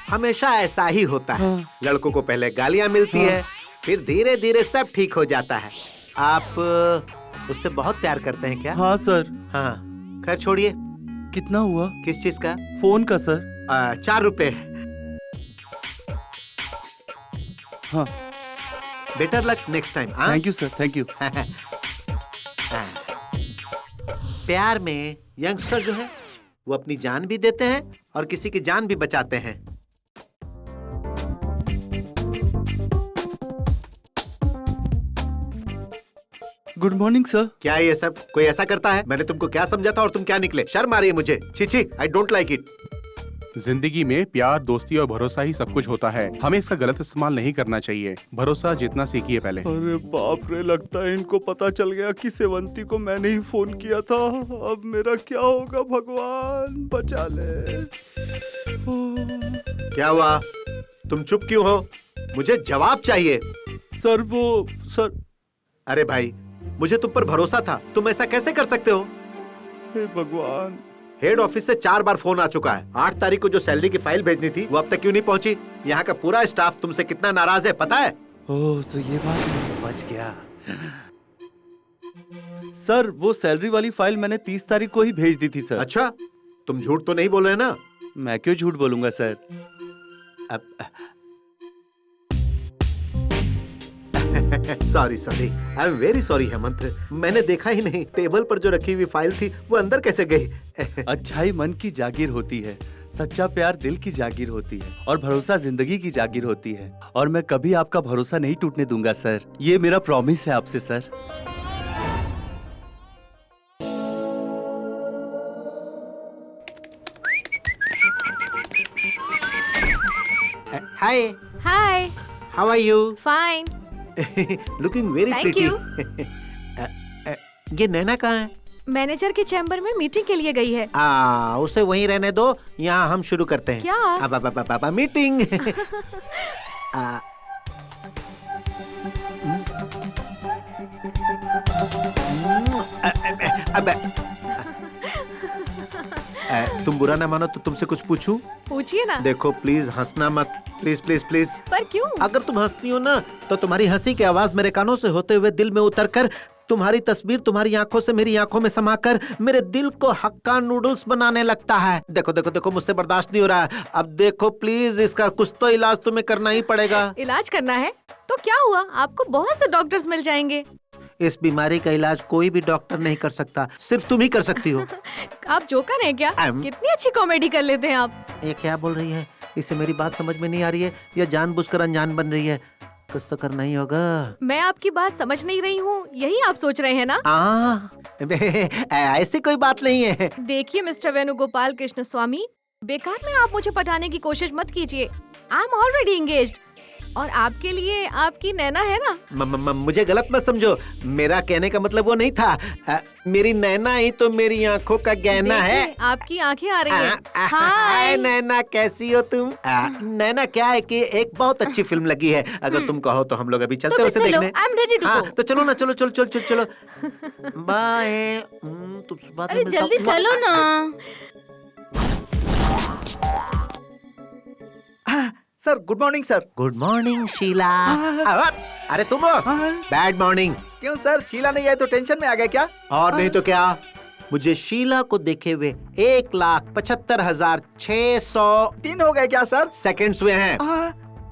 हमेशा ऐसा ही होता है। लड़कों को पहले गालियाँ मिलती है, फिर धीरे धीरे सब ठीक हो जाता है। आप उससे बहुत प्यार करते हैं क्या? हाँ सर। हाँ, खैर छोड़िए। कितना हुआ? किस चीज का? फोन का सर। 4 रुपए। हाँ। Better luck next time. Thank you sir, thank you. प्यार में यंगस्टर जो है वो अपनी जान भी देते हैं और किसी की जान भी बचाते हैं। Good morning sir. क्या ये सब कोई ऐसा करता है? मैंने तुमको क्या समझा था और तुम क्या निकले? शर्म आ रही है मुझे। छी छी, आई डोंट लाइक इट। जिंदगी में प्यार, दोस्ती और भरोसा ही सब कुछ होता है। हमें इसका गलत इस्तेमाल नहीं करना चाहिए। भरोसा जितना सीखिए पहले। अरे बाप रे, लगता है इनको पता चल गया कि सेवंती को मैंने ही फोन किया था। अब मेरा क्या होगा? भगवान बचा ले। क्या हुआ? तुम चुप क्यों हो? मुझे जवाब चाहिए। सर वो सर। अरे भाई, मुझे तुम पर भरोसा था, तुम ऐसा कैसे कर सकते हो? हे भगवान। हेड ऑफिस से 4 बार फोन आ चुका है। 8 तारीख को जो सैलरी की फाइल भेजनी थी वो अब तक क्यों नहीं पहुंची? यहाँ का पूरा स्टाफ तुमसे कितना नाराज है पता है? ओह, तो ये बात बच गया। सर वो सैलरी वाली फाइल मैंने 30 तारीख को ही भेज दी थी सर। अच्छा, तुम झूठ तो नहीं बोल रहे ना? मैं क्यों झूठ बोलूंगा sir. Sorry sorry, I am very sorry Hemant. मैंने देखा ही नहीं, टेबल पर जो रखी हुई फाइल थी वो अंदर कैसे गई? अच्छाई मन की जागीर होती है, सच्चा प्यार दिल की जागीर होती है और भरोसा जिंदगी की जागीर होती है। और मैं कभी आपका भरोसा नहीं टूटने दूंगा सर। ये मेरा प्रॉमिस है आपसे sir. Hi. Hi. How are you? Fine. Looking very Thank pretty. you. ये नैना कहाँ है? मैनेजर के चैम्बर में मीटिंग के लिए गई है। उसे वहीं रहने दो, यहाँ हम शुरू करते हैं। क्या? अब मीटिंग। तुम बुरा ना मानो तो तुमसे कुछ पूछूं? पूछिए ना। देखो प्लीज हंसना मत, प्लीज प्लीज प्लीज। पर क्यों? अगर तुम हंसती हो ना तो तुम्हारी हंसी की आवाज मेरे कानों से होते हुए दिल में उतरकर तुम्हारी तस्वीर तुम्हारी आंखों से मेरी आंखों में समाकर मेरे दिल को हक्का नूडल्स बनाने लगता है। देखो देखो देखो, मुझसे बर्दाश्त नहीं हो रहा है। अब देखो प्लीज, इसका कुछ तो इलाज तुम्हें करना ही पड़ेगा। इलाज करना है तो क्या हुआ? आपको बहुत से डॉक्टर्स मिल जाएंगे। इस बीमारी का इलाज कोई भी डॉक्टर नहीं कर सकता, सिर्फ तुम ही कर सकती हो। आप जोकर हैं क्या? कितनी अच्छी कॉमेडी कर लेते हैं आप। ये क्या बोल रही है? इसे मेरी बात समझ में नहीं आ रही है या जानबूझकर अनजान बन रही है? कुछ तो करना ही होगा। मैं आपकी बात समझ नहीं रही हूँ, यही आप सोच रहे हैं ना? ऐसी कोई बात नहीं है। देखिए मिस्टर वेणुगोपाल कृष्ण स्वामी, बेकार में आप मुझे पटाने की कोशिश मत कीजिए। I am already engaged. और आपके लिए आपकी नैना है ना। मुझे गलत मत समझो, मेरा कहने का मतलब वो नहीं था। मेरी नैना ही तो मेरी आंखों का गहना है। आपकी आंखें आ रही हैं। हाय नैना, कैसी हो तुम? नैना, क्या है कि एक बहुत अच्छी फिल्म लगी है, अगर तुम कहो तो हम लोग अभी चलते हैं उसे देखने। I'm ready to go। तो चलो ना, चलो चलो चलो चलो चलो। बाय। अरे जल्दी चलो ना। Sir good morning sir. Good morning Sheela. अरे तुम बैड मॉर्निंग। क्यों सर, शीला नहीं आई तो टेंशन में आ गया क्या? और नहीं तो क्या, मुझे शीला को देखे हुए 1,75,600 दिन हो गए क्या सर? सेकंड्स हुए हैं।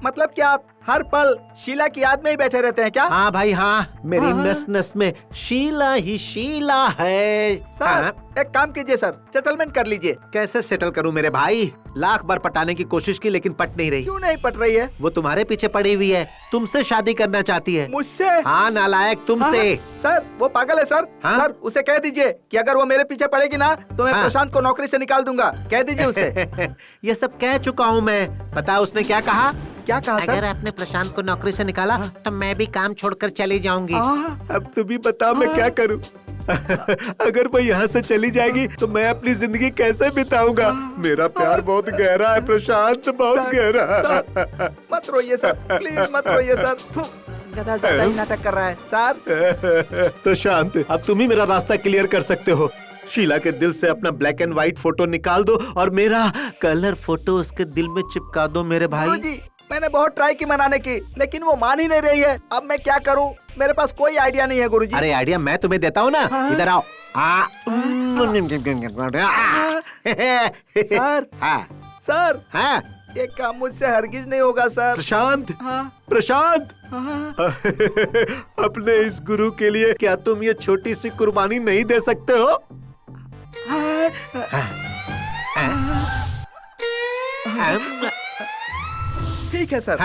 मतलब क्या आप हर पल शीला की याद में ही बैठे रहते हैं क्या? हाँ भाई हाँ, मेरी नस नस में शीला ही शीला है। सर एक काम कीजिए सर, सेटलमेंट कर लीजिए। कैसे सेटल करूं मेरे भाई? लाख बार पटाने की कोशिश की लेकिन पट नहीं रही। क्यों नहीं पट रही है? वो तुम्हारे पीछे पड़ी हुई है, तुमसे शादी करना चाहती है। मुझसे? हाँ नालायक, तुमसे। सर वो पागल है सर। सर उसे कह दीजिए कि अगर वो मेरे पीछे पड़ेगी ना तो मैं प्रशांत को नौकरी से निकाल दूंगा। कह दीजिए उसे। ये सब कह चुका हूँ मैं। पता है उसने क्या कहा? क्या कहा सर? अगर आपने प्रशांत को नौकरी से निकाला तो मैं भी काम छोड़कर चली जाऊंगी। अब तुम भी बताओ मैं क्या करूं? अगर वो यहाँ से चली जाएगी तो मैं अपनी जिंदगी कैसे बिताऊंगा? मेरा प्यार बहुत गहरा है प्रशांत, बहुत गहरा। मत रोइए सर, प्लीज मत रोइए सर। गधा ज्यादा ही नाटक कर रहा है सर। प्रशांत, अब तुम ही मेरा रास्ता क्लियर कर सकते हो। शीला के दिल से अपना ब्लैक एंड व्हाइट फोटो निकाल दो और मेरा कलर फोटो उसके दिल में चिपका दो मेरे भाई। गुरुजी, मैंने बहुत ट्राई की मनाने की, लेकिन वो मान ही नहीं रही है। अब मैं क्या करूं? मेरे पास कोई आइडिया नहीं है गुरुजी। अरे आइडिया मैं तुम्हें देता हूँ ना। इधर आओ। सर सर हाँ, ये काम मुझसे हरगिज नहीं होगा सर। प्रशांत, प्रशांत, अपने इस गुरु के लिए क्या तुम ये छोटी सी कुर्बानी नहीं दे सकते हो? ठीक है सर।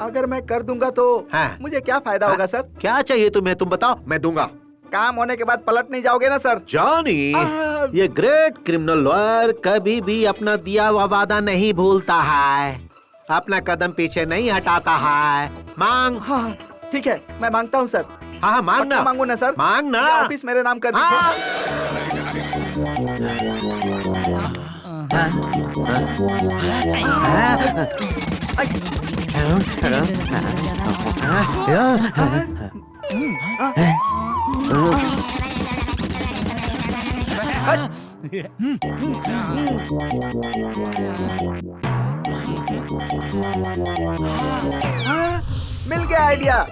अगर मैं कर दूंगा तो मुझे क्या फायदा होगा सर? क्या चाहिए तुम्हें, तुम बताओ, मैं दूंगा। काम होने के बाद पलट नहीं जाओगे ना सर? जॉनी, ये ग्रेट क्रिमिनल लॉयर कभी भी अपना दिया हुआ वादा नहीं भूलता है, अपना कदम पीछे नहीं हटाता है। मांग। हाँ ठीक है, मैं मांगता हूँ सर। हाँ मांगना। मांगू ना सर? मांगना। ऑफिस मेरे नाम कर दीजिए। मिल गया आइडिया।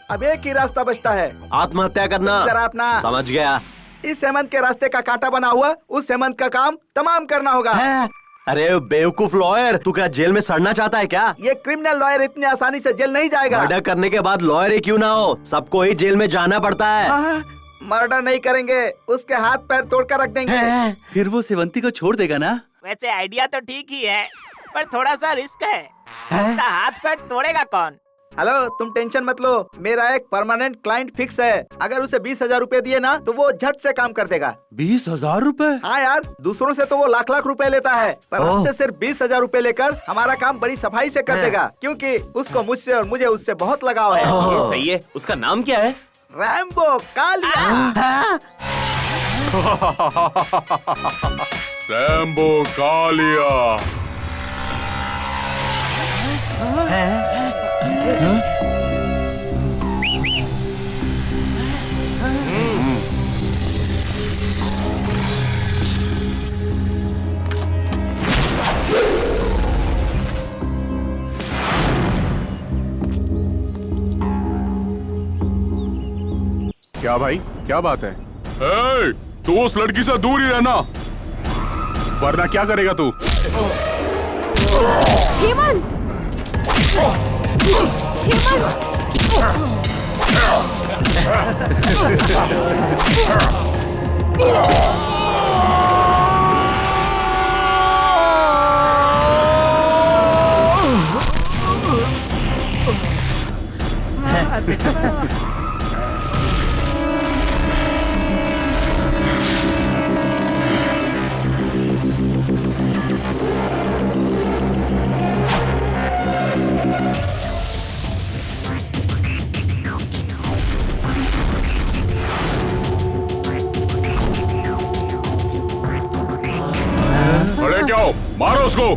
अब एक ही रास्ता बचता है, आत्महत्या करना। जरा अपना समझ गया। इस हेमंत के रास्ते का कांटा बना हुआ उस हेमंत का काम तमाम करना होगा। अरे बेवकूफ लॉयर, तू क्या जेल में सड़ना चाहता है क्या? ये क्रिमिनल लॉयर इतनी आसानी से जेल नहीं जाएगा। मर्डर करने के बाद लॉयर ही क्यों ना हो, सबको ही जेल में जाना पड़ता है। मर्डर नहीं करेंगे, उसके हाथ पैर तोड़कर रख देंगे। फिर वो सेवंती को छोड़ देगा ना? वैसे आइडिया तो ठीक ही है, पर थोड़ा सा रिस्क है। उसका हाथ पैर तोड़ेगा कौन? हेलो, तुम टेंशन मत लो, मेरा एक परमानेंट क्लाइंट फिक्स है। अगर उसे 20,000 रुपए दिए ना तो वो झट से काम कर देगा। 20,000 रुपए? हाँ यार, दूसरों से तो वो लाख लाख रुपए लेता है, पर हमसे सिर्फ 20,000 रुपए लेकर हमारा काम बड़ी सफाई से कर देगा, क्योंकि उसको मुझसे और मुझे उससे बहुत लगाव है। ये सही है। उसका नाम क्या है? रैम्बो कालिया। रैम्बो कालिया। क्या भाई, क्या बात है? ए, तू उस लड़की से दूर ही रहना, वरना क्या करेगा तू? हेमंत! जाओ, मारो उसको।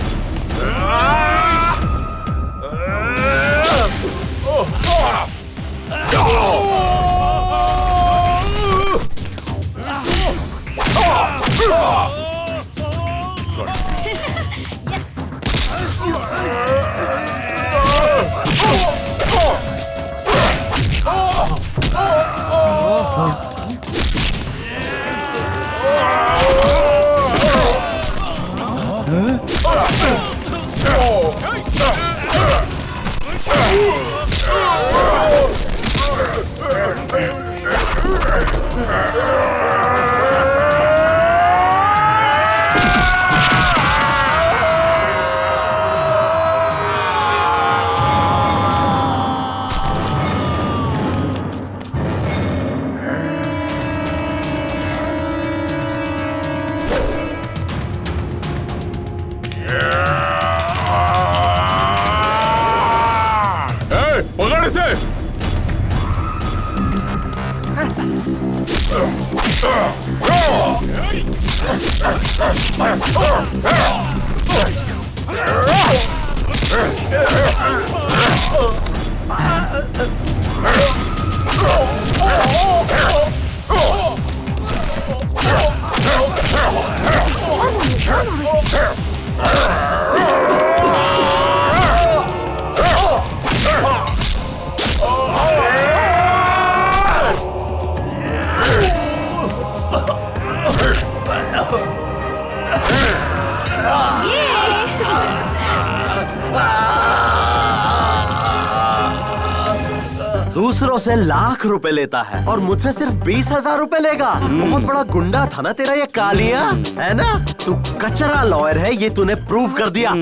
पकड़ इसे। दूसरों से लाख रुपए लेता है और मुझसे सिर्फ 20,000 रुपए लेगा। बहुत बड़ा गुंडा था ना तेरा ये कालिया, है ना? तू कचरा लॉयर है, ये तूने प्रूव कर दिया।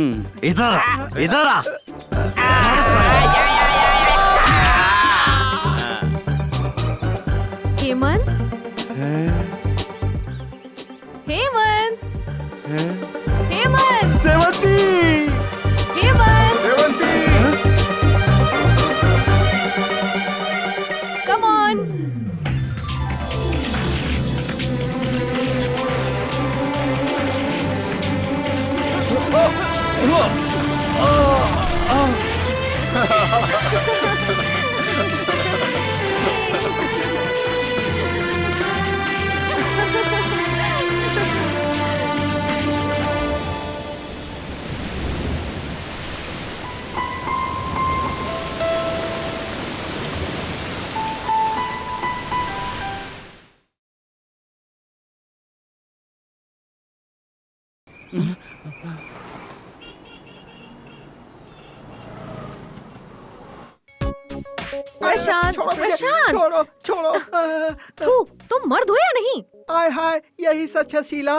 इधर आ, इधर आ। हेमंत, हेमंत, हेमंत, सेवंती, हेमंत, सेवंती। Come on. प्रशांत, प्रशांत, छोड़ो छोड़ो। तू तुम मर्द हो या नहीं? आय हाय, यही सच है शीला।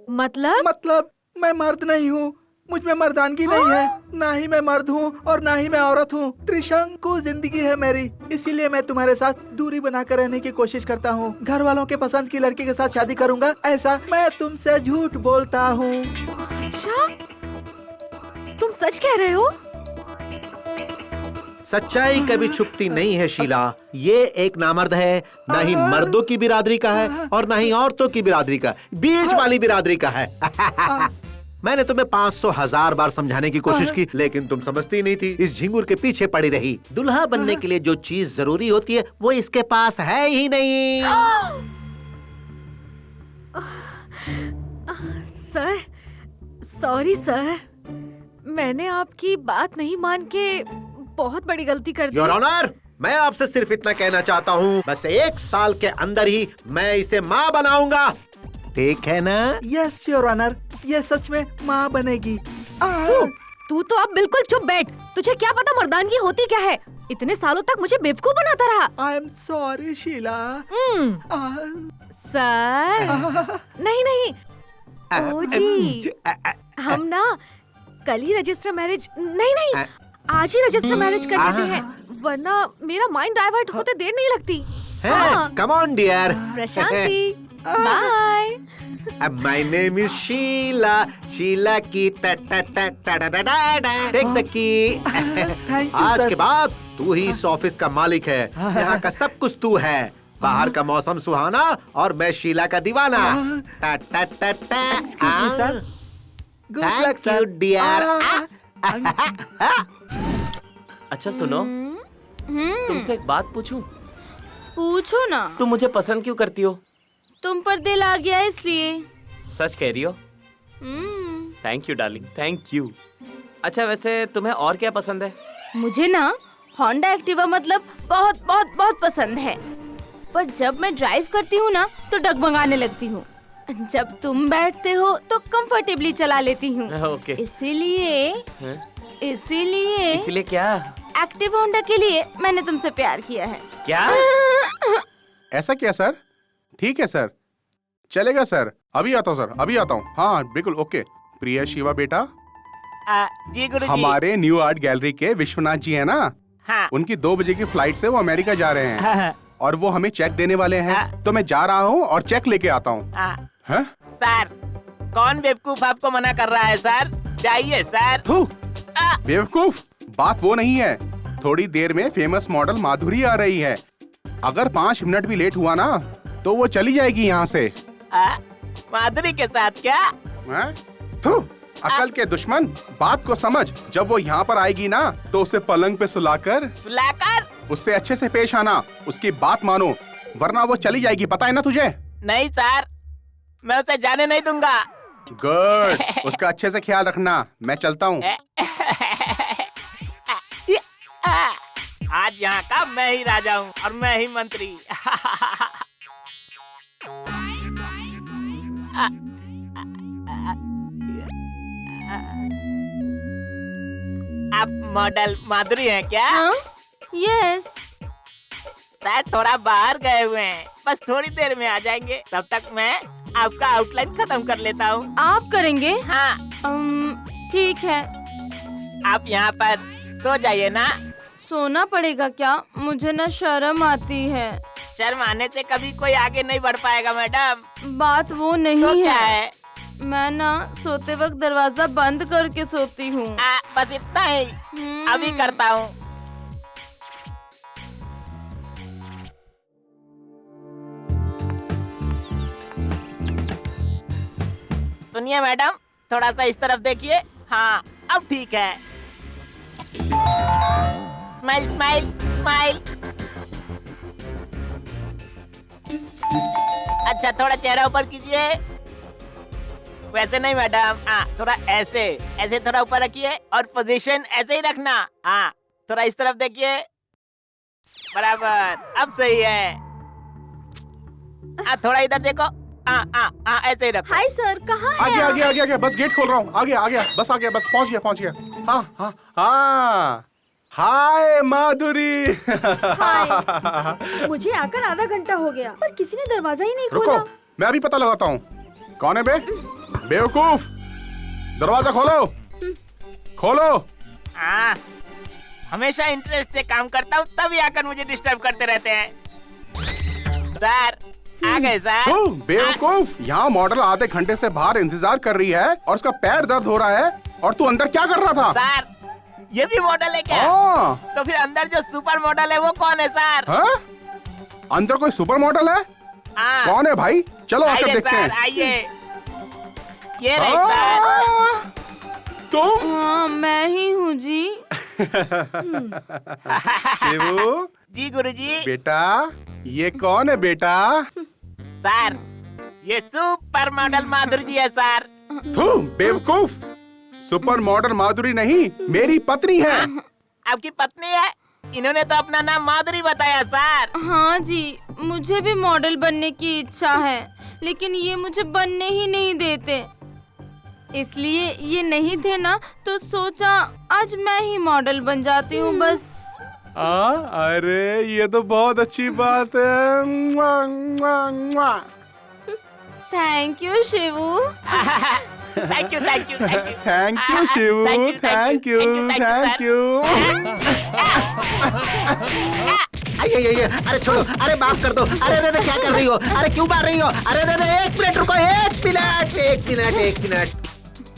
मतलब मैं मर्द नहीं हूँ, मुझ में मर्दानगी नहीं है। ना ही मैं मर्द हूँ और ना ही मैं औरत हूँ। त्रिशंकु जिंदगी है मेरी, इसीलिए मैं तुम्हारे साथ दूरी बनाकर रहने की कोशिश करता हूँ। घर वालों के पसंद की लड़की के साथ शादी करूँगा, ऐसा मैं तुमसे झूठ बोलता हूँ। अच्छा, तुम सच कह रहे हो? सच्चाई कभी छुपती नहीं है शीला। ये एक नामर्द है, ना ही मर्दों की बिरादरी का है और ना ही औरतों की बिरादरी का, बीच वाली बिरादरी का है। मैंने तुम्हें 500,000 बार समझाने की कोशिश की, लेकिन तुम समझती नहीं थी। इस झिंगुर के पीछे पड़ी रही। दुल्हा बनने के लिए जो चीज जरूरी होती है वो इसके पास है ही नहीं। सर, सॉरी सर, मैंने आपकी बात नहीं मान के बहुत बड़ी गलती कर दी। योर ऑनर, मैं आपसे सिर्फ इतना कहना चाहता हूँ, बस 1 साल के अंदर ही मैं इसे माँ बनाऊंगा। ठीक है ना? यस योर ऑनर, ये सच में माँ बनेगी। तू तो अब बिल्कुल चुप बैठ। तुझे क्या पता मर्दानगी होती क्या है? इतने सालों तक मुझे बेवकूफ बनाता रहा। I am sorry Sheela. Sir, नहीं, ओ जी, हम ना कल ही रजिस्टर मैरिज नहीं, आज ही रजिस्टर मैरिज कर लेते हैं, वरना मेरा माइंड डाइवर्ट होते देर नहीं लगती। Come on dear. Prashanti, bye. My name is Sheela, Sheela की टेक द की। आज के बाद तू ही इस ऑफिस का मालिक है। यहाँ का सब कुछ तू है। बाहर का मौसम सुहाना और मैं शीला का दीवाना। Excuse me sir, good luck sir dear. अच्छा सुनो, तुमसे एक बात पूछूं? पूछो ना। तुम मुझे पसंद क्यों करती हो? तुम पर दिल आ गया इसलिए। सच कह रही हो? Thank you darling, thank you. अच्छा वैसे तुम्हें और क्या पसंद है? मुझे ना होंडा एक्टिवा मतलब बहुत बहुत बहुत पसंद है, पर जब मैं ड्राइव करती हूँ ना तो डगमगाने लगती हूँ। जब तुम बैठते हो तो कंफर्टेबली चला लेती हूँ। ओके। इसीलिए क्या? एक्टिव होंडा के लिए मैंने तुमसे प्यार किया है। क्या? ऐसा क्या सर? ठीक है सर, चलेगा सर। अभी आता हूँ सर, अभी आता हूँ। हाँ बिल्कुल ओके। प्रिया शिवा बेटा, जी गुरुजी। हमारे न्यू आर्ट गैलरी के विश्वनाथ जी है ना, हाँ। उनकी 2 बजे की फ्लाइट से वो अमेरिका जा रहे हैं और वो हमें चेक देने वाले हैं। तो मैं जा रहा हूँ और चेक लेके आता हूँ। सर कौन बेवकूफ आपको मना कर रहा है सर? जाइए सर। बेवकूफ बात वो नहीं है। थोड़ी देर में फेमस मॉडल माधुरी आ रही है। अगर 5 मिनट भी लेट हुआ ना तो वो चली जाएगी यहाँ से। माधुरी के साथ क्या? अकल के दुश्मन, बात को समझ। जब वो यहाँ पर आएगी ना तो उसे पलंग पे सुलाकर उससे अच्छे से पेश आना, उसकी बात मानो, वरना वो चली जाएगी। पता है ना तुझे? नहीं सर, मैं उसे जाने नहीं दूंगा। गुड, उसका अच्छे से ख्याल रखना। मैं चलता हूँ। आज यहाँ का मैं ही राजा हूँ और मैं ही मंत्री। आप मॉडल माधुरी हैं क्या? यस। सर थोड़ा बाहर गए हुए हैं, बस थोड़ी देर में आ जाएंगे। तब तक मैं आपका आउटलाइन खत्म कर लेता हूँ। आप करेंगे? हाँ। ठीक है। आप यहाँ पर सो जाइए ना। सोना पड़ेगा क्या? मुझे ना शर्म आती है। शर्म आने से कभी कोई आगे नहीं बढ़ पाएगा मैडम। बात वो नहीं तो क्या है? मैं ना सोते वक्त दरवाजा बंद करके सोती हूँ। बस इतना ही। अभी करता हूँ। सुनिए मैडम, थोड़ा सा इस तरफ देखिए। हाँ अब ठीक है। Smile smile smile. अच्छा थोड़ा चेहरा ऊपर कीजिए। वैसे नहीं मैडम, थोड़ा ऐसे ऐसे थोड़ा ऊपर रखिए और पोजीशन ऐसे ही रखना। हाँ थोड़ा इस तरफ देखिए। बराबर, अब सही है। थोड़ा इधर देखो। ऐसे ही रखो। हाय सर, कहाँ हैं? आ गया बस गेट खोल रहा हूँ। आ गया बस पहुँच गया। हाँ हाय माधुरी। मुझे आकर आधा घंटा हो गया पर किसी ने दरवाजा ही नहीं रुको, खोला। मैं अभी पता लगाता हूँ। कौन है बे? बेवकूफ, दरवाजा खोलो। हमेशा इंटरेस्ट से काम करता हूँ, तभी आकर मुझे डिस्टर्ब करते रहते हैं। सर आ गए सर। बेवकूफ, यहाँ मॉडल आधे घंटे से बाहर इंतजार कर रही है और उसका पैर दर्द हो रहा है और तू अंदर क्या कर रहा था? सर ये भी मॉडल है क्या? तो फिर अंदर जो सुपर मॉडल है वो कौन है सर? अंदर कोई सुपर मॉडल है? कौन है भाई? चलो आकर देखते हैं। आइए, ये रहे सर। तुम? हाँ मैं ही हूँ जी। शिवू जी गुरुजी। बेटा ये कौन है बेटा? सर ये सुपर मॉडल माधुरी जी है सर। बेवकूफ, सुपर मॉडल माधुरी नहीं, मेरी पत्नी है। आपकी पत्नी है? इन्होंने तो अपना नाम माधुरी बताया सर। हाँ जी, मुझे भी मॉडल बनने की इच्छा है, लेकिन ये मुझे बनने ही नहीं देते। इसलिए ये नहीं थे ना तो सोचा आज मैं ही मॉडल बन जाती हूँ बस। अरे ये तो बहुत अच्छी बात है। Thank you Shivu. Thank you Shivu, thank you. अरे छोड़ो, अरे माफ कर दो। अरे क्या कर रही हो? अरे क्यों मार रही हो? अरे एक मिनट रुको, एक मिनट।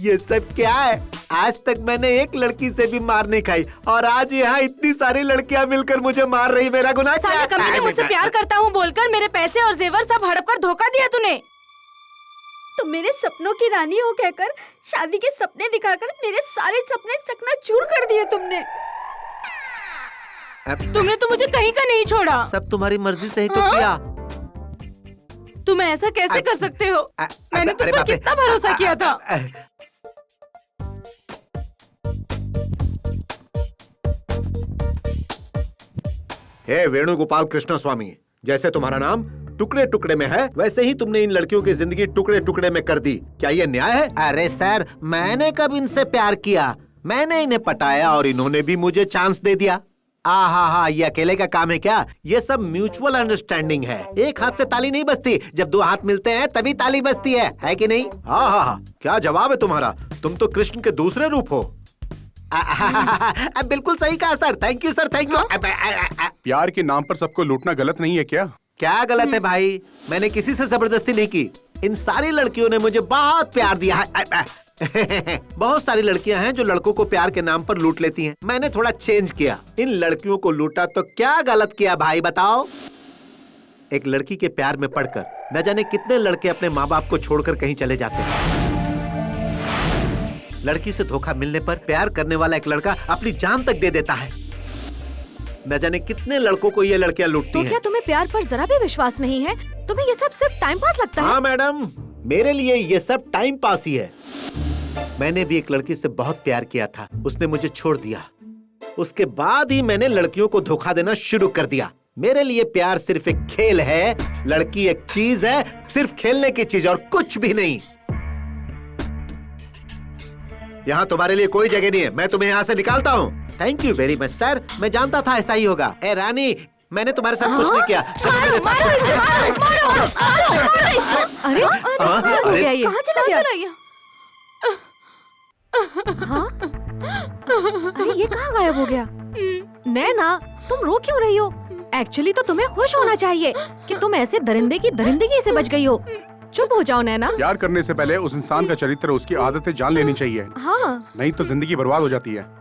ये सब क्या है? आज तक मैंने एक लड़की से भी मार नहीं खाई और आज यहाँ इतनी सारी लड़कियाँ मिलकर मुझे मार रही। मेरा गुनाह क्या है? कमीने मुझसे प्यार करता हूँ बोलकर मेरे पैसे और जेवर सब हड़प कर धोखा दिया तूने। तुम मेरे सपनों की रानी हो कहकर शादी के सपने दिखाकर मेरे सारे सपने चकनाचूर कर दिए तुमने। तुमने तो मुझे कहीं का नहीं छोड़ा। सब तुम्हारी मर्जी से ही तो किया। तुम ऐसा कैसे कर सकते हो? मैंने तुम पर कितना भरोसा किया था। हे वेणुगोपाल कृष्ण स्वामी, जैसे तुम्हारा नाम टुकड़े टुकड़े में है, वैसे ही तुमने इन लड़कियों की जिंदगी टुकड़े टुकड़े में कर दी। क्या ये न्याय है? अरे सर, मैंने कब इनसे प्यार किया? मैंने इन्हें पटाया और इन्होंने भी मुझे चांस दे दिया। हाँ, ये अकेले का काम है क्या? ये सब म्यूचुअल अंडरस्टैंडिंग है। एक हाथ से ताली नहीं बजती, जब दो हाथ मिलते हैं तभी ताली बजती है कि नहीं? हाँ, क्या जवाब है तुम्हारा? तुम तो कृष्ण के दूसरे रूप हो। बिल्कुल सही कहा sir, thank you sir, thank you. प्यार के नाम पर सबको लूटना गलत नहीं है क्या? क्या गलत है भाई? मैंने किसी से जबरदस्ती नहीं की। इन सारी लड़कियों ने मुझे बहुत प्यार दिया है। बहुत सारी लड़कियां हैं जो लड़कों को प्यार के नाम पर लूट लेती हैं। मैंने थोड़ा चेंज किया, इन लड़कियों को लूटा तो क्या गलत किया भाई बताओ? एक लड़की के प्यार में पड़कर न जाने कितने लड़के अपने माँ बाप को छोड़कर कहीं चले जाते हैं। लड़की से धोखा मिलने पर प्यार करने वाला एक लड़का अपनी जान तक दे देता है। न जाने कितने लड़कों को ये लड़कियां लूटती तो हैं। क्या तुम्हें प्यार पर जरा भी विश्वास नहीं है? तुम्हें ये सब सिर्फ टाइम पास लगता है? हाँ मैडम, मेरे लिए ये सब टाइम पास ही है। मैंने भी एक लड़की से बहुत प्यार किया था, उसने मुझे छोड़ दिया। उसके बाद ही मैंने लड़कियों को धोखा देना शुरू कर दिया। मेरे लिए प्यार सिर्फ एक खेल है, लड़की एक चीज है, सिर्फ खेलने की चीज और कुछ भी नहीं। यहाँ तुम्हारे लिए कोई जगह नहीं है, मैं तुम्हें यहाँ से निकालता हूँ। Thank you very much sir, मैं जानता था ऐसा ही होगा। ए रानी, मैंने तुम्हारे साथ कुछ नहीं किया। अरे कहाँ चला गया? हाँ? अरे ये कहाँ गायब हो गया? नैना, तुम रो क्यों रही हो? एक्चुअली तो तुम्हें खुश होना चाहिए कि तुम ऐसे दरिंदे की दरिंदगी से बच गई हो। चुप हो जाओ नैना। प्यार करने से पहले उस इंसान का चरित्र, उसकी आदतें जान लेनी चाहिए। हाँ, नहीं तो जिंदगी बर्बाद हो जाती है।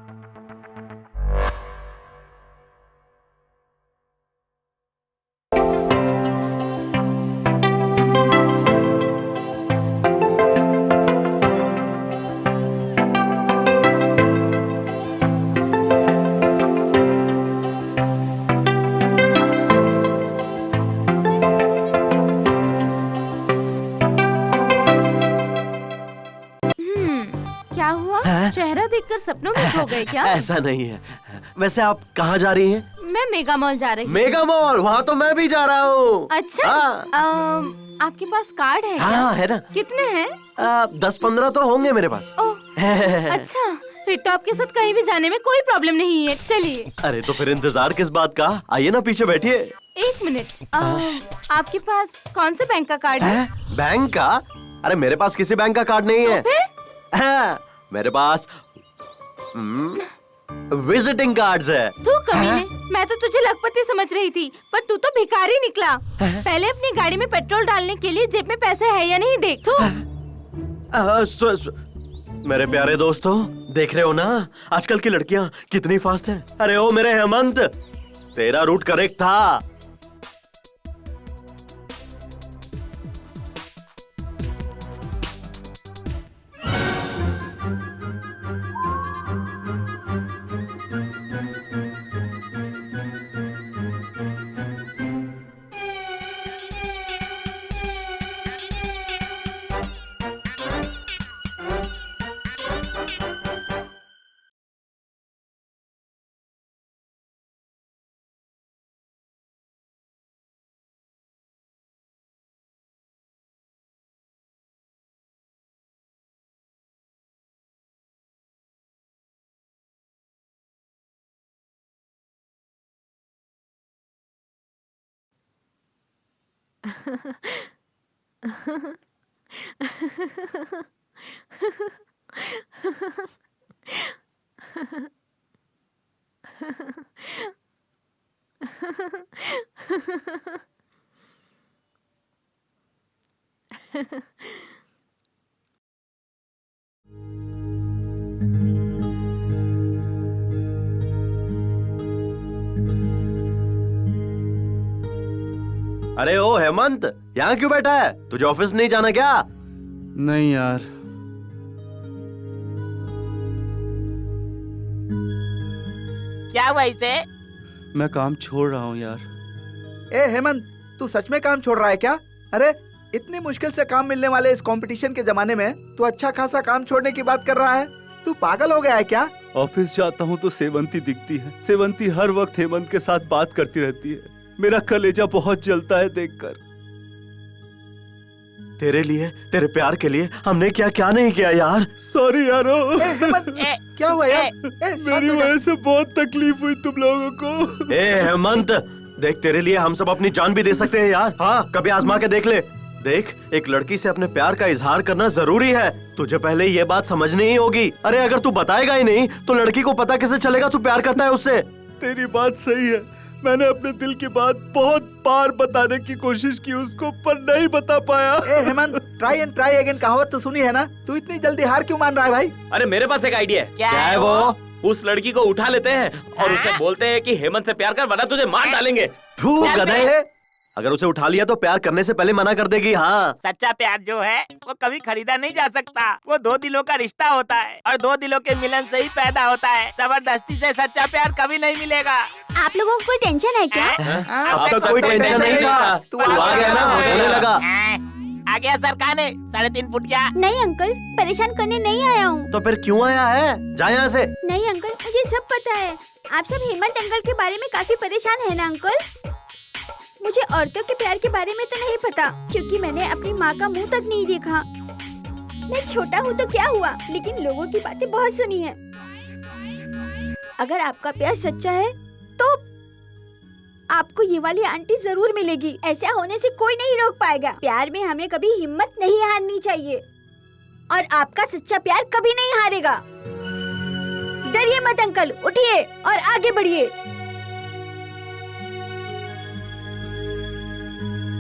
क्या हुआ? चेहरा देखकर सपनों में खो गए क्या? ऐसा नहीं है। वैसे आप कहाँ जा रही हैं? मैं मेगा मॉल जा रही हूँ। Mega mall? वहाँ तो मैं भी जा रहा हूँ। अच्छा, आपके पास कार्ड है? हाँ है ना। कितने हैं? 10-15 तो होंगे मेरे पास। अच्छा, फिर तो आपके साथ कहीं भी जाने में कोई प्रॉब्लम नहीं है। चलिए। अरे तो फिर इंतजार किस बात का? आइए ना पीछे बैठिए। एक मिनट, आपके पास कौन से बैंक का कार्ड है? बैंक का? अरे मेरे पास किसी बैंक का कार्ड नहीं है। मेरे पास विजिटिंग कार्ड्स है। तू कमीने, मैं तो तुझे लखपति समझ रही थी, पर तू तो भिखारी निकला। पहले अपनी गाड़ी में पेट्रोल डालने के लिए जेब में पैसे है या नहीं देख। मेरे प्यारे दोस्तों, देख रहे हो ना आजकल की लड़कियां कितनी फास्ट हैं। अरे ओ मेरे हेमंत, तेरा रूट करेक्ट था। अरे ओ हेमंत, यहाँ क्यों बैठा है? तुझे ऑफिस नहीं जाना क्या? नहीं यार, क्या हुआ इसे? मैं काम छोड़ रहा हूँ यार। ए हेमंत, तू सच में काम छोड़ रहा है क्या? अरे इतनी मुश्किल से काम मिलने वाले इस कंपटीशन के जमाने में तू अच्छा खासा काम छोड़ने की बात कर रहा है? तू पागल हो गया है क्या? ऑफिस जाता हूँ तो सेवंती दिखती है। सेवंती हर वक्त हेमंत के साथ बात करती रहती है। मेरा कलेजा बहुत जलता है देखकर। तेरे लिए, तेरे प्यार के लिए हमने क्या क्या नहीं किया यार। सॉरी यारो। क्या हुआ यार? मेरी वजह से बहुत तकलीफ हुई तुम लोगों को। ए हेमंत, देख तेरे लिए हम सब अपनी जान भी दे सकते हैं यार। हाँ, कभी आजमा के देख ले। देख, एक लड़की से अपने प्यार का इजहार करना जरूरी है। तुझे पहले ये बात समझनी ही होगी। अरे अगर तू बताएगा ही नहीं तो लड़की को पता कैसे चलेगा तू प्यार करता है उससे। तेरी बात सही है। मैंने अपने दिल की बात बहुत बार बताने की कोशिश की उसको, पर नहीं बता पाया। ए Hemant, try and try again कहावत तो सुनी है ना? तू इतनी जल्दी हार क्यों मान रहा है भाई? अरे मेरे पास एक आइडिया है। क्या है वो? उस लड़की को उठा लेते हैं और उसे बोलते हैं कि हेमंत से प्यार कर वरना तुझे मार डालेंगे। तू गधे, अगर उसे उठा लिया तो प्यार करने से पहले मना कर देगी। हाँ, सच्चा प्यार जो है वो कभी खरीदा नहीं जा सकता। वो दो दिलों का रिश्ता होता है और दो दिलों के मिलन से ही पैदा होता है। जबरदस्ती से सच्चा प्यार कभी नहीं मिलेगा। आप लोगों को कोई टेंशन है क्या? अब तक कोई टेंशन नहीं था। तू आ गया ना, होने लगा। आ गया सरकाने 3.5 फुटिया। नहीं अंकल, परेशान करने नहीं आया हूँ। तो फिर क्यों आया है? जा यहाँ से। नहीं अंकल, मुझे सब पता है। आप सब हेमंत अंकल के बारे में काफी परेशान है ना अंकल? मुझे औरतों के प्यार के बारे में तो नहीं पता, क्योंकि मैंने अपनी माँ का मुंह तक नहीं देखा। मैं छोटा हूँ तो क्या हुआ, लेकिन लोगों की बातें बहुत सुनी है। अगर आपका प्यार सच्चा है तो आपको ये वाली आंटी जरूर मिलेगी। ऐसा होने से कोई नहीं रोक पाएगा। प्यार में हमें कभी हिम्मत नहीं हारनी चाहिए और आपका सच्चा प्यार कभी नहीं हारेगा। डरिए मत अंकल, उठिए और आगे बढ़िए।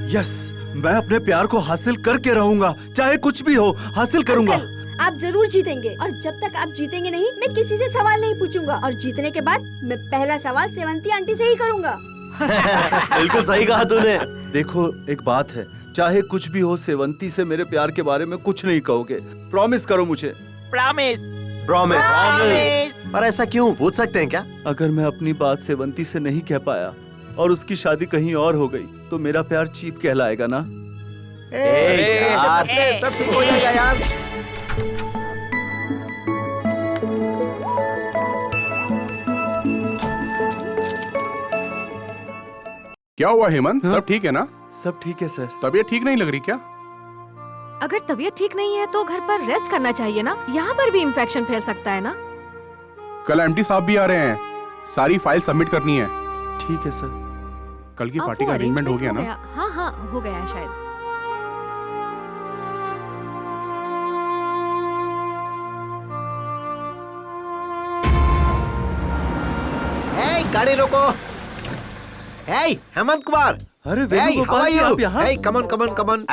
यस, मैं अपने प्यार को हासिल करके रहूंगा, चाहे कुछ भी हो हासिल करूंगा। आप जरूर जीतेंगे और जब तक आप जीतेंगे नहीं, मैं किसी से सवाल नहीं पूछूंगा और जीतने के बाद मैं पहला सवाल सेवंती आंटी से ही करूंगा। बिल्कुल सही कहा तूने। देखो एक बात है, चाहे कुछ भी हो सेवंती से मेरे प्यार के बारे में कुछ नहीं कहोगे। प्रॉमिस करो मुझे। प्रॉमिस। प्रॉमिस। पर ऐसा क्यों, पूछ सकते हैं क्या? अगर मैं अपनी बात सेवंती से नहीं कह पाया और उसकी शादी कहीं और हो गई तो मेरा प्यार चीप कहलाएगा ना? यार, सब ठीक हो जाएगा यार। क्या हुआ हेमंत? सब ठीक है ना? सब ठीक है सर। तबीयत ठीक नहीं लग रही क्या? अगर तबीयत ठीक नहीं है तो घर पर रेस्ट करना चाहिए ना। यहाँ पर भी इन्फेक्शन फैल सकता है ना। कल एमडी साहब भी आ रहे हैं, सारी फाइल सबमिट करनी है। ठीक है सर। कल की पार्टी का अरेंजमेंट हो गया ना? हाँ हाँ हो गया है शायद। गाड़ी रोको। हेमंत कुमार। अरे वेणुगोपाल जी, आप यहाँ? कमन कमन कमन।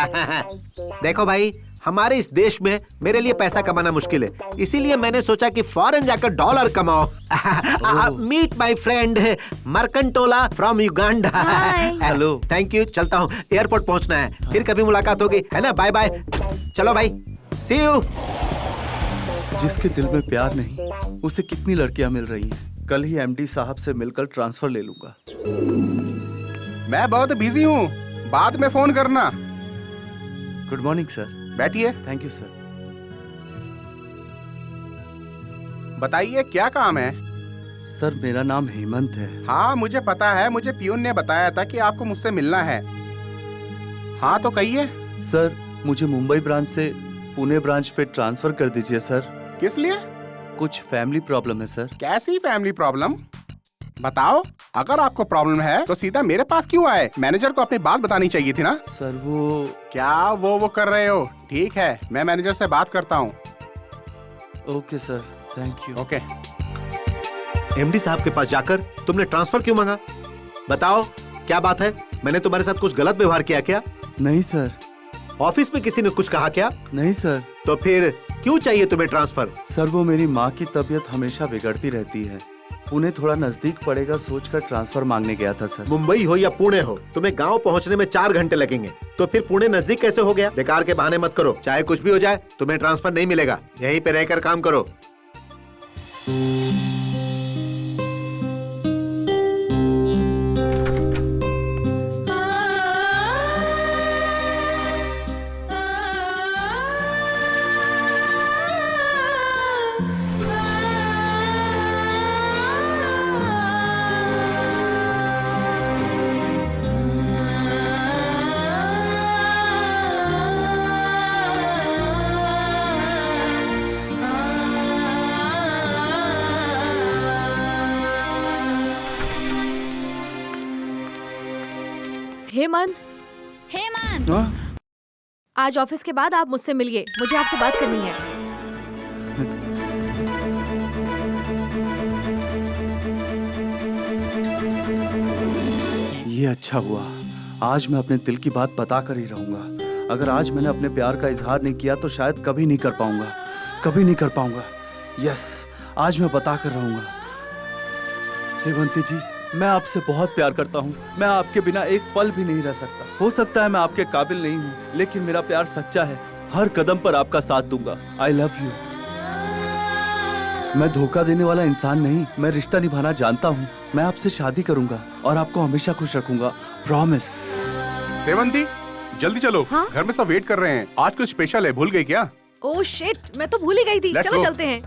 देखो भाई, हमारे इस देश में मेरे लिए पैसा कमाना मुश्किल है, इसीलिए मैंने सोचा कि फॉरेन जाकर डॉलर कमाओ। Meet my friend Mercantola from Uganda. Hello. Thank you, चलता हूँ, एयरपोर्ट पहुँचना है, फिर कभी मुलाकात होगी, है ना? Bye bye. चलो भाई, सी यू। जिसके दिल में प्यार नहीं, उसे कितनी लड़कियां मिल रही हैं। कल ही एमडी साहब से मिलकर ट्रांसफर ले लूंगा। मैं बहुत बिजी हूँ, बाद में फोन करना। Good morning sir. बैठिए। Thank you sir. बताइए क्या काम है? सर मेरा नाम हेमंत है। हाँ मुझे पता है, मुझे पियून ने बताया था कि आपको मुझसे मिलना है। हाँ तो कहिए। सर मुझे मुंबई ब्रांच से पुणे ब्रांच पे ट्रांसफर कर दीजिए सर। किस लिए? कुछ फैमिली प्रॉब्लम है सर। कैसी फैमिली प्रॉब्लम? बताओ। अगर आपको प्रॉब्लम है तो सीधा मेरे पास क्यों आए? मैनेजर को अपनी बात बतानी चाहिए थी ना। सर वो क्या वो कर रहे हो? ठीक है, मैं मैनेजर से बात करता हूँ। Okay sir, thank you. Okay. MD साहब के पास जाकर तुमने ट्रांसफर क्यों मांगा? बताओ क्या बात है? मैंने तुम्हारे साथ कुछ गलत व्यवहार किया क्या? नहीं सर। ऑफिस में किसी ने कुछ कहा क्या? नहीं सर। तो फिर क्यों चाहिए तुम्हें ट्रांसफर? सर वो मेरी माँ की तबीयत हमेशा बिगड़ती रहती है, पुणे थोड़ा नजदीक पड़ेगा सोचकर ट्रांसफर मांगने गया था सर। मुंबई हो या पुणे हो, तुम्हें गांव पहुंचने में 4 घंटे लगेंगे, तो फिर पुणे नजदीक कैसे हो गया? बेकार के बहाने मत करो, चाहे कुछ भी हो जाए तुम्हें ट्रांसफर नहीं मिलेगा, यहीं पे रहकर काम करो। हेमंत, हेमंत, आज ऑफिस के बाद आप मुझसे मिलिए, मुझे आपसे बात करनी है। ये अच्छा हुआ, आज मैं अपने दिल की बात बता कर ही रहूंगा। अगर आज मैंने अपने प्यार का इजहार नहीं किया तो शायद कभी नहीं कर पाऊंगा, कभी नहीं कर पाऊंगा। यस, आज मैं बता कर रहूंगा। सेवंती जी, मैं आपसे बहुत प्यार करता हूँ, मैं आपके बिना एक पल भी नहीं रह सकता। हो सकता है मैं आपके काबिल नहीं हूँ, लेकिन मेरा प्यार सच्चा है, हर कदम पर आपका साथ दूंगा। आई लव यू। मैं धोखा देने वाला इंसान नहीं, मैं रिश्ता निभाना जानता हूँ। मैं आपसे शादी करूंगा और आपको हमेशा खुश रखूंगा, प्रॉमिस। सेवंती, जल्दी चलो, हाँ? घर में सब वेट कर रहे हैं। आज कुछ स्पेशल है, भूल गई क्या? ओह शिट, मैं तो भूल ही गई थी। Let's चलो go. चलते हैं।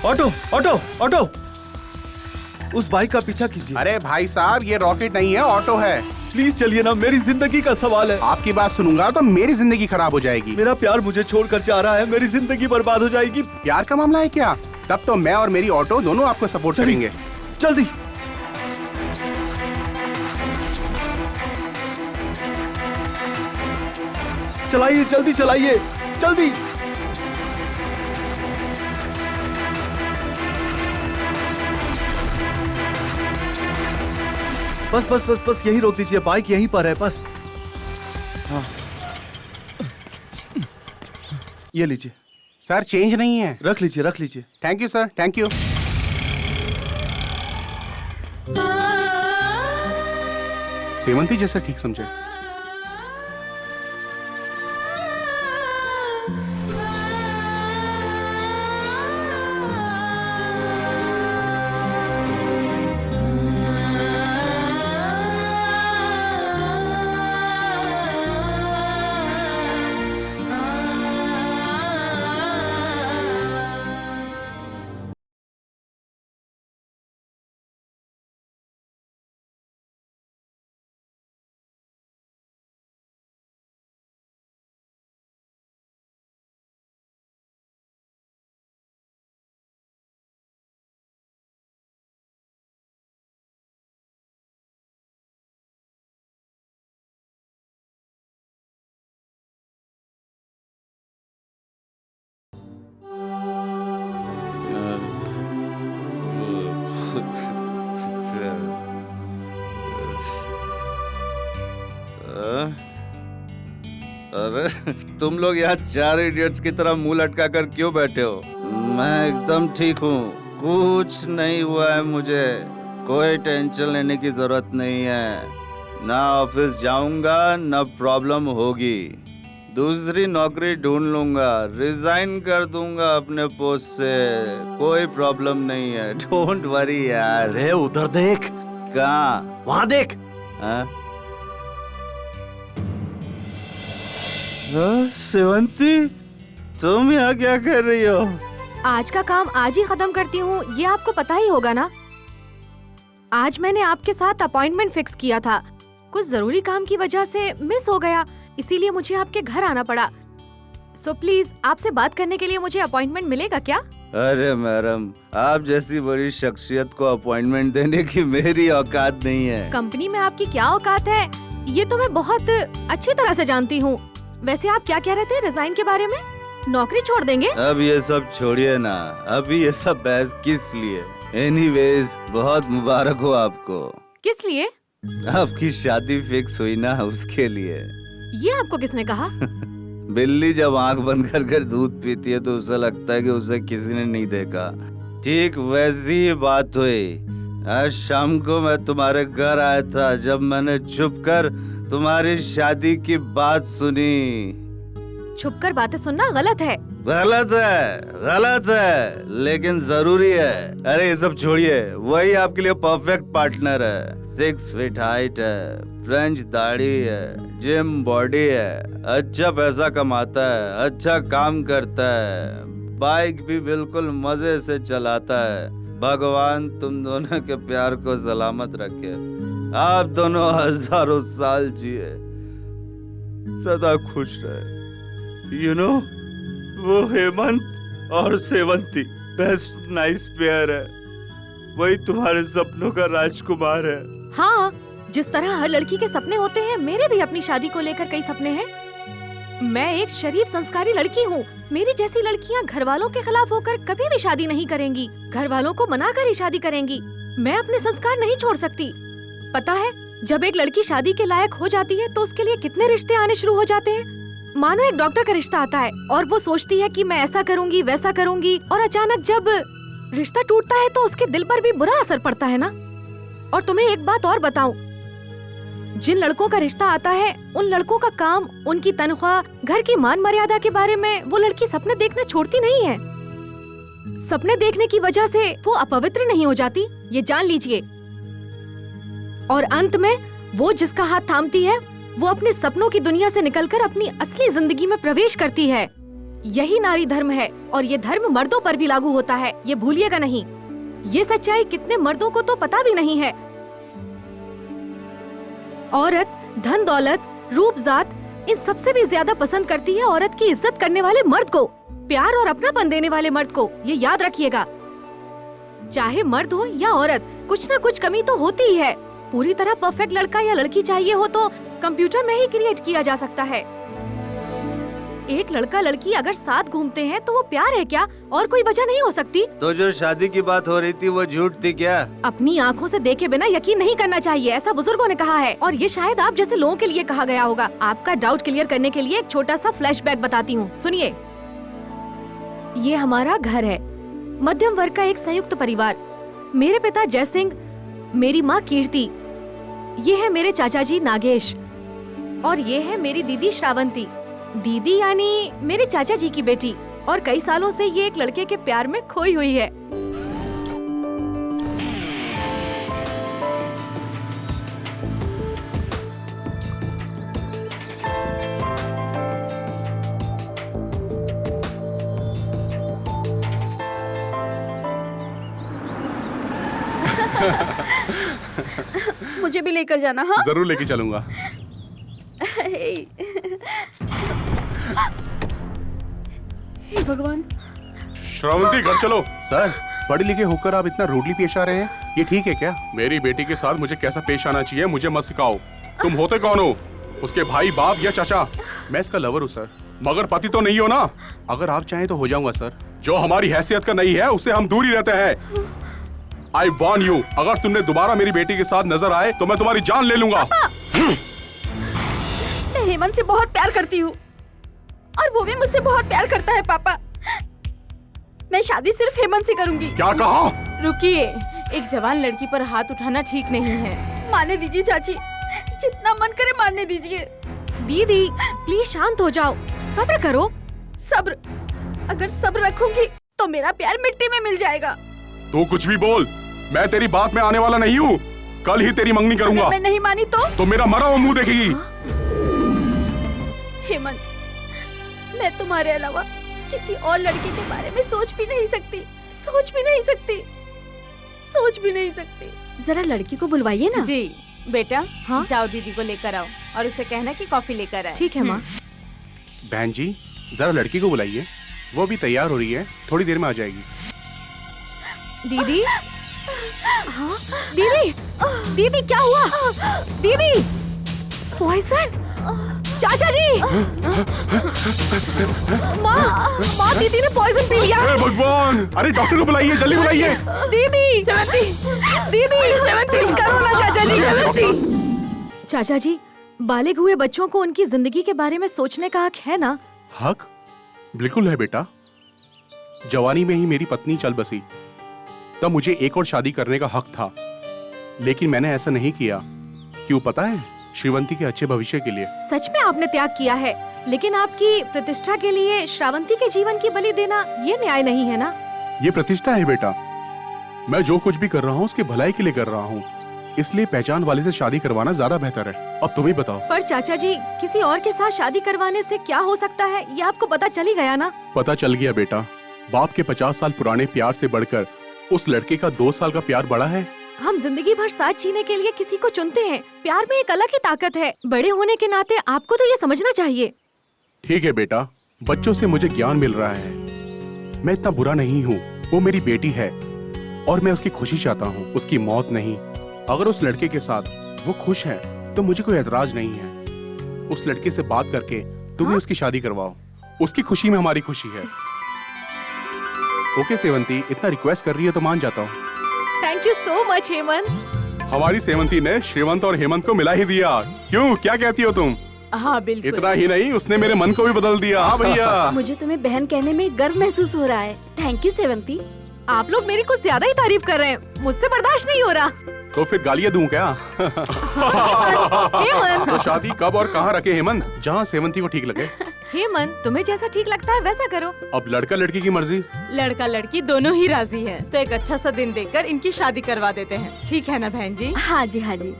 ऑटो ऑटो ऑटो, उस बाइक का पीछा कीजिए। अरे भाई साहब, ये रॉकेट नहीं है, ऑटो है। प्लीज चलिए ना, मेरी जिंदगी का सवाल है। आपकी बात सुनूंगा तो मेरी जिंदगी खराब हो जाएगी। मेरा प्यार मुझे छोड़कर जा रहा है, मेरी जिंदगी बर्बाद हो जाएगी। प्यार का मामला है क्या? तब तो मैं और मेरी ऑटो दोनों आपको सपोर्ट करेंगे। जल्दी चलाइए, जल्दी चलाइए, जल्दी। बस बस बस बस, यही रोक दीजिए, बाइक यहीं पर है बस। हाँ, ये लीजिए। सर चेंज नहीं है। रख लीजिए, रख लीजिए। Thank you sir, thank you. Sevanti जैसा ठीक समझे। अरे तुम लोग यहाँ 4 इडियट्स की तरह मुंह लटका कर क्यों बैठे हो? मैं एकदम ठीक हूँ, कुछ नहीं हुआ है मुझे, कोई टेंशन लेने की जरूरत नहीं है। ना ऑफिस जाऊंगा ना प्रॉब्लम होगी, दूसरी नौकरी ढूंढ लूंगा, रिजाइन कर दूंगा अपने पोस्ट से, कोई प्रॉब्लम नहीं है। डोंट वरी यार। अरे उधर देख। कहाँ? वहाँ देख। सेवंती, तुम यहाँ क्या कर रही हो? आज का काम आज ही खत्म करती हूँ, ये आपको पता ही होगा ना। आज मैंने आपके साथ अपॉइंटमेंट फिक्स किया था, कुछ जरूरी काम की वजह से मिस हो गया, इसीलिए मुझे आपके घर आना पड़ा। सो प्लीज आपसे बात करने के लिए मुझे अपॉइंटमेंट मिलेगा क्या? अरे मैडम, आप जैसी बड़ी शख्सियत को अपॉइंटमेंट देने की मेरी औकात नहीं है। कंपनी में आपकी क्या औकात है ये तो मैं बहुत अच्छी तरह से जानती हूँ। वैसे आप क्या कह रहे थे रिजाइन के बारे में? नौकरी छोड़ देंगे? अब ये सब छोड़िए ना, अभी ये सब बहस किस लिए? एनीवेज बहुत मुबारक हो आपको। किस लिए? आपकी शादी फिक्स हुई ना, उसके लिए। ये आपको किसने कहा? बिल्ली जब आंख बंद कर दूध पीती है तो उसे लगता है कि उसे किसी ने नहीं देखा। ठीक वैसी ही बात हुई। आज शाम को मैं तुम्हारे घर आया था, जब मैंने छुपकर तुम्हारी शादी की बात सुनी। छुपकर बातें सुनना गलत है। गलत है, लेकिन जरूरी है। अरे ये सब छोड़िए, वही आपके लिए परफेक्ट पार्टनर है। 6 फीट हाइट है, फ्रेंच दाढ़ी है, जिम बॉडी है, अच्छा पैसा कमाता है, अच्छा काम करता है, बाइक भी बिल्कुल मजे से चलाता है। भगवान तुम दोनों के प्यार को सलामत रखे। आप दोनों हजारों साल जिए, सदा खुश रहे। You know, वो हेमंत और सेवंती बेस्ट नाइस पेयर है। वही तुम्हारे सपनों का राजकुमार है। हाँ, जिस तरह हर लड़की के सपने होते हैं, मेरे भी अपनी शादी को लेकर कई सपने हैं। मैं एक शरीफ संस्कारी लड़की हूँ। मेरी जैसी लड़कियाँ घर वालों के खिलाफ होकर कभी भी शादी नहीं करेंगी। घर वालों को मना कर ही शादी करेंगी। मैं अपने संस्कार नहीं छोड़ सकती। पता है, जब एक लड़की शादी के लायक हो जाती है तो उसके लिए कितने रिश्ते आने शुरू हो जाते हैं। मानो एक डॉक्टर का रिश्ता आता है और वो सोचती है कि मैं ऐसा करूंगी वैसा करूंगी, और अचानक जब रिश्ता टूटता है तो उसके दिल पर भी बुरा असर पड़ता है ना। और तुम्हें एक बात और बताऊं, जिन लड़कों का रिश्ता आता है उन लड़कों का काम, उनकी तनख्वाह, घर की मान मर्यादा के बारे में वो लड़की सपने देखना छोड़ती नहीं है। सपने देखने की वजह से वो अपवित्र नहीं हो जाती, ये जान लीजिए। और अंत में वो जिसका हाथ थामती है वो अपने सपनों की दुनिया से निकलकर अपनी असली जिंदगी में प्रवेश करती है। यही नारी धर्म है, और ये धर्म मर्दों पर भी लागू होता है, ये भूलिएगा नहीं। ये सच्चाई कितने मर्दों को तो पता भी नहीं है। औरत धन दौलत, रूप जात, इन सबसे भी ज्यादा पसंद करती है औरत की इज्जत करने वाले मर्द को, प्यार और अपनापन देने वाले मर्द को। ये याद रखिएगा। चाहे मर्द हो या औरत, कुछ न कुछ कमी तो होती ही है। पूरी तरह परफेक्ट लड़का या लड़की चाहिए हो तो कंप्यूटर में ही क्रिएट किया जा सकता है। एक लड़का लड़की अगर साथ घूमते हैं तो वो प्यार है क्या? और कोई वजह नहीं हो सकती। तो जो शादी की बात हो रही थी वो झूठ थी क्या? अपनी आँखों से देखे बिना यकीन नहीं करना चाहिए, ऐसा बुजुर्गों ने कहा है। और ये शायद आप जैसे लोगों के लिए कहा गया होगा। आपका डाउट क्लियर करने के लिए एक छोटा सा फ्लैशबैक बताती हूँ, सुनिए। ये हमारा घर है, मध्यम वर्ग का एक संयुक्त परिवार। मेरे पिता जय सिंह, मेरी माँ कीर्ति, ये है मेरे चाचा जी नागेश, और ये है मेरी दीदी श्रावंती। दीदी यानी मेरे चाचा जी की बेटी, और कई सालों से ये एक लड़के के प्यार में खोई हुई है। मुझे भी लेकर जाना। हाँ, जरूर लेके चलूंगा। हे भगवान। श्रावंती घर चलो। सर, पढ़े लिखे होकर आप इतना रूडली पेश आ रहे हैं, ये ठीक है क्या? मेरी बेटी के साथ मुझे कैसा पेश आना चाहिए मुझे मत सिखाओ। तुम होते कौन हो? उसके भाई, बाप या चाचा? मैं इसका लवर हूँ सर, मगर पति तो नहीं हो ना। अगर आप चाहें तो हो जाऊंगा सर। जो हमारी हैसियत का नहीं है उससे हम दूर ही रहते हैं। आई वॉर्न यू, अगर तुमने दोबारा मेरी बेटी के साथ नजर आए तो मैं तुम्हारी जान ले लूंगा। मैं हेमंत से बहुत प्यार करती हूँ और वो भी मुझसे बहुत प्यार करता है पापा। मैं शादी सिर्फ हेमंत से करूंगी। क्या कहा? रुकिए, एक जवान लड़की पर हाथ उठाना ठीक नहीं है। मारने दीजिए चाची, जितना मन करे मारने दीजिए। दीदी प्लीज शांत हो जाओ, सब्र करो। सब्र? अगर सब्र रखूंगी तो मेरा प्यार मिट्टी में मिल जाएगा। तू कुछ भी बोल, मैं तेरी बात में आने वाला नहीं हूँ। कल ही तेरी मंगनी करूंगा। अगर मैं नहीं मानी तो मेरा मरा हुआ मुंह देखेगी। हेमंत, मैं तुम्हारे अलावा किसी और लड़के के बारे में सोच भी नहीं सकती, सोच भी नहीं सकती, सोच भी नहीं सकती। जरा लड़की को बुलवाइए ना। जी बेटा, हाँ? जाओ दीदी को लेकर आओ और उसे कहना कि कॉफी लेकर आए। ठीक है माँ। बहन जी, जरा लड़की को बुलाइए, वो भी तैयार हो रही है, थोड़ी देर में आ जाएगी। दीदी, हाँ दीदी, दीदी क्या हुआ? दीदी, पॉइजन? चाचा जी, माँ दीदी ने पॉइजन पी लिया। हे भगवान! अरे डॉक्टर को बुलाइए, जल्दी बुलाइए। दीदी, दीदी, कुछ करो ना चाचा जी। चाचा जी, बालिग हुए बच्चों को उनकी जिंदगी के बारे में सोचने का हक है ना? हक बिल्कुल है बेटा। जवानी में ही मेरी पत्नी चल बसी, तब मुझे एक और शादी करने का हक था, लेकिन मैंने ऐसा नहीं किया। क्यों पता है? श्रीवंती के अच्छे भविष्य के लिए। सच में आपने त्याग किया है, लेकिन आपकी प्रतिष्ठा के लिए श्रावंती के जीवन की बलि देना ये न्याय नहीं है ना? ये प्रतिष्ठा है बेटा। मैं जो कुछ भी कर रहा हूँ उसकी भलाई के लिए कर रहा हूँ, इसलिए पहचान वाले से शादी करवाना ज्यादा बेहतर है। अब तुम ही बताओ। पर चाचा जी, किसी और के साथ शादी करवाने से क्या हो सकता है, ये आपको पता चल ही गया ना? पता चल गया बेटा। बाप के 50 साल पुराने प्यार से बढ़कर उस लड़के का 2 साल का प्यार बड़ा है। हम जिंदगी भर साथ जीने के लिए किसी को चुनते हैं। प्यार में एक अलग ही ताकत है। बड़े होने के नाते आपको तो ये समझना चाहिए। ठीक है बेटा, बच्चों से मुझे ज्ञान मिल रहा है। मैं इतना बुरा नहीं हूँ। वो मेरी बेटी है और मैं उसकी खुशी चाहता हूँ, उसकी मौत नहीं। अगर उस लड़के के साथ वो खुश है तो मुझे कोई एतराज नहीं है। उस लड़के से बात करके तुम्हें उसकी शादी करवाओ। उसकी खुशी में हमारी खुशी है। ओके सेवंती, इतना रिक्वेस्ट कर रही है तो मान जाता हूँ। Thank you so much Hemant. हमारी सेवंती ने श्रीवंत और हेमंत को मिला ही दिया। क्यों, क्या कहती हो तुम? हाँ बिल्कुल। इतना ही नहीं, उसने मेरे मन को भी बदल दिया। हाँ भैया। मुझे तुम्हें बहन कहने में गर्व महसूस हो रहा है। Thank you Sevanti. आप लोग मेरी कुछ ज्यादा ही तारीफ कर रहे हैं, मुझसे बर्दाश्त नहीं हो रहा। तो फिर गालियाँ दूं क्या? हेमंत, तो शादी कब और कहाँ रखे हेमंत? जहाँ सेवंती को ठीक लगे। हेमंत, तुम्हें जैसा ठीक लगता है वैसा करो। अब लड़का लड़की की मर्जी। लड़का लड़की दोनों ही राजी हैं, तो एक अच्छा सा दिन देखकर इनकी शादी करवा देते हैं। ठीक है ना बहन जी? हाँ जी, हाँ जी।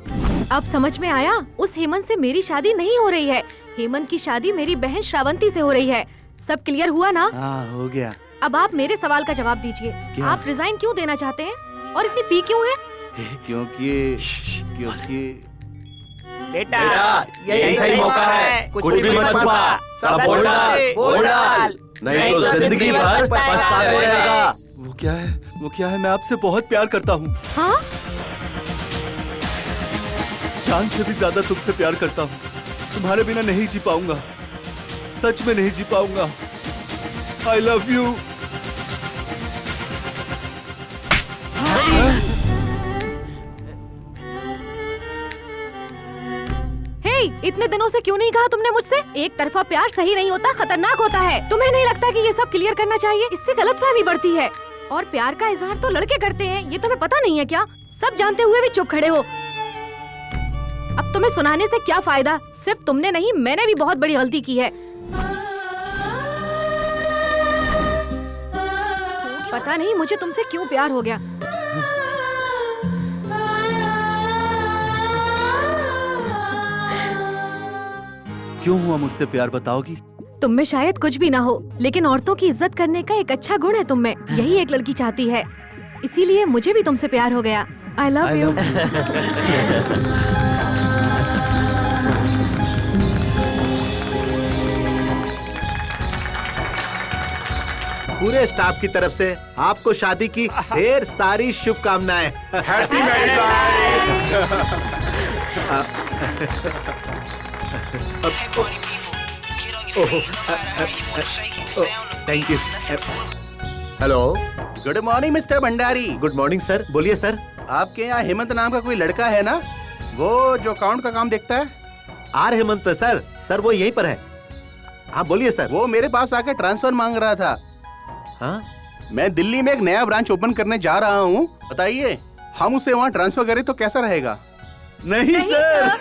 अब समझ में आया, उस हेमंत से मेरी शादी नहीं हो रही है। हेमंत की शादी मेरी बहन श्रावंती से हो रही है। सब क्लियर हुआ ना? हाँ, हो गया। अब आप मेरे सवाल का जवाब दीजिए। आप रिजाइन क्यों देना चाहते हैं और इतनी पी क्यों है? क्योंकि बेटा यही सही मौका है। कुछ भी मत छुपा, सब बोल डाल, नहीं तो जिंदगी भर पछताते रहेगा। वो क्या है? मैं आपसे बहुत प्यार करता हूँ। हाँ? जान से भी ज्यादा तुमसे प्यार करता हूँ। तुम्हारे बिना नहीं जी पाऊंगा, सच में नहीं जी पाऊंगा। I love you। इतने दिनों से क्यों नहीं कहा तुमने मुझसे? एक तरफा प्यार सही नहीं होता, खतरनाक होता है। तुम्हें नहीं लगता कि ये सब क्लियर करना चाहिए? इससे गलतफहमी बढ़ती है। और प्यार का इजहार तो लड़के करते हैं, ये तुम्हें पता नहीं है क्या? सब जानते हुए भी चुप खड़े हो। अब तुम्हें सुनाने से क्या फायदा? सिर्फ तुमने नहीं, मैंने भी बहुत बड़ी गलती की है। पता नहीं मुझे तुमसे क्यों प्यार हो गया। क्यों हुआ मुझसे प्यार, बताओगी? तुम में शायद कुछ भी ना हो, लेकिन औरतों की इज्जत करने का एक अच्छा गुण है तुम में। यही एक लड़की चाहती है, इसीलिए मुझे भी तुमसे प्यार हो गया। आई लव यू। पूरे स्टाफ की तरफ से आपको शादी की ढेर सारी शुभकामनाएं। Happy married life. Thank you. Hello, good morning mister Bhandari. Good morning sir. बोलिए सर। आपके यहाँ हेमंत नाम का कोई लड़का है ना, वो जो अकाउंट का काम देखता है? Are Hemant sir. सर वो यहीं पर है। हाँ बोलिए सर। वो मेरे पास आके ट्रांसफर मांग रहा था। हाँ? मैं दिल्ली में एक नया ब्रांच ओपन करने जा रहा हूँ। बताइए, हम उसे वहाँ ट्रांसफर करें तो कैसा रहेगा? नहीं सर।